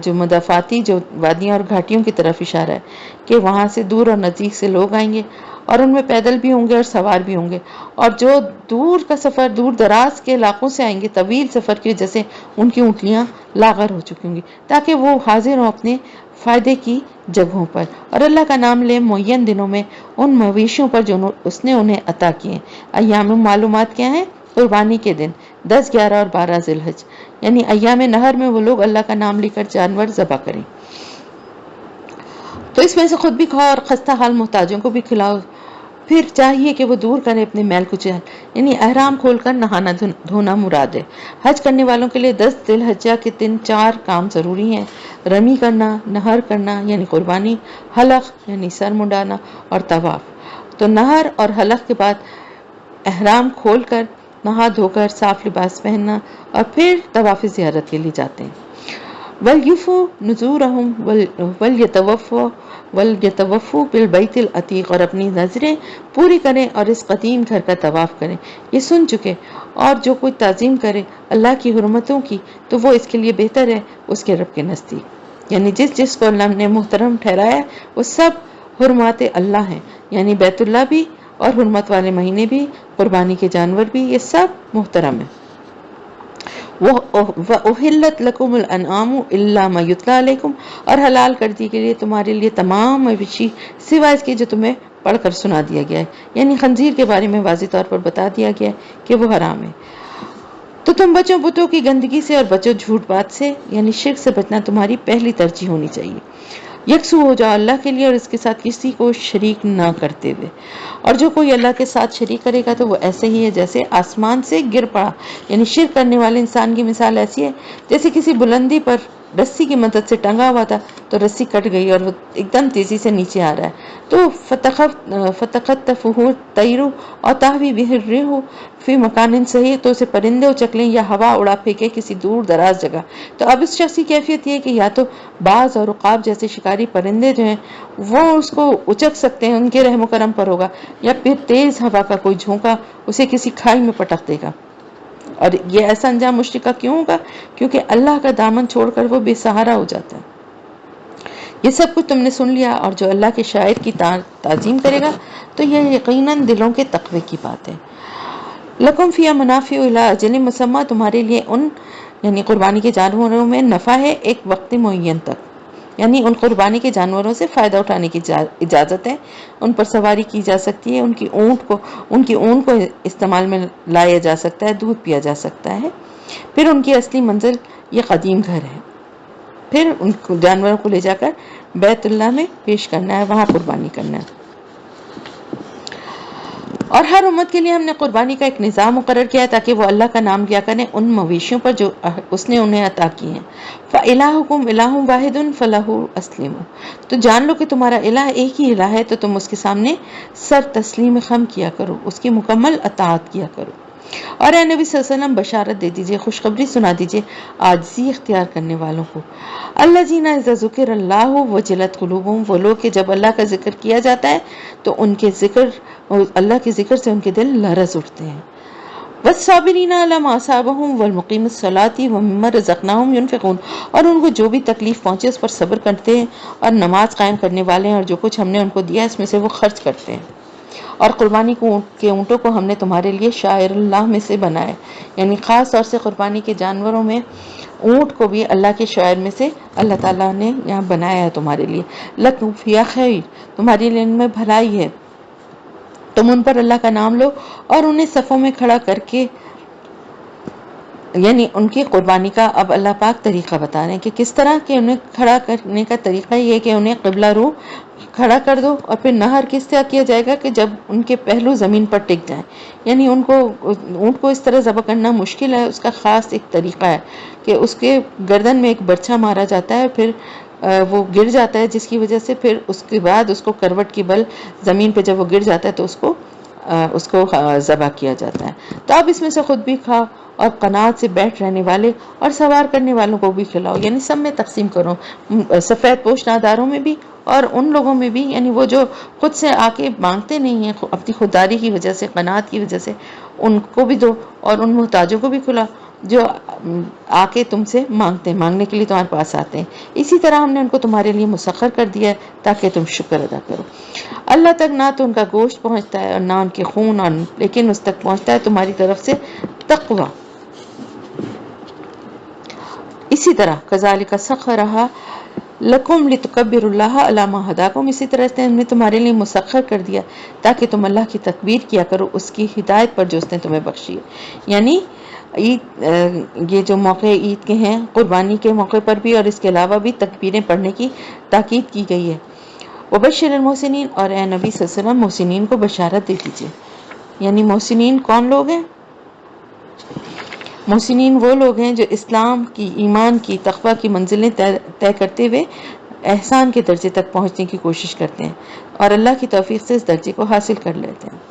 جو مضافاتی جو وادیاں اور گھاٹیوں کی طرف اشارہ ہے کہ وہاں سے دور اور نزدیک سے لوگ آئیں گے، اور ان میں پیدل بھی ہوں گے اور سوار بھی ہوں گے، اور جو دور کا سفر دور دراز کے علاقوں سے آئیں گے طویل سفر کی وجہ سے ان کی اونٹلیاں لاغر ہو چکی ہوں گی، تاکہ وہ حاضر ہوں اپنے فائدے کی جگہوں پر، اور اللہ کا نام لے معین دنوں میں ان مویشیوں پر جو اس نے انہیں عطا کیے۔ ایام معلومات کیا ہیں؟ قربانی کے دن 10، 11 اور 12 ذی الحج، یعنی ایام نہر میں وہ لوگ اللہ کا نام لے کر جانور ذبح کریں، تو اس میں سے خود بھی کھاؤ اور خستہ حال محتاجوں کو بھی کھلاؤ۔ پھر چاہیے کہ وہ دور کریں اپنے میل کچیل، یعنی احرام کھول کر نہانا دھونا مراد ہے۔ حج کرنے والوں کے لیے 10 ذی الحجہ کے دن 4 کام ضروری ہیں: رمی کرنا، نہر کرنا یعنی قربانی، حلق یعنی سر منڈانا، اور طواف۔ تو نہر اور حلق کے بعد احرام کھول کر نہا دھو کر صاف لباس پہننا اور پھر طواف زیارت کے لیے جاتے ہیں۔ وَلْيُوفُوا نُذُورَهُمْ وَلْيَطَوَّفُوا بِالْبَيْتِ الْعَتِيقِ، اور اپنی نظریں پوری کریں اور اس قدیم گھر کا طواف کریں۔ یہ سن چکے، اور جو کوئی تعظیم کرے اللہ کی حرمتوں کی تو وہ اس کے لیے بہتر ہے اس کے رب کے نزدیک۔ یعنی جس کو اللہ نے محترم ٹھہرایا وہ سب حرمات اللہ ہیں، یعنی بیت اللہ بھی اور حرمت والے مہینے بھی، قربانی کے جانور بھی، یہ سب محترم ہیں۔ وَأُحِلَّتْ لَكُمُ الْأَنْعَامُ إِلَّا مَا يُتْلَىٰ عَلَيْكُمْ، اور حلال کر دی گئی تمہارے لیے تمام مویشی سوائے اس کے جو تمہیں پڑھ کر سنا دیا گیا ہے، یعنی خنزیر کے بارے میں واضح طور پر بتا دیا گیا ہے کہ وہ حرام ہے۔ تو تم بچو بتوں کی گندگی سے اور بچو جھوٹ بات سے، یعنی شرک سے بچنا تمہاری پہلی ترجیح ہونی چاہیے۔ یکسو ہو جاؤ اللہ کے لیے اور اس کے ساتھ کسی کو شریک نہ کرتے ہوئے، اور جو کوئی اللہ کے ساتھ شریک کرے گا تو وہ ایسے ہی ہے جیسے آسمان سے گر پڑا، یعنی شرک کرنے والے انسان کی مثال ایسی ہے جیسے کسی بلندی پر رسی کی مدد سے ٹنگا ہوا تھا تو رسی کٹ گئی اور وہ ایک دم تیزی سے نیچے آ رہا ہے، تو فتخطفہ الطیر اور تہوی بہ الريح فی مکان صحیح، تو اسے پرندے اچک لیں یا ہوا اڑا پھینکے کسی دور دراز جگہ۔ تو اب اس شخص کی کیفیت یہ ہے کہ یا تو باز اور عقاب جیسے شکاری پرندے جو ہیں وہ اس کو اچک سکتے ہیں، ان کے رحم و کرم پر ہوگا، یا پھر تیز ہوا کا کوئی جھونکا اسے کسی کھائی میں پٹک دے گا۔ اور یہ ایسا انجام مشرک کا کیوں ہوگا؟ کیونکہ اللہ کا دامن چھوڑ کر وہ بے سہارا ہو جاتا ہے۔ یہ سب کچھ تم نے سن لیا، اور جو اللہ کے شاعر کی تعظیم کرے گا تو یہ یقیناً دلوں کے تقوی کی بات ہے۔ لکم فیہا منافع الی اجل مسمی، تمہارے لیے ان یعنی قربانی کے جانوروں میں نفع ہے ایک وقت معین تک، یعنی ان قربانی کے جانوروں سے فائدہ اٹھانے کی اجازت ہے، ان پر سواری کی جا سکتی ہے، ان کی اون کو استعمال میں لایا جا سکتا ہے، دودھ پیا جا سکتا ہے۔ پھر ان کی اصلی منزل یہ قدیم گھر ہے، پھر ان جانوروں کو لے جا کر بیت اللہ میں پیش کرنا ہے، وہاں قربانی کرنا ہے۔ اور ہر امت کے لیے ہم نے قربانی کا ایک نظام مقرر کیا ہے تاکہ وہ اللہ کا نام لیا کریں ان مویشیوں پر جو اس نے انہیں عطا کی ہیں۔ فَإِلَٰهُكُمْ إِلَٰهٌ وَاحِدٌ فَلَهُ أَسْلِمُوا، تو جان لو کہ تمہارا الہ ایک ہی الہ ہے تو تم اس کے سامنے سر تسلیم خم کیا کرو، اس کی مکمل اطاعت کیا کرو۔ اور اے نبی صلی اللہ علیہ وسلم بشارت دے دیجئے، خوشخبری سنا دیجئے عاجزی اختیار کرنے والوں کو۔ الذین اذا ذکر اللہ وجلت قلوبہم، وہ لوگ کہ جب اللہ کا ذکر کیا جاتا ہے تو اللہ کے ذکر سے ان کے دل لرز اٹھتے ہیں۔ والصابرین علی ما اصابہم والمقیم الصلاۃ ومما رزقناہم ینفقون، اور ان کو جو بھی تکلیف پہنچے اس پر صبر کرتے ہیں اور نماز قائم کرنے والے ہیں، اور جو کچھ ہم نے ان کو دیا اس میں سے وہ خرچ کرتے ہیں۔ اور قربانی کے اونٹوں کو ہم نے تمہارے لیے شاعر اللہ میں سے بنایا، یعنی خاص طور سے قربانی کے جانوروں میں اونٹ کو بھی اللہ کے شاعر میں سے اللہ تعالیٰ نے یہاں بنایا ہے تمہارے لیے۔ لکم فیہا خیر، تمہارے لیے ان میں بھلائی ہے، تم ان پر اللہ کا نام لو اور انہیں صفوں میں کھڑا کر کے، یعنی ان کی قربانی کا اب اللہ پاک طریقہ بتا رہے ہیں کہ کس طرح کہ انہیں کھڑا کرنے کا طریقہ یہ ہے کہ انہیں قبلہ رو کھڑا کر دو، اور پھر نہر کس طرح کیا جائے گا کہ جب ان کے پہلو زمین پر ٹک جائیں، یعنی اونٹ کو اس طرح ذبح کرنا مشکل ہے، اس کا خاص ایک طریقہ ہے کہ اس کے گردن میں ایک برچھا مارا جاتا ہے، پھر وہ گر جاتا ہے، جس کی وجہ سے پھر اس کے بعد اس کو کروٹ کی بل زمین پہ جب وہ گر جاتا ہے تو اس کو ذبح کیا جاتا ہے۔ تو اب اس میں سے خود بھی کھاؤ اور قناعت سے بیٹھ رہنے والے اور سوار کرنے والوں کو بھی کھلاؤ، یعنی سب میں تقسیم کرو، سفید پوش ناداروں میں بھی اور ان لوگوں میں بھی، یعنی وہ جو خود سے آ کے مانگتے نہیں ہیں اپنی خودداری کی وجہ سے، قناعت کی وجہ سے، ان کو بھی دو، اور ان محتاجوں کو بھی کھلاؤ جو آ کے تم سے مانگنے کے لیے تمہارے پاس آتے ہیں۔ اسی طرح ہم نے ان کو تمہارے لیے مسخر کر دیا ہے تاکہ تم شکر ادا کرو۔ اللہ تک نہ تو ان کا گوشت پہنچتا ہے اور نہ ان کے خون، اور لیکن اس تک پہنچتا ہے تمہاری طرف سے تقوی۔ اسی طرح کذالک سخرھا لکم لتکبروا اللہ علی ما ھداکم، اسی طرح سے ہم نے تمہارے لیے مسخر کر دیا تاکہ تم اللہ کی تکبیر کیا کرو اس کی ہدایت پر جو اس نے تمہیں بخشی ہے۔ یعنی یہ جو موقع عید کے ہیں، قربانی کے موقع پر بھی اور اس کے علاوہ بھی تکبیریں پڑھنے کی تاکید کی گئی ہے۔ وبشر المحسنین، اور اے نبی صلی اللہ علیہ وسلم محسنین کو بشارت دے دیجیے۔ یعنی محسنین کون لوگ ہیں؟ محسنین وہ لوگ ہیں جو اسلام کی، ایمان کی، تقوی کی منزلیں طے کرتے ہوئے احسان کے درجے تک پہنچنے کی کوشش کرتے ہیں اور اللہ کی توفیق سے اس درجے کو حاصل کر لیتے ہیں۔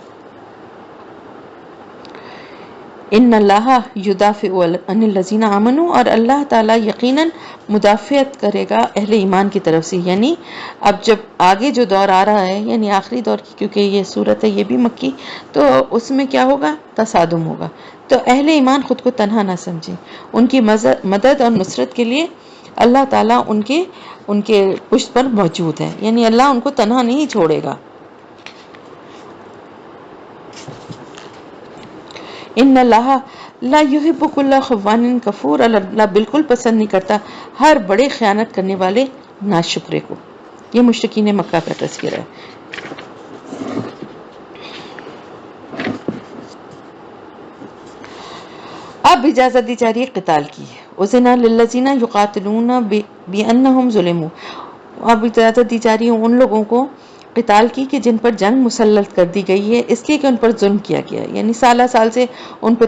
ان اللہ یدافع عن الذین آمنوا، اور اللہ تعالیٰ یقیناً مدافعت کرے گا اہل ایمان کی طرف سے۔ یعنی اب جب آگے جو دور آ رہا ہے، یعنی آخری دور کی، کیونکہ یہ صورت ہے یہ بھی مکی، تو اس میں کیا ہوگا؟ تصادم ہوگا۔ تو اہل ایمان خود کو تنہا نہ سمجھیں، ان کی مدد اور نصرت کے لیے اللہ تعالیٰ ان کے پشت پر موجود ہے، یعنی اللہ ان کو تنہا نہیں چھوڑے گا۔ ان اللہ لا یحب کل خوان کفور، اللہ بالکل پسند نہیں کرتا ہر بڑے خیانت کرنے والے ناشکرے کو۔ یہ مشرکین مکہ کا تذکرہ ہے۔ اب اجازت دی جا رہی ہے قتال کی۔ اذن للذین یقاتلون بانہم ظلموا، اب اجازت دی جا رہی ہے ان لوگوں کو قتال کی کہ جن پر جنگ مسلط کر دی گئی ہے اس لیے کہ ان پر ظلم کیا گیا ہے، یعنی سالہ سال سے ان پہ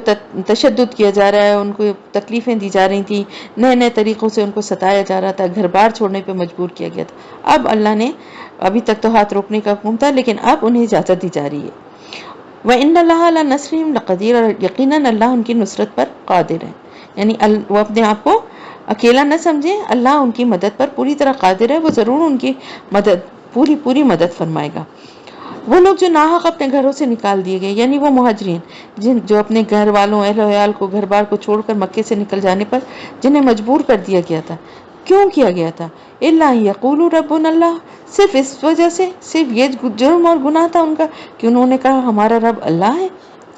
تشدد کیا جا رہا ہے، ان کو تکلیفیں دی جا رہی تھیں، نئے نئے طریقوں سے ان کو ستایا جا رہا تھا، گھر بار چھوڑنے پہ مجبور کیا گیا تھا۔ اب اللہ نے، ابھی تک تو ہاتھ روکنے کا حکم تھا لیکن اب انہیں اجازت دی جا رہی ہے۔ وَإِنَّ اللَّهَ لَنَصْرِهِمْ لَقَدِيرٌ، اور یقیناً اللہ ان کی نصرت پر قادر ہے، یعنی وہ اپنے آپ کو اکیلا نہ سمجھیں، اللہ ان کی مدد پر پوری طرح قادر ہے، وہ ضرور ان کی مدد پوری مدد فرمائے گا۔ وہ لوگ جو ناحق اپنے گھروں سے نکال دیے گئے، یعنی وہ مہاجرین جو اپنے گھر والوں، اہل و عیال کو، گھر بار کو چھوڑ کر مکے سے نکل جانے پر جنہیں مجبور کر دیا گیا تھا، کیوں کیا گیا تھا؟ الا یقولوا ربنا اللہ، صرف اس وجہ سے، صرف یہ جرم اور گناہ تھا ان کا کہ انہوں نے کہا ہمارا رب اللہ ہے،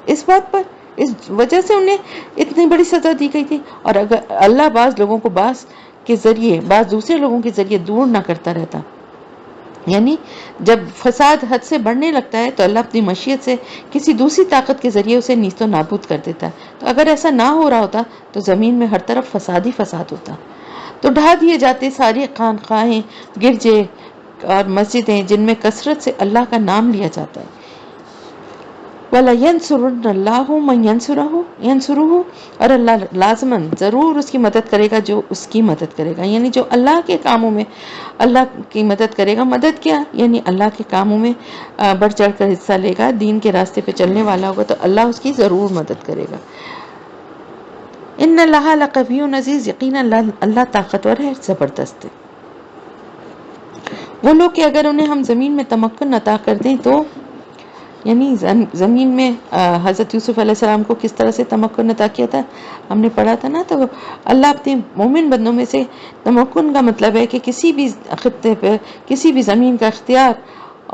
اس بات پر، اس وجہ سے انہیں اتنی بڑی سزا دی گئی تھی۔ اور اگر اللہ بعض لوگوں کو بعض کے ذریعے، بعض دوسرے لوگوں کے ذریعے دور نہ کرتا رہتا، یعنی جب فساد حد سے بڑھنے لگتا ہے تو اللہ اپنی مشیت سے کسی دوسری طاقت کے ذریعے اسے نیست و نابود کر دیتا ہے۔ تو اگر ایسا نہ ہو رہا ہوتا تو زمین میں ہر طرف فساد ہی فساد ہوتا، تو ڈھا دیے جاتے ساری خانقاہیں، گرجے اور مسجدیں جن میں کثرت سے اللہ کا نام لیا جاتا ہے۔ وَلَيَنْصُرَنَّ اللَّهُ مَنْ يَنْصُرُهُ، اور اللہ لازماً ضرور اس کی مدد کرے گا جو اس کی مدد کرے گا، یعنی جو اللہ کے کاموں میں اللہ کی مدد کرے گا۔ مدد کیا؟ یعنی اللہ کے کاموں میں بڑھ چڑھ کر حصہ لے گا، دین کے راستے پہ چلنے والا ہوگا تو اللہ اس کی ضرور مدد کرے گا۔ ان اللہ لقوی عزیز، یقینا اللہ طاقتور ہے، زبردست ہے۔ وہ لوگ کہ اگر انہیں ہم زمین میں تمکن عطا کر دیں تو، یعنی زمین میں حضرت یوسف علیہ السلام کو کس طرح سے تمکن عطا کیا تھا ہم نے پڑھا تھا نا، تو اللہ اپنے مومن بندوں میں سے تمکن کا مطلب ہے کہ کسی بھی خطے پہ، کسی بھی زمین کا اختیار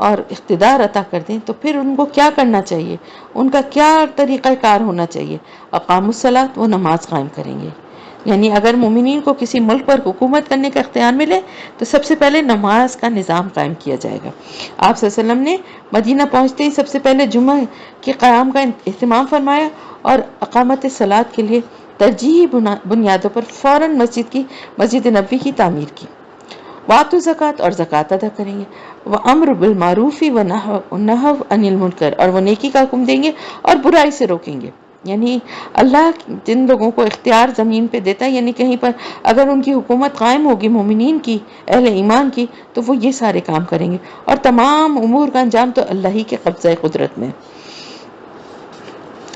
اور اقتدار عطا کر دیں تو پھر ان کو کیا کرنا چاہیے، ان کا کیا طریقہ کار ہونا چاہیے؟ اقاموا الصلاۃ، وہ نماز قائم کریں گے۔ یعنی اگر مومنین کو کسی ملک پر حکومت کرنے کا اختیار ملے تو سب سے پہلے نماز کا نظام قائم کیا جائے گا۔ آپ صلی اللہ علیہ وسلم نے مدینہ پہنچتے ہی سب سے پہلے جمعہ کے قیام کا اہتمام فرمایا اور اقامت صلاۃ کے لیے ترجیحی بنیادوں پر فوراً مسجد نبوی کی تعمیر کی۔ وآتوا الزکوٰۃ، اور زکوٰۃ ادا کریں گے۔ وامر بالمعروف ونہی عن المنکر، اور وہ نیکی کا حکم دیں گے اور برائی سے روکیں گے۔ یعنی اللہ جن لوگوں کو اختیار زمین پہ دیتا ہے، یعنی کہیں پر اگر ان کی حکومت قائم ہوگی مومنین کی، اہل ایمان کی، تو وہ یہ سارے کام کریں گے، اور تمام امور کا انجام تو اللہ ہی کے قبضہ قدرت میں۔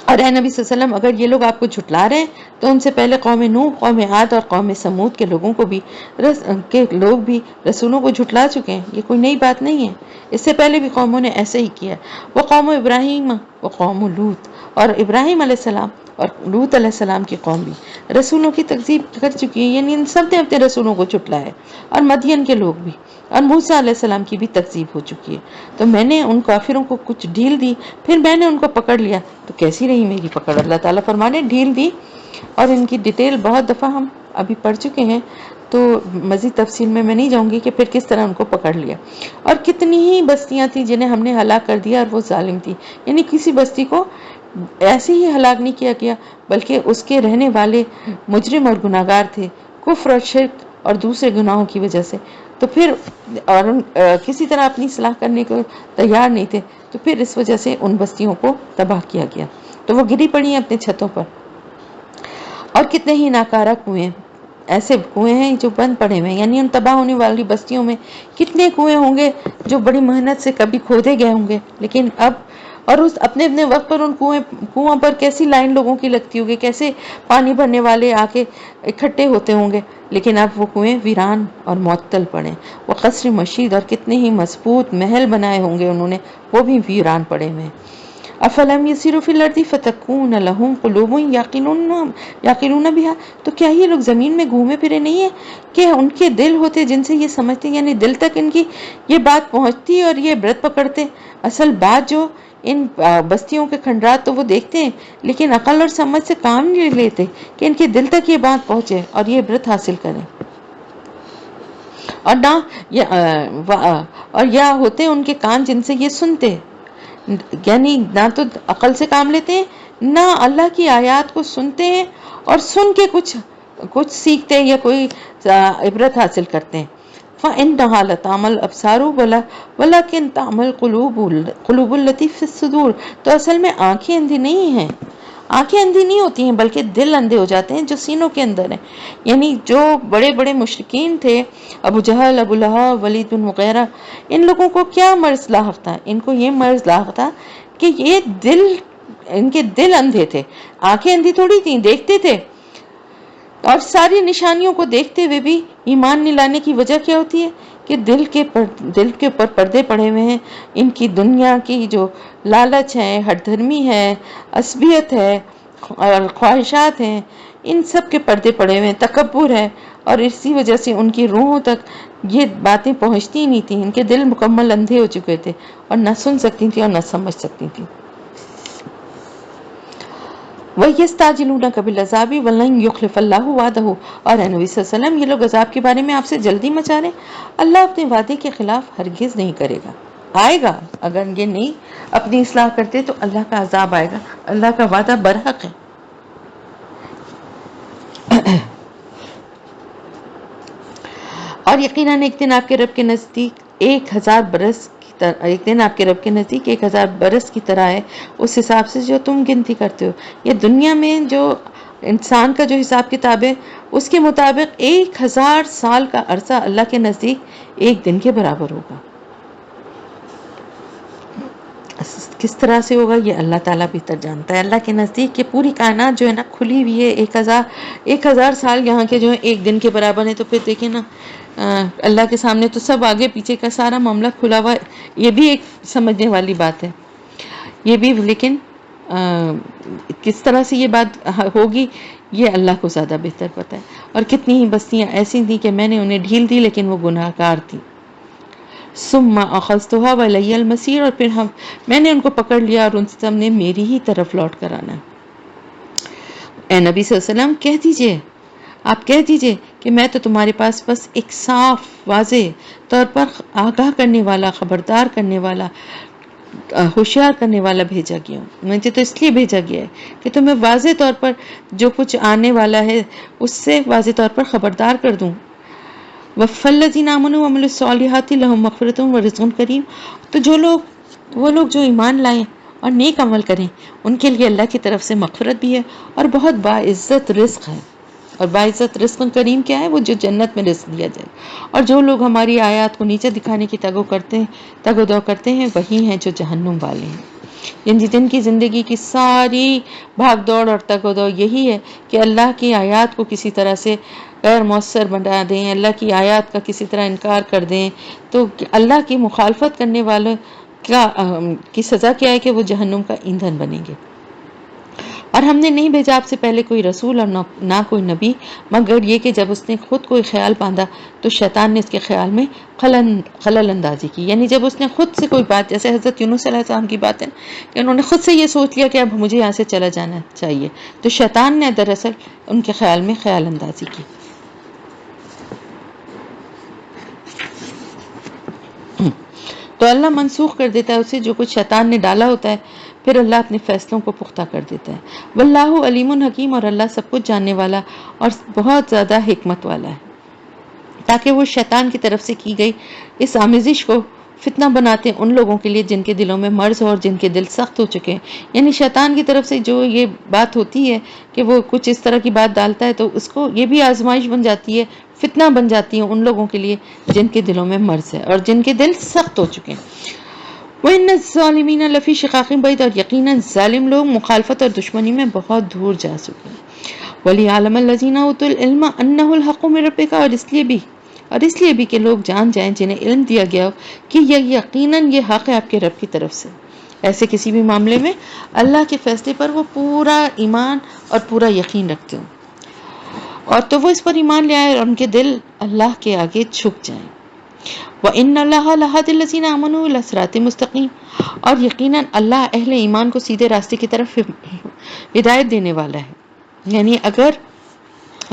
اور اے نبی صلی اللہ علیہ وسلم، اگر یہ لوگ آپ کو جھٹلا رہے ہیں تو ان سے پہلے قوم نوح، قوم عاد اور قوم سمود کے لوگوں کو بھی رسولوں کو جھٹلا چکے ہیں، یہ کوئی نئی بات نہیں ہے، اس سے پہلے بھی قوموں نے ایسے ہی کیا۔ وہ قوم ابراہیم و قوم لوط، اور ابراہیم علیہ السلام اور لوط علیہ السلام کی قوم بھی رسولوں کی تکذیب کر چکی ہے، یعنی ان سب نے اپنے رسولوں کو جھٹلایا ہے، اور مدین کے لوگ بھی، اور موسیٰ علیہ السلام کی بھی تکذیب ہو چکی ہے۔ تو میں نے ان کافروں کو کچھ ڈھیل دی، پھر میں نے ان کو پکڑ لیا، تو کیسی رہی میری پکڑ؟ اللہ تعالیٰ فرمانے ڈھیل دی، اور ان کی ڈیٹیل بہت دفعہ ہم ابھی پڑھ چکے ہیں، تو مزید تفصیل میں نہیں جاؤں گی کہ پھر کس طرح ان کو پکڑ لیا۔ اور کتنی ہی بستیاں تھیں جنہیں ہم نے ہلاک کر دیا اور وہ ظالم تھی، یعنی کسی بستی کو ایسے ہی ہلاک نہیں کیا گیا بلکہ اس کے رہنے والے مجرم اور گناہگار تھے، کفر اور شرک اور دوسرے گناہوں کی وجہ سے، تو پھر اور کسی طرح اپنی اصلاح کرنے کو تیار نہیں تھے، تو پھر اس وجہ سے ان بستیوں کو تباہ کیا گیا، تو وہ گری پڑی ہیں اپنے چھتوں پر۔ اور کتنے ہی ناکارہ کنویں ایسے کنویں ہیں جو بند پڑے ہوئے ہیں، یعنی ان تباہ ہونے والی بستیوں میں کتنے کنویں ہوں گے جو بڑی محنت سے کبھی کھودے گئے ہوں گے، لیکن اب اور اس اپنے اپنے وقت پر ان کنواں پر کیسی لائن لوگوں کی لگتی ہوگی، کیسے پانی بھرنے والے آ کے اکٹھے ہوتے ہوں گے، لیکن اب وہ کنویں ویران اور معطل پڑے، وہ قصر مشید اور کتنے ہی مضبوط محل بنائے ہوں گے انہوں نے، وہ بھی ویران پڑے ہوئے ہیں۔ افلم یسیروا فی الارض فتکون لہم قلوب یعقلون بہا، تو کیا یہ لوگ زمین میں گھومے پھرے نہیں ہیں کہ ان کے دل ہوتے جن سے یہ سمجھتے، یعنی دل تک ان کی یہ بات پہنچتی اور یہ عبرت پکڑتے۔ اصل بات جو ان بستیوں کے کھنڈرات تو وہ دیکھتے ہیں لیکن عقل اور سمجھ سے کام نہیں لیتے کہ ان کے دل تک یہ بات پہنچے اور یہ عبرت حاصل کریں، اور نہ اور یا ہوتے ان کے کان جن سے یہ سنتے، یعنی نہ تو عقل سے کام لیتے ہیں، نہ اللہ کی آیات کو سنتے ہیں اور سن کے کچھ سیکھتے ہیں یا کوئی عبرت حاصل کرتے ہیں۔ فَإِنَّهَا لَتَعْمَى الْأَبْصَارُ وَلَكِنْ تَعْمَى الْقُلُوبُ الَّتِي فِي الصُّدُورِ، تو اصل میں آنکھیں اندھی نہیں ہیں، آنکھیں اندھی نہیں ہوتی ہیں بلکہ دل اندھے ہو جاتے ہیں جو سینوں کے اندر ہیں۔ یعنی جو بڑے بڑے مشرکین تھے، ابو جہل، ابو لہب، ولید بن مغیرہ، ان لوگوں کو کیا مرض لاحق تھا؟ ان کو یہ مرض لاحق تھا کہ ان کے دل اندھے تھے، آنکھیں اندھی تھوڑی تھیں، دیکھتے تھے، اور ساری نشانیوں کو دیکھتے ہوئے بھی ایمان نہیں لانے کی وجہ کیا ہوتی ہے کہ دل کے اوپر پردے پڑے ہوئے ہیں، ان کی دنیا کی جو لالچ ہے، ہٹ دھرمی ہے، عصبیت ہے اور خواہشات ہیں، ان سب کے پردے پڑے ہوئے ہیں، تکبر ہے، اور اسی وجہ سے ان کی روحوں تک یہ باتیں پہنچتی ہی نہیں تھیں، ان کے دل مکمل اندھے ہو چکے تھے اور نہ سن سکتی تھیں اور نہ سمجھ سکتی تھیں۔ وَيَسْتَعْجِلُونَكَ بِالْعَذَابِ وَلَنْ يُخْلِفَ اللَّهُ وَعْدَهُ، اور اے نبی صلی اللہ علیہ وسلم، یہ لوگ عذاب کے بارے میں آپ سے جلدی مچا رہے ہیں، اللہ اپنے وعدے کے خلاف ہرگز نہیں کرے گا، آئے گا، اگر یہ نہیں اپنی اصلاح کرتے تو اللہ کا عذاب آئے گا، اللہ کا وعدہ برحق ہے۔ اور یقیناً ایک دن آپ کے رب کے نزدیک 1000 برس کی طرح، ایک دن آپ کے رب کے نزدیک 1000 برس کی طرح ہے، اس حساب سے جو تم گنتی کرتے ہو۔ یہ دنیا میں جو انسان کا جو حساب کتاب ہے اس کے مطابق 1000 سال کا عرصہ اللہ کے نزدیک ایک دن کے برابر ہوگا۔ کس طرح سے ہوگا یہ اللہ تعالیٰ بہتر جانتا ہے۔ اللہ کے نزدیک یہ پوری کائنات جو ہے نا کھلی ہوئی ہے، 1000 سال یہاں کے جو ہے ایک دن کے برابر ہے، تو پھر دیکھیں نا اللہ کے سامنے تو سب آگے پیچھے کا سارا معاملہ کھلا ہوا ہے۔ یہ بھی ایک سمجھنے والی بات ہے یہ بھی، لیکن کس طرح سے یہ بات ہوگی یہ اللہ کو زیادہ بہتر پتہ ہے۔ اور کتنی ہی بستیاں ایسی تھیں کہ میں نے انہیں ڈھیل دی لیکن وہ گناہ گار تھیں۔ ثم اخذتها ولی المصیر، اور پھر میں نے ان کو پکڑ لیا اور ان سب نے میری ہی طرف لوٹ کر آنا۔ اے نبی صلی اللہ علیہ وسلم کہہ دیجئے، آپ کہہ دیجئے کہ میں تو تمہارے پاس بس ایک صاف واضح طور پر آگاہ کرنے والا، خبردار کرنے والا، ہوشیار کرنے والا بھیجا گیا ہوں۔ مجھے تو اس لیے بھیجا گیا ہے کہ تمہیں واضح طور پر جو کچھ آنے والا ہے اس سے واضح طور پر خبردار کر دوں۔ وَالَّذِينَ آمَنُوا وَعَمِلُوا الصَّالِحَاتِ لَهُم مَغْفِرَةٌ وَرِزْقٌ کریم، تو وہ لوگ جو ایمان لائیں اور نیک عمل کریں ان کے لیے اللہ کی طرف سے مغفرت بھی ہے اور بہت باعزت رزق ہے۔ اور باعزت رزق کریم کیا ہے؟ وہ جو جنت میں رزق دیا جائے۔ اور جو لوگ ہماری آیات کو نیچے دکھانے کی تگ و دو کرتے ہیں وہی ہیں جو جہنم والے ہیں۔ یعنی جن کی زندگی کی ساری بھاگ دوڑ اور تگ و دو یہی ہے کہ اللہ کی آیات کو کسی طرح سے غیر مؤثر بنا دیں، اللہ کی آیات کا کسی طرح انکار کر دیں، تو اللہ کی مخالفت کرنے والوں کی سزا کیا ہے کہ وہ جہنم کا ایندھن بنیں گے۔ اور ہم نے نہیں بھیجا آپ سے پہلے کوئی رسول اور نہ کوئی نبی مگر یہ کہ جب اس نے خود کوئی خیال باندھا تو شیطان نے اس کے خیال میں خلل اندازی کی، یعنی جب اس نے خود سے کوئی بات، جیسے حضرت یونس علیہ السلام کی بات ہے کہ انہوں نے خود سے یہ سوچ لیا کہ اب مجھے یہاں سے چلا جانا چاہیے، تو شیطان نے دراصل ان کے خیال میں خیال اندازی کی۔ تو اللہ منسوخ کر دیتا ہے اسے جو کچھ شیطان نے ڈالا ہوتا ہے، پھر اللہ اپنے فیصلوں کو پختہ کر دیتا ہے۔ واللہ علیم حکیم، اور اللہ سب کچھ جاننے والا اور بہت زیادہ حکمت والا ہے، تاکہ وہ شیطان کی طرف سے کی گئی اس آمیزش کو فتنہ بناتے ہیں ان لوگوں کے لیے جن کے دلوں میں مرض ہو اور جن کے دل سخت ہو چکے ہیں. یعنی شیطان کی طرف سے جو یہ بات ہوتی ہے کہ وہ کچھ اس طرح کی بات ڈالتا ہے تو اس کو یہ بھی آزمائش بن جاتی ہے، فتنہ بن جاتی ہے ان لوگوں کے لیے جن کے دلوں میں مرض ہے اور جن کے دل سخت ہو چکے ہیں. وَإِنَّ الظَّالِمِينَ لَفِي شِقَاقٍ بَعِيدٍ، اور یقیناً ظالم لوگ مخالفت اور دشمنی میں بہت دور جا چکے ہیں. وَلِيَعْلَمَ الَّذِينَ أُوتُوا الْعِلْمَ أَنَّهُ الْحَقُّ مِن رَّبِّكَ، اور اس لیے بھی کہ لوگ جان جائیں جنہیں علم دیا گیا ہو کہ یہ یقیناً یہ حق ہے آپ کے رب کی طرف سے. ایسے کسی بھی معاملے میں اللہ کے فیصلے پر وہ پورا ایمان اور پورا یقین رکھتے ہوں اور تو وہ اس پر ایمان لے آئے اور ان کے دل اللہ کے آگے جھک جائیں. وَإِنَّ اللَّهَ لَهَادِ الَّذِينَ آمَنُوا إِلَىٰ صِرَاطٍ مُّسْتَقِيمٍ، اور یقیناً اللہ اہل ایمان کو سیدھے راستے کی طرف ہدایت دینے والا ہے. یعنی اگر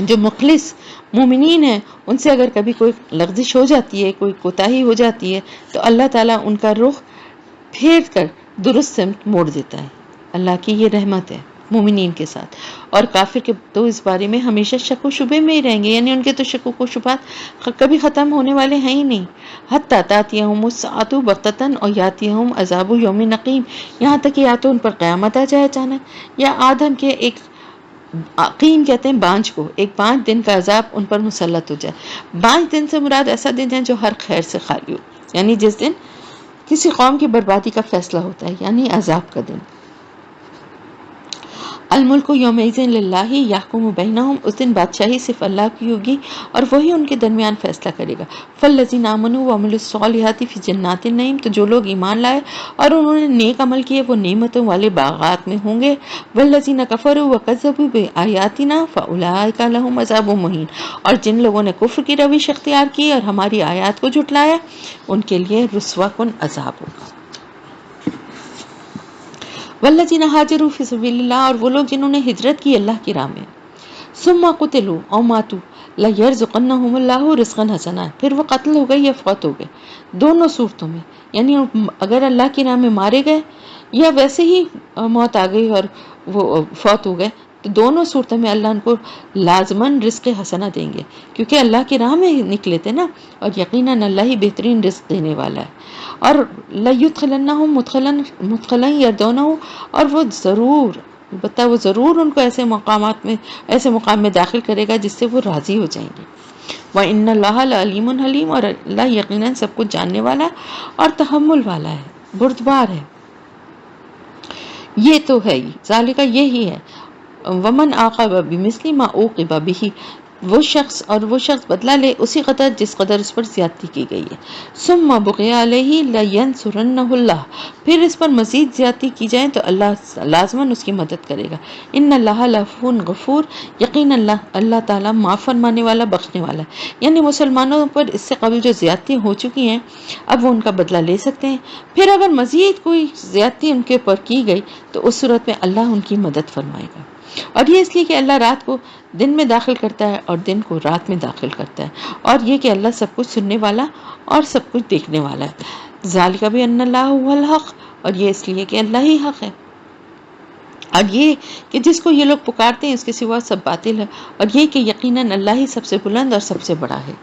جو مخلص مومنین ہیں ان سے اگر کبھی کوئی لغزش ہو جاتی ہے، کوئی کوتاہی ہو جاتی ہے تو اللہ تعالیٰ ان کا رخ پھیر کر درست سمت موڑ دیتا ہے. اللہ کی یہ رحمت ہے مومنین کے ساتھ. اور کافر کے تو اس بارے میں ہمیشہ شک و شبے میں ہی رہیں گے، یعنی ان کے تو شکوک و شبہات کبھی ختم ہونے والے ہیں ہی نہیں. حتیٰ تأتیہم الساعۃ بغتۃ اور یأتیہم عذاب یوم نقیم، یہاں تک کہ یا تو ان پر قیامت آ جائے اچانک، یا آدم کے ایک عقیم کہتے ہیں بانجھ کو، ایک 5 دن کا عذاب ان پر مسلط ہو جائے. 5 دن سے مراد ایسا دن ہے جو ہر خیر سے خالی ہو، یعنی جس دن کسی قوم کی بربادی کا فیصلہ ہوتا ہے، یعنی عذاب کا دن. الملک یومئذ للہ یحکم بینہم، اس دن بادشاہی صرف اللہ کی ہوگی اور وہی ان کے درمیان فیصلہ کرے گا. فالذین آمنوا وعملوا الصالحات فی جنات النعیم، تو جو لوگ ایمان لائے اور انہوں نے نیک عمل کیے وہ نعمتوں والے باغات میں ہوں گے. والذین کفروا وکذبوا بآیاتنا فاولئک لہم عذاب مہین، اور جن لوگوں نے کفر کی روش اختیار کی اور ہماری آیات کو جھٹلایا ان کے لیے رسوا کن عذاب ہوگا. والذین ہاجروا فی سبیل اللہ، اور وہ لوگ جنہوں نے ہجرت کی اللہ کی راہ میں، ثم قتلوا او ماتوا لیرزقنہم اللہ رزقا حسنا، پھر وہ قتل ہو گئے یا فوت ہو گئے. دونوں صورتوں میں یعنی اگر اللہ کی راہ میں مارے گئے یا ویسے ہی موت آ گئی اور وہ فوت ہو گئے تو دونوں صورتوں میں اللہ ان کو لازماً رزق حسنہ دیں گے، کیونکہ اللہ کی راہ میں نکلے تھے نا، اور یقیناً اللہ ہی بہترین رزق دینے والا ہے. اور لَيُدْخِلَنَّهُمْ مُدْخَلًا يَرْضَوْنَهُ، اور وہ ضرور ان کو ایسے مقام میں داخل کرے گا جس سے وہ راضی ہو جائیں گے. وَإِنَّ اللَّهَ لَعَلِيمٌ حَلِيمٌ، اور اللہ یقیناً سب کچھ جاننے والا اور تحمل والا ہے، بردبار ہے. یہ تو ہے ہی، ذالک یہی ہے. ومن عاقب بمثل ما عوقب به، وہ شخص بدلہ لے اسی قدر جس قدر اس پر زیادتی کی گئی ہے. ثم بغی علیہ لینصرنہ اللہ، پھر اس پر مزید زیادتی کی جائے تو اللہ لازماً اس کی مدد کرے گا. ان اللہ لعفو غفور، یقین اللہ تعالیٰ معاف فرمانے والا بخشنے والا ہے. یعنی مسلمانوں پر اس سے قبل جو زیادتیاں ہو چکی ہیں اب وہ ان کا بدلہ لے سکتے ہیں. پھر اگر مزید کوئی زیادتی ان کے اوپر کی گئی تو اس صورت میں اللہ ان کی مدد فرمائے گا. اور یہ اس لیے کہ اللہ رات کو دن میں داخل کرتا ہے اور دن کو رات میں داخل کرتا ہے، اور یہ کہ اللہ سب کچھ سننے والا اور سب کچھ دیکھنے والا ہے. ذالک بان اللہ هو الحق، اور یہ اس لیے کہ اللہ ہی حق ہے، اور یہ کہ جس کو یہ لوگ پکارتے ہیں اس کے سوا سب باطل ہے، اور یہ کہ یقیناً اللہ ہی سب سے بلند اور سب سے بڑا ہے.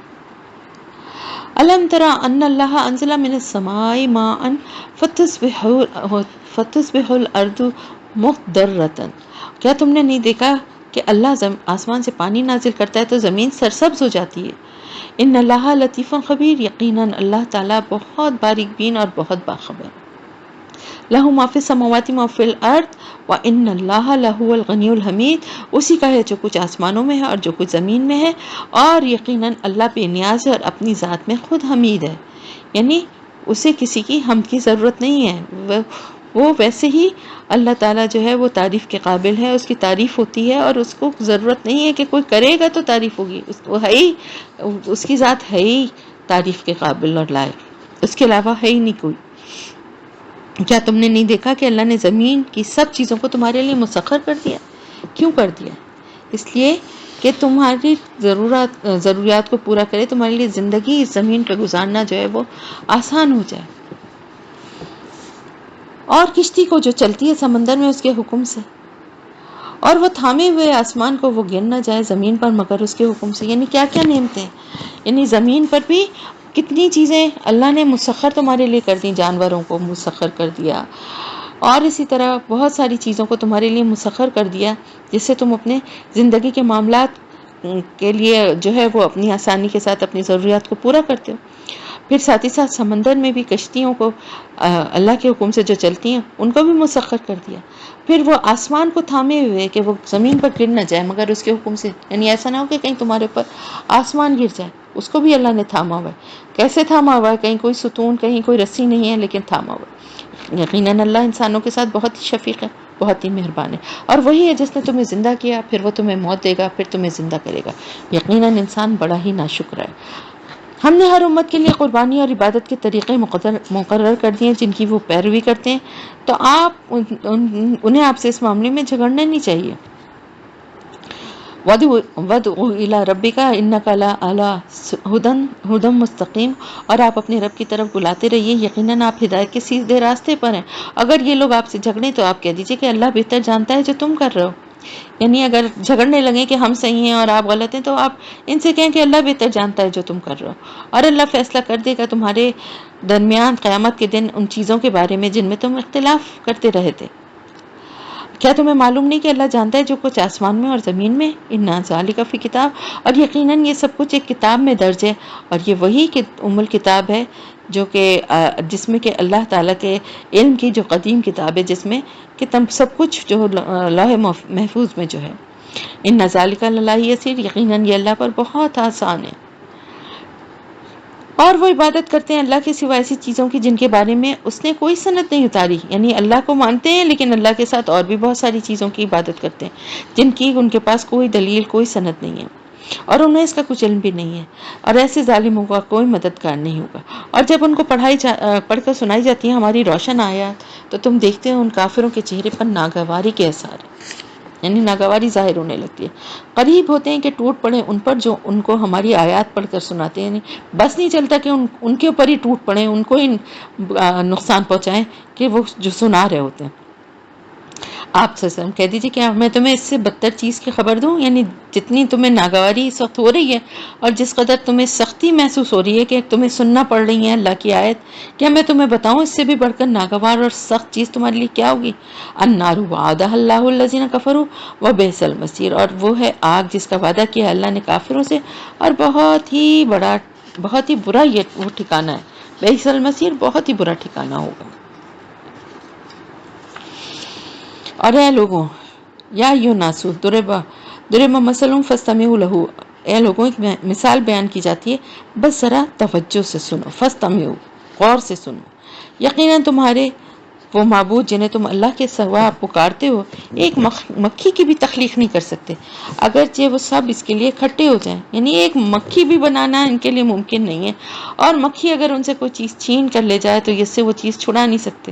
الم تری ان اللہ انزل من السماء ماء فتصبح الارض مخضرۃ، کیا تم نے نہیں دیکھا کہ اللہ آسمان سے پانی نازل کرتا ہے تو زمین سرسبز ہو جاتی ہے. ان اللہ لطیف خبیر، یقیناً اللہ تعالیٰ بہت باریک بین اور بہت باخبر. لہ ما فی السماوات ما فی الارض وان اللہ لہو الغنی الحمید، اسی کا ہے جو کچھ آسمانوں میں ہے اور جو کچھ زمین میں ہے، اور یقیناً اللہ بے نیاز ہے اور اپنی ذات میں خود حمید ہے. یعنی اسے کسی کی حمد کی ضرورت نہیں ہے، وہ ویسے ہی اللہ تعالیٰ جو ہے وہ تعریف کے قابل ہے، اس کی تعریف ہوتی ہے اور اس کو ضرورت نہیں ہے کہ کوئی کرے گا تو تعریف ہوگی. وہ ہے ہی، اس کی ذات ہے ہی تعریف کے قابل اور لائق، اس کے علاوہ ہے ہی نہیں کوئی. کیا تم نے نہیں دیکھا کہ اللہ نے زمین کی سب چیزوں کو تمہارے لیے مسخر کر دیا؟ کیوں کر دیا؟ اس لیے کہ تمہاری ضروریات کو پورا کرے، تمہارے لیے زندگی اس زمین پہ گزارنا جو ہے وہ آسان ہو جائے. اور کشتی کو جو چلتی ہے سمندر میں اس کے حکم سے، اور وہ تھامے ہوئے آسمان کو وہ گر نہ جائے زمین پر مگر اس کے حکم سے. یعنی کیا کیا نعمتیں، یعنی زمین پر بھی کتنی چیزیں اللہ نے مسخر تمہارے لیے کر دی، جانوروں کو مسخر کر دیا، اور اسی طرح بہت ساری چیزوں کو تمہارے لیے مسخر کر دیا جس سے تم اپنے زندگی کے معاملات کے لیے جو ہے وہ اپنی آسانی کے ساتھ اپنی ضروریات کو پورا کرتے ہو. پھر ساتھ ہی ساتھ سمندر میں بھی کشتیوں کو اللہ کے حکم سے جو چلتی ہیں ان کو بھی مسخر کر دیا. پھر وہ آسمان کو تھامے ہوئے کہ وہ زمین پر گر نہ جائے مگر اس کے حکم سے، یعنی ایسا نہ ہو کہ کہیں تمہارے اوپر آسمان گر جائے، اس کو بھی اللہ نے تھاما ہوا ہے. کیسے تھاما ہوا ہے؟ کہیں کوئی ستون، کہیں کوئی رسی نہیں ہے، لیکن تھاما ہوا ہے. یقیناً اللہ انسانوں کے ساتھ بہت ہی شفیق ہے، بہت ہی مہربان ہے. اور وہی ہے جس نے تمہیں زندہ کیا، پھر وہ تمہیں موت دے گا، پھر تمہیں زندہ کرے گا. یقیناً انسان بڑا ہی ناشکر ہے. ہم نے ہر امت کے لیے قربانی اور عبادت کے طریقے مقرر کر دیے جن کی وہ پیروی کرتے ہیں، تو انہیں آپ سے اس معاملے میں جھگڑنا نہیں چاہیے. وَادْعُ إِلَىٰ رَبِّكَ إِنَّكَ لَعَلَىٰ هُدًى مستقیم. اور آپ اپنے رب کی طرف بلاتے رہیے، یقیناً آپ ہدایت کے سیدھے راستے پر ہیں. اگر یہ لوگ آپ سے جھگڑیں تو آپ کہہ دیجئے کہ اللہ بہتر جانتا ہے جو تم کر رہے ہو. یعنی اگر جھگڑنے لگیں کہ ہم صحیح ہیں اور آپ غلط ہیں تو آپ ان سے کہیں کہ اللہ بہتر جانتا ہے جو تم کر رہے ہو، اور اللہ فیصلہ کر دے گا تمہارے درمیان قیامت کے دن ان چیزوں کے بارے میں جن میں تم اختلاف کرتے رہے تھے. کیا تمہیں معلوم نہیں کہ اللہ جانتا ہے جو کچھ آسمان میں اور زمین میں؟ اِنَّ ذَلِكَ فِي کتاب. اور یقیناً یہ سب کچھ ایک کتاب میں درج ہے، اور یہ وہی ام الکتاب ہے جو کہ جس میں کہ اللہ تعالیٰ کے علم کی جو قدیم کتاب ہے، جس میں کہ تم سب کچھ جو لوح محفوظ میں جو ہے. اِنَّ ذَلِكَ عَلَى اللَّهِ يَسِيرٌ. یقیناً یہ اللہ پر بہت آسان ہے. اور وہ عبادت کرتے ہیں اللہ کے سوا ایسی چیزوں کی جن کے بارے میں اس نے کوئی سند نہیں اتاری. یعنی اللہ کو مانتے ہیں لیکن اللہ کے ساتھ اور بھی بہت ساری چیزوں کی عبادت کرتے ہیں جن کی ان کے پاس کوئی دلیل، کوئی سند نہیں ہے، اور انہیں اس کا کچھ علم بھی نہیں ہے. اور ایسے ظالموں کا کوئی مددگار نہیں ہوگا. اور جب ان کو پڑھ کر سنائی جاتی ہیں ہماری روشن آیات تو تم دیکھتے ہو ان کافروں کے چہرے پر ناگواری کے اثار ہیں، یعنی ناگواری ظاہر ہونے لگتی ہے. قریب ہوتے ہیں کہ ٹوٹ پڑے ان پر جو ان کو ہماری آیات پڑھ کر سناتے ہیں. بس نہیں چلتا کہ ان کے اوپر ہی ٹوٹ پڑے، ان کو ہی نقصان پہنچائیں کہ وہ جو سنا رہے ہوتے ہیں. آپ صلی اللہ علیہ وسلم کہہ دیجیے کہ میں تمہیں اس سے بدتر چیز کی خبر دوں؟ یعنی جتنی تمہیں ناگواری اس وقت ہو رہی ہے اور جس قدر تمہیں سختی محسوس ہو رہی ہے کہ تمہیں سننا پڑ رہی ہے اللہ کی آیت، کیا میں تمہیں بتاؤں اس سے بھی بڑھ کر ناگوار اور سخت چیز تمہارے لیے کیا ہوگی؟ النار وعدها اللہ الذین کفروا وبئس المصیر. اور وہ ہے آگ جس کا وعدہ کیا اللہ نے کافروں سے، اور بہت ہی برا یہ وہ ٹھکانہ ہے. بئس المصیر، بہت ہی برا ٹھکانہ ہوگا. اور اے لوگوں، یا ایھا الناس ضرب مثل فاستمعوا لہ. اے لوگوں، ایک مثال بیان کی جاتی ہے، بس ذرا توجہ سے سنو. فاستمعوا، غور سے سنو. یقیناً تمہارے وہ معبود جنہیں تم اللہ کے سوا پکارتے ہو ایک مکھی کی بھی تخلیق نہیں کر سکتے اگرچہ وہ سب اس کے لیے اکٹھے ہو جائیں. یعنی ایک مکھی بھی بنانا ان کے لیے ممکن نہیں ہے، اور مکھی اگر ان سے کوئی چیز چھین کر لے جائے تو اس سے وہ چیز چھڑا نہیں سکتے.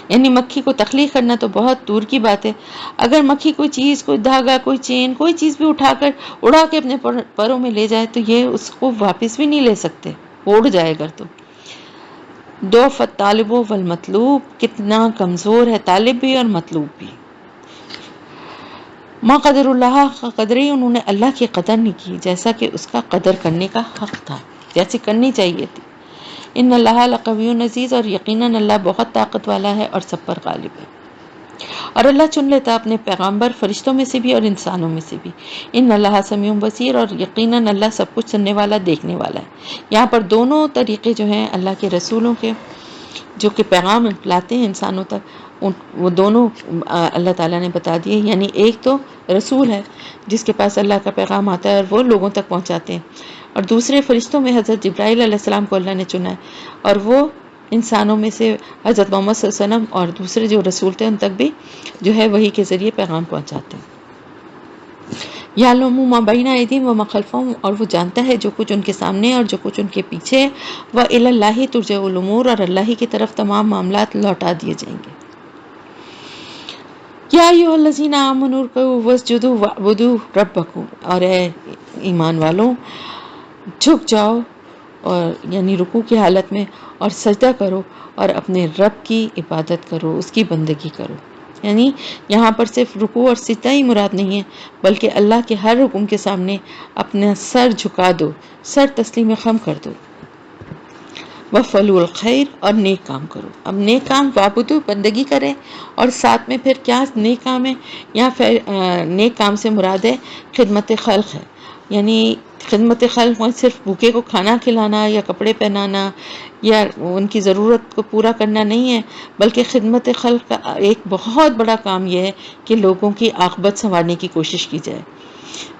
یعنی مکھی کو تخلیق کرنا تو بہت دور کی بات ہے. اگر مکھی کوئی چیز، کوئی دھاگا، کوئی چین، کوئی چیز بھی اڑا کے اپنے پروں میں لے جائے تو یہ اس کو واپس بھی نہیں لے سکتے، اڑ جائے گا. تو ضعف الطالب والمطلوب، کتنا کمزور ہے طالب بھی اور مطلوب بھی. ما قدر اللہ کا قدر ہی، انہوں نے اللہ کی قدر نہیں کی جیسا کہ اس کا قدر کرنے کا حق تھا، جیسے کرنی چاہیے تھی. ان اللہ لقوی عزیز. اور یقیناً اللہ بہت طاقت والا ہے اور سب پر غالب ہے. اور اللہ چن لیتا اپنے پیغامبر فرشتوں میں سے بھی اور انسانوں میں سے بھی. ان اللہ سمیع بصیر. اور یقیناً اللہ سب کچھ سننے والا، دیکھنے والا ہے. یہاں پر دونوں طریقے جو ہیں اللہ کے رسولوں کے جو کہ پیغام لاتے ہیں انسانوں تک، وہ دونوں اللہ تعالیٰ نے بتا دیے. یعنی ایک تو رسول ہے جس کے پاس اللہ کا پیغام آتا ہے اور وہ لوگوں تک پہنچاتے ہیں، اور دوسرے فرشتوں میں حضرت جبرائیل علیہ السلام کو اللہ نے چنا ہے، اور وہ انسانوں میں سے حضرت محمد صلی اللہ علیہ وسلم اور دوسرے جو رسول تھے ان تک بھی جو ہے وحی کے ذریعے پیغام پہنچاتے ہیں. یعلم ما بین ایدیہم وما خلفہم. اور وہ جانتا ہے جو کچھ ان کے سامنے اور جو کچھ ان کے پیچھے. وإلی اللہ ترجع الامور. اور اللہ ہی کی طرف تمام معاملات لوٹا دیے جائیں گے. یا ایھا الذین آمنوا ارکعوا واسجدوا واعبدوا ربکم. اور اے ایمان والوں، جھک جاؤ، اور یعنی رکوع کی حالت میں، اور سجدہ کرو اور اپنے رب کی عبادت کرو، اس کی بندگی کرو. یعنی یہاں پر صرف رکوع اور سجدہ ہی مراد نہیں ہے، بلکہ اللہ کے ہر حکم کے سامنے اپنا سر جھکا دو، سر تسلیم خم کر دو۔ وَفْعَلُوا الْخَيْرَ، اور نیک کام کرو۔ اب نیک کام وعبدو، بندگی کریں، اور ساتھ میں پھر کیا نیک کام ہے؟ یہاں نیک کام سے مراد ہے خدمت خلق ہے، یعنی خدمت خلق میں صرف بھوکے کو کھانا کھلانا یا کپڑے پہنانا یا ان کی ضرورت کو پورا کرنا نہیں ہے، بلکہ خدمت خلق کا ایک بہت بڑا کام یہ ہے کہ لوگوں کی عاقبت سنوارنے کی کوشش کی جائے۔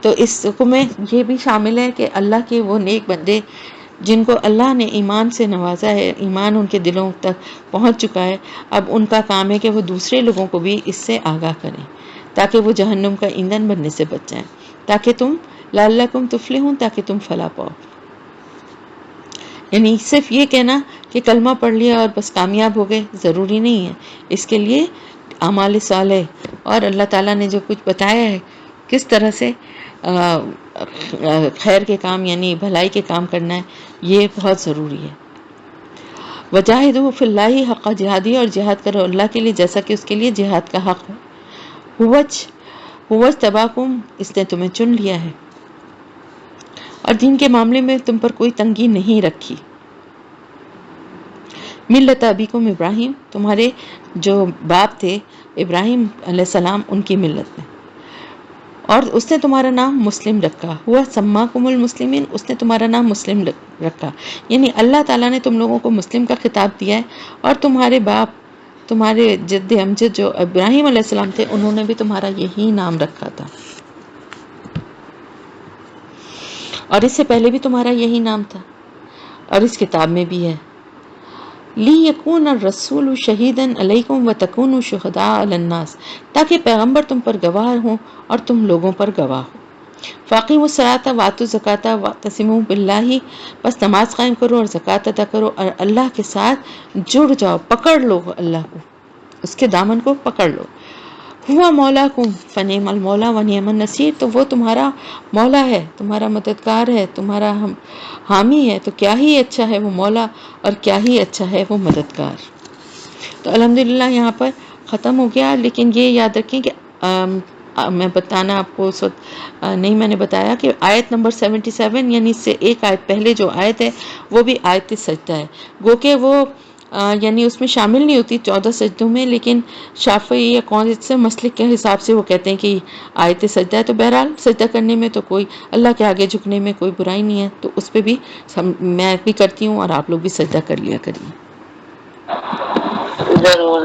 تو اس حکم میں یہ بھی شامل ہے کہ اللہ کے وہ نیک بندے جن کو اللہ نے ایمان سے نوازا ہے، ایمان ان کے دلوں تک پہنچ چکا ہے، اب ان کا کام ہے کہ وہ دوسرے لوگوں کو بھی اس سے آگاہ کریں تاکہ وہ جہنم کا ایندھن بننے سے بچ جائیں، تاکہ تم لعلکم تفلحون، تاکہ تم فلاح پاؤ۔ یعنی صرف یہ کہنا کہ کلمہ پڑھ لیا اور بس کامیاب ہو گئے ضروری نہیں ہے، اس کے لیے اعمال صالح اور اللہ تعالیٰ نے جو کچھ بتایا ہے کس طرح سے خیر کے کام یعنی بھلائی کے کام کرنا ہے، یہ بہت ضروری ہے۔ وجاہدوا فی اللہ حق جہادی، اور جہاد کرو اللہ کے لیے جیسا کہ اس کے لیے جہاد کا حق ہے۔ ہوج تباکم، اس نے تمہیں چن لیا ہے اور دین کے معاملے میں تم پر کوئی تنگی نہیں رکھی۔ ملت ابیکم ابراہیم، تمہارے جو باپ تھے ابراہیم علیہ السلام، ان کی ملت میں، اور اس نے تمہارا نام مسلم رکھا، ہوا سماکم المسلمین، اس نے تمہارا نام مسلم رکھا، یعنی اللہ تعالیٰ نے تم لوگوں کو مسلم کا خطاب دیا ہے، اور تمہارے باپ، تمہارے جد امجد جو ابراہیم علیہ السلام تھے، انہوں نے بھی تمہارا یہی نام رکھا تھا، اور اس سے پہلے بھی تمہارا یہی نام تھا، اور اس کتاب میں بھی ہے۔ لِيَكُونَ الرَّسُولُ شَهِيدًا عَلَيْكُمْ وَتَكُونُوا شُهَدَاءَ عَلَى النَّاسِ، تاکہ پیغمبر تم پر گواہ ہوں اور تم لوگوں پر گواہ ہو۔ فَأَقِیمُوا الصَّلَاةَ وَآتُوا الزَّکَاةَ وَاعْتَصِمُوا بِاللَّهِ، بس نماز قائم کرو اور زکوٰۃ ادا کرو اور اللہ کے ساتھ جڑ جاؤ، پکڑ لو اللہ کو، اس کے دامن کو پکڑ لو۔ ہوا مولاکم فنعم المولا ونعم النصیر، تو وہ تمہارا مولا ہے، تمہارا مددگار ہے، تمہارا حامی ہے، تو کیا ہی اچھا ہے وہ مولا اور کیا ہی اچھا ہے وہ مددگار۔ تو الحمدللہ یہاں پر ختم ہو گیا، لیکن یہ یاد رکھیں کہ میں بتانا آپ کو اس وقت نہیں میں نے بتایا کہ آیت نمبر 77 یعنی اس سے ایک آیت پہلے جو آیت ہے وہ بھی آیت سجدہ ہے، گو کہ وہ یعنی اس میں شامل نہیں ہوتی 14 سجدوں میں، لیکن شافعی یا کون سے مسلک کے حساب سے وہ کہتے ہیں کہ آیت سجدہ ہے، تو بہرحال سجدہ کرنے میں تو کوئی اللہ کے آگے جھکنے میں کوئی برائی نہیں ہے، تو اس پہ بھی میں بھی کرتی ہوں اور آپ لوگ بھی سجدہ کر لیا کریے۔ ضرور